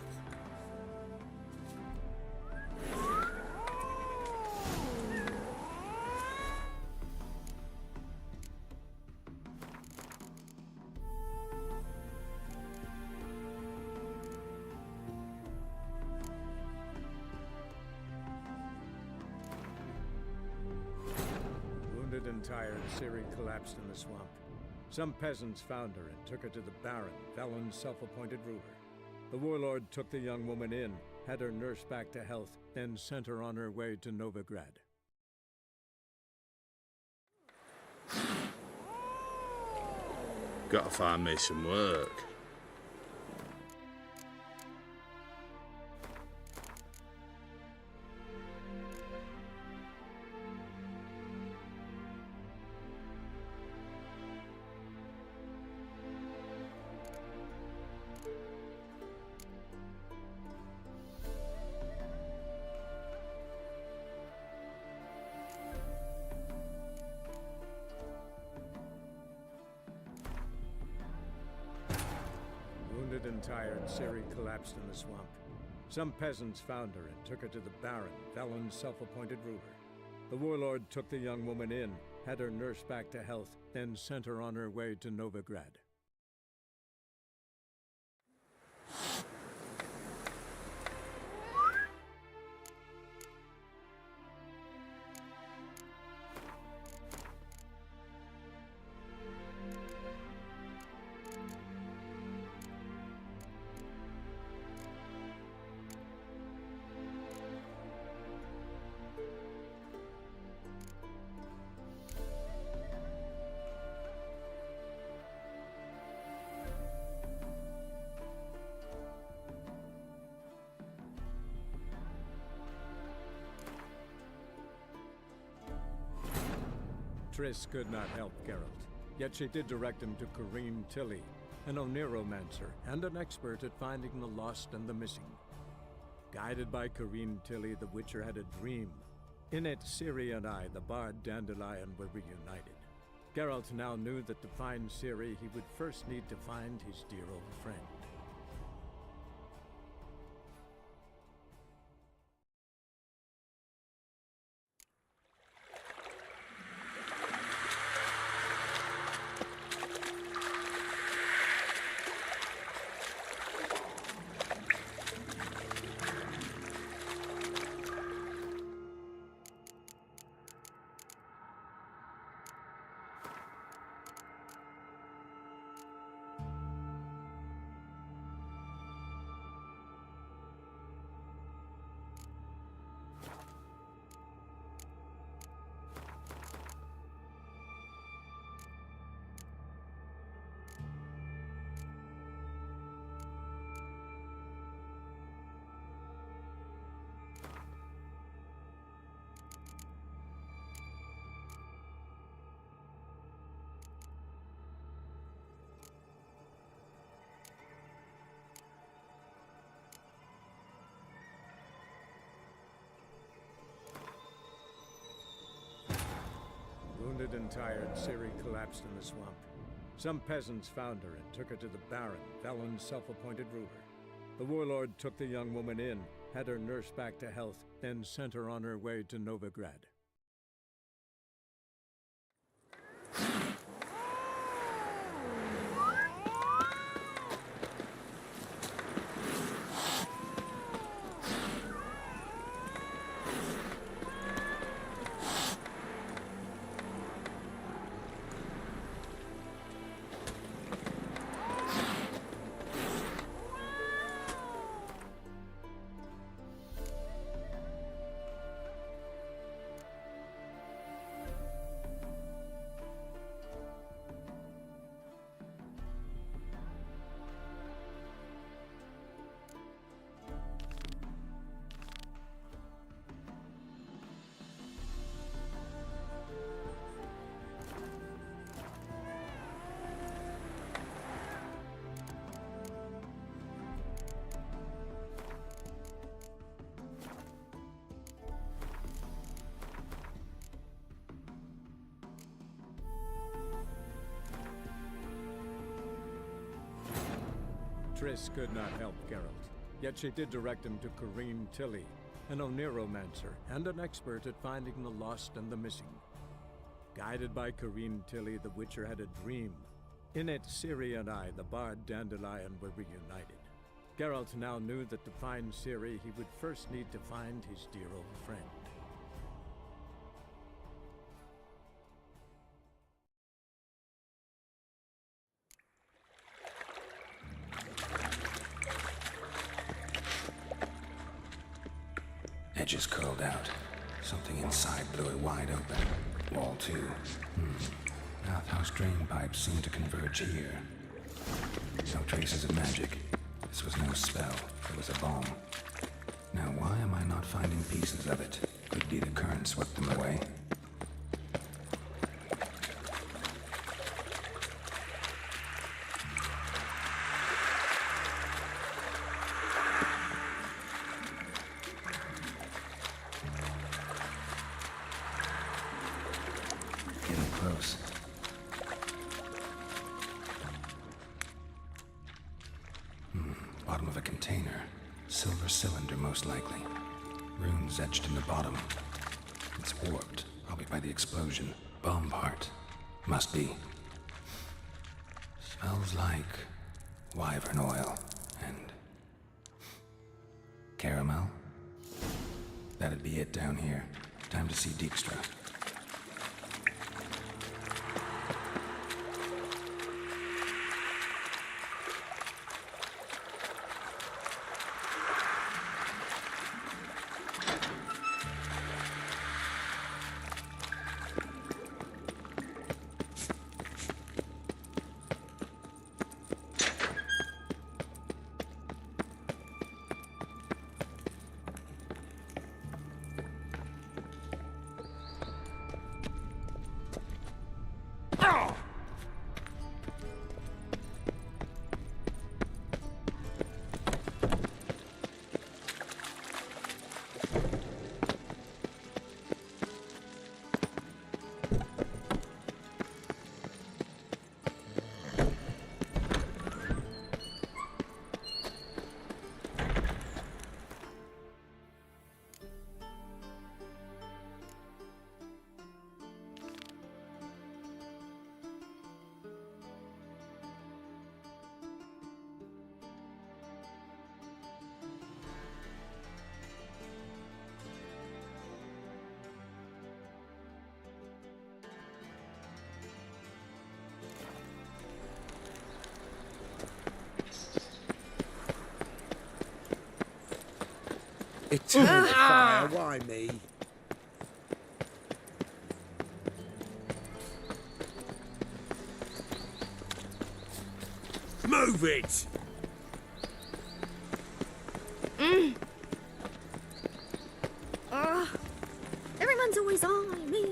Wounded and tired, Ciri collapsed in the swamp. Some peasants found her and took her to the Baron, Velen's self-appointed ruler. The warlord took the young woman in, had her nursed back to health, then sent her on her way to Novigrad. Gotta find me some work. Wounded and tired, Ciri collapsed in the swamp. Some peasants found her and took her to the Baron, Velen's self-appointed ruler. The warlord took the young woman in, had her nursed back to health, then sent her on her way to Novigrad. Triss could not help Geralt, yet she did direct him to Kareem Tilly, an Oniromancer and an expert at finding the lost and the missing. Guided by Kareem Tilly, the Witcher had a dream. In it, Ciri and I, the bard Dandelion, were reunited. Geralt now knew that to find Ciri, he would first need to find his dear old friend. Wounded and tired, Ciri collapsed in the swamp. Some peasants found her and took her to the Baron, Velen's self-appointed ruler. The warlord took the young woman in, had her nursed back to health, then sent her on her way to Novigrad. Triss could not help Geralt, yet she did direct him to Corrine Tilly, an Oniromancer and an expert at finding the lost and the missing. Guided by Corrine Tilly, the Witcher had a dream. In it, Ciri and I, the bard Dandelion, were reunited. Geralt now knew that to find Ciri, he would first need to find his dear old friend. Edges curled out. Something inside blew it wide open. Wall too. Bathhouse drain pipes seemed to converge here. No traces of magic. This was no spell. It was a bomb. Now why am I not finding pieces of it? Could be the current swept them away. Close. Bottom of a container. Silver cylinder, most likely. Runes etched in the bottom. It's warped, probably by the explosion. Bomb part. Must be. Smells like wyvern oil and caramel. That'd be it down here. Time to see Dijkstra. Eternal fire, why me? Move it! Everyone's always on me.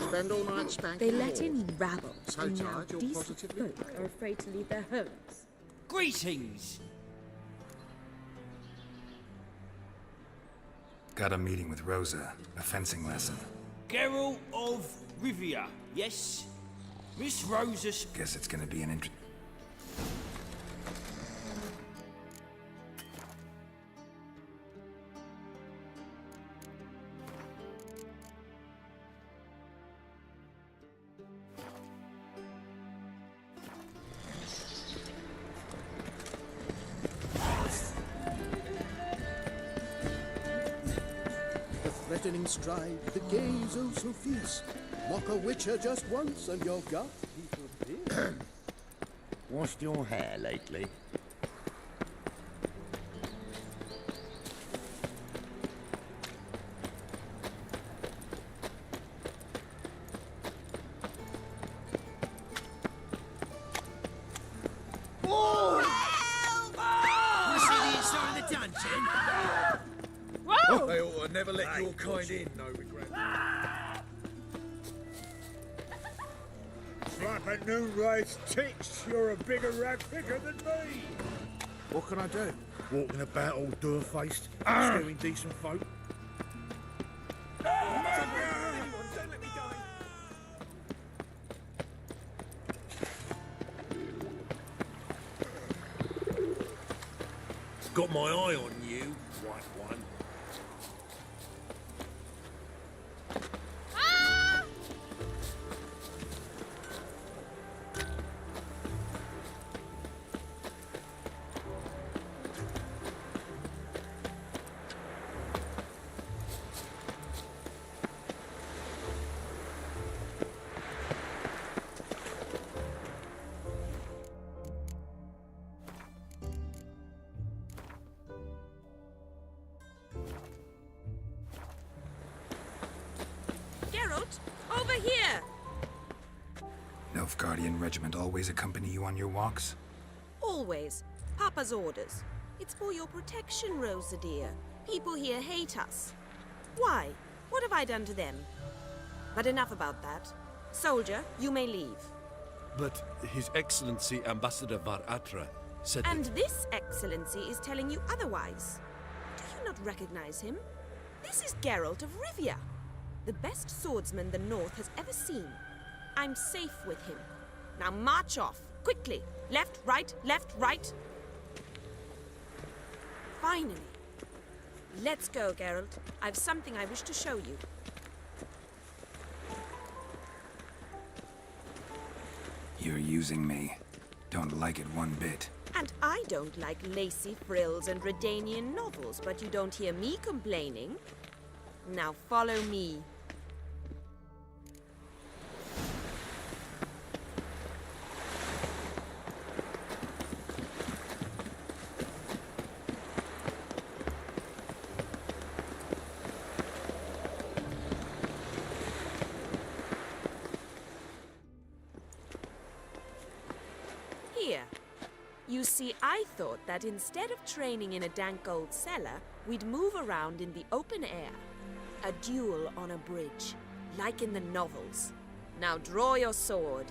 Spend all night spanking They let walls. in rabble. So and now tired you're decent positively folk are afraid to leave their homes. Greetings! Got a meeting with Rosa, a fencing lesson. Geralt of Rivia, yes? Miss Rosa... Guess it's gonna be an The threatening stride, the gaze oh so fierce. Mock a Witcher just once and you're got people here. Washed your hair lately? They ought to never let your kind in, no regret. Flapping new race tits, you're a bigger rag picker than me. What can I do? Walking about all door-faced, scaring decent folk. Got my eye on you, white one. Geralt, over here! Nilfgaardian regiment always accompany you on your walks? Always. Papa's orders. It's for your protection, Rosa dear. People here hate us. Why? What have I done to them? But enough about that. Soldier, you may leave. But His Excellency Ambassador Var Atra said And that... this excellency is telling you otherwise. Do you not recognize him? This is Geralt of Rivia, the best swordsman the North has ever seen. I'm safe with him. Now march off, quickly. Left, right, left, right. Finally. Let's go, Geralt. I've something I wish to show you. You're using me. Don't like it one bit. And I don't like lacy frills and Redanian novels, but you don't hear me complaining. Now follow me. Here. You see, I thought that instead of training in a dank old cellar, we'd move around in the open air. A duel on a bridge, like in the novels. Now draw your sword.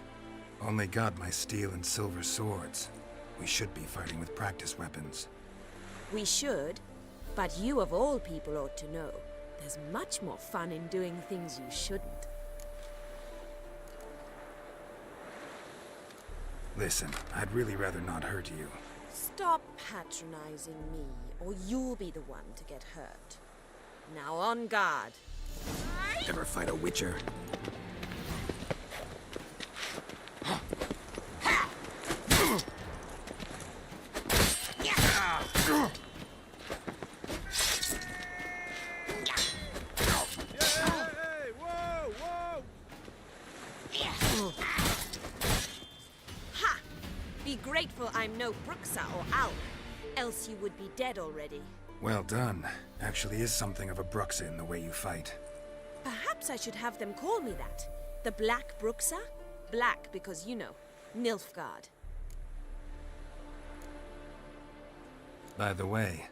Only got my steel and silver swords. We should be fighting with practice weapons. We should, but you of all people ought to know. There's much more fun in doing things you shouldn't. Listen, I'd really rather not hurt you. Stop patronizing me, or you'll be the one to get hurt. Now on guard. Ever fight a Witcher? Ha! Be grateful I'm no Bruxa or Owl, else you would be dead already. Well done. Actually is something of a Bruxa in the way you fight. Perhaps I should have them call me that. The Black Bruxa? Black because, you know, Nilfgaard. By the way,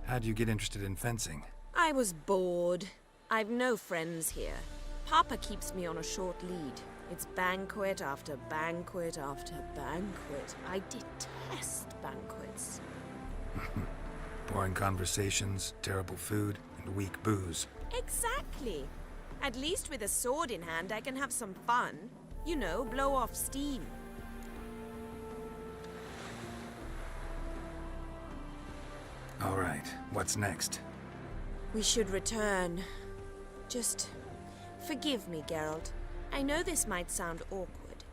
how'd you get interested in fencing? I was bored. I've no friends here. Papa keeps me on a short lead. It's banquet after banquet after banquet. I detest banquets. Boring conversations, terrible food, and weak booze. Exactly. At least with a sword in hand, I can have some fun. You know, blow off steam. All right, what's next? We should return. Just forgive me, Geralt. I know this might sound awkward,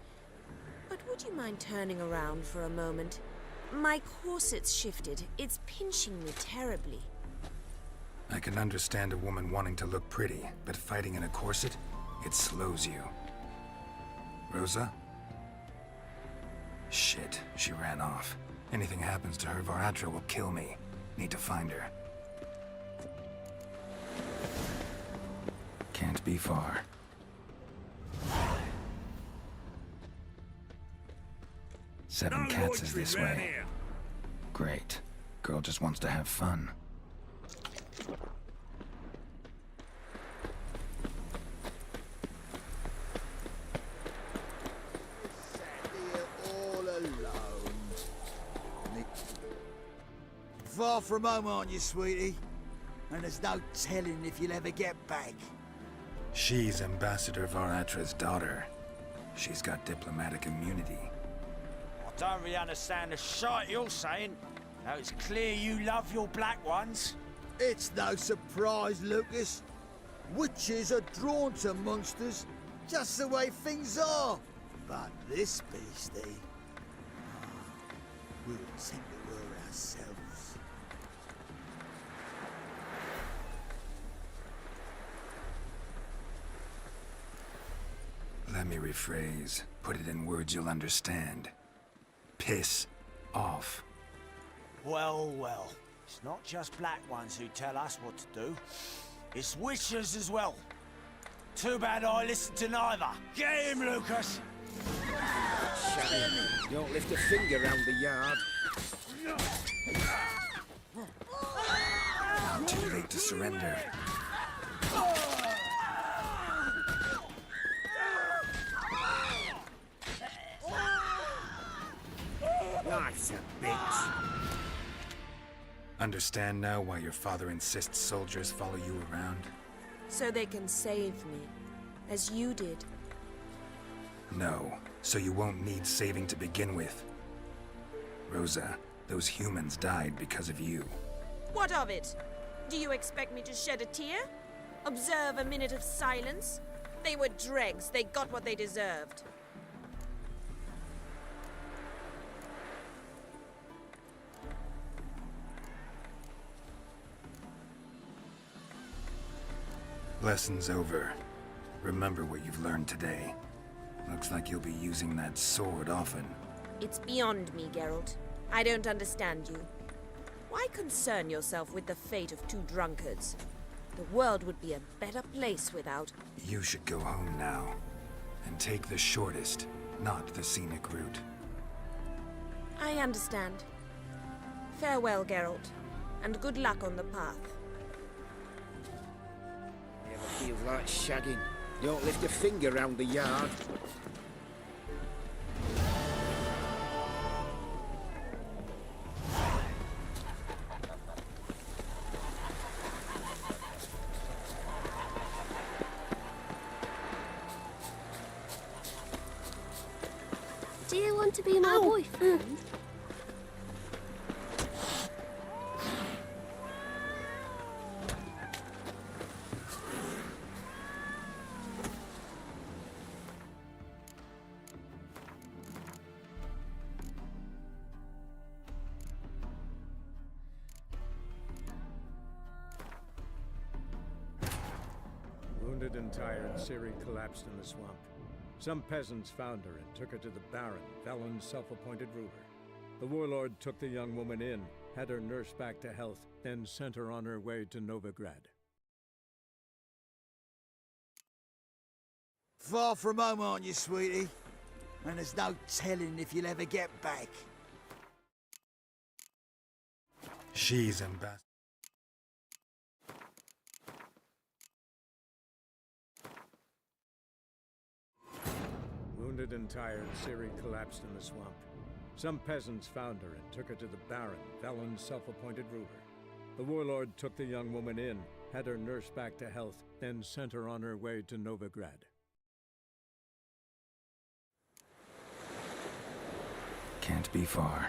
but would you mind turning around for a moment? My corset's shifted. It's pinching me terribly. I can understand a woman wanting to look pretty, but fighting in a corset, it slows you. Rosa? Shit, she ran off. Anything happens to her, Varatra will kill me. Need to find her. Can't be far. Seven Cats is this way. Great. Girl just wants to have fun. All alone. Far from home, aren't you, sweetie? And there's no telling if you'll ever get back. She's Ambassador Varatra's daughter. She's got diplomatic immunity. I don't really understand the shite you're saying. Now it's clear you love your black ones. It's no surprise, Lucas. Witches are drawn to monsters, just the way things are. But this beastie, we'll tend to her ourselves. Let me rephrase. Put it in words you'll understand. Piss off. Well, well. It's not just black ones who tell us what to do. It's witchers as well. Too bad I listened to neither. Get him, Lucas! Shame. Don't lift a finger round the yard. Too late to surrender. Life's a bitch. Understand now why your father insists soldiers follow you around? So they can save me, as you did. No, so you won't need saving to begin with. Rosa, those humans died because of you. What of it? Do you expect me to shed a tear? Observe a minute of silence? They were dregs. They got what they deserved. Lesson's over. Remember what you've learned today. Looks like you'll be using that sword often. It's beyond me, Geralt. I don't understand you. Why concern yourself with the fate of two drunkards? The world would be a better place without... You should go home now. And take the shortest, not the scenic route. I understand. Farewell, Geralt. And good luck on the path. Never feels like shagging. Don't lift a finger round the yard. Do you want to be my boyfriend? Wounded and tired, Ciri collapsed in the swamp. Some peasants found her and took her to the Baron, Velen's self-appointed ruler. The warlord took the young woman in, had her nursed back to health, then sent her on her way to Novigrad. Far from home, aren't you, sweetie? And there's no telling if you'll ever get back. She's Ambassador. Wounded and tired, Ciri collapsed in the swamp. Some peasants found her and took her to the Baron, Velen's self-appointed ruler. The warlord took the young woman in, had her nursed back to health, then sent her on her way to Novigrad. Can't be far.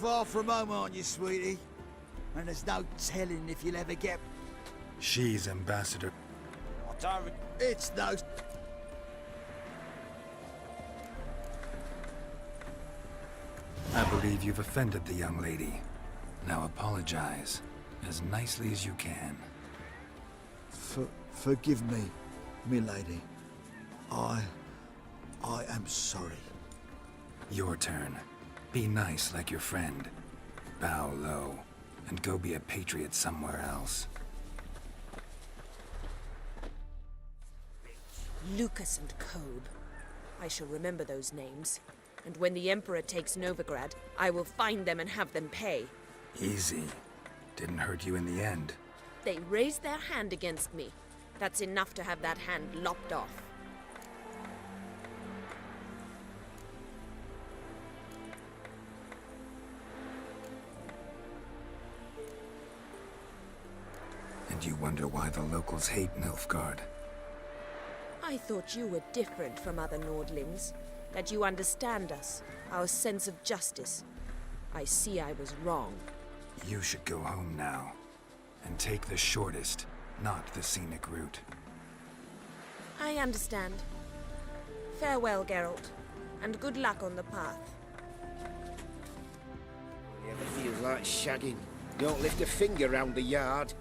Far from home, aren't you, sweetie? And there's no telling if you'll ever get... She's Ambassador. It's no... I believe you've offended the young lady. Now apologize, as nicely as you can. Forgive me, milady. I am sorry. Your turn. Be nice like your friend. Bow low, and go be a patriot somewhere else. Lucas and Kobe. I shall remember those names. And when the Emperor takes Novigrad, I will find them and have them pay. Easy. Didn't hurt you in the end. They raised their hand against me. That's enough to have that hand lopped off. And you wonder why the locals hate Nilfgaard. I thought you were different from other Nordlings. That you understand us, our sense of justice. I see I was wrong. You should go home now. And take the shortest, not the scenic route. I understand. Farewell, Geralt. And good luck on the path. You ever feel like shagging? Don't lift a finger round the yard.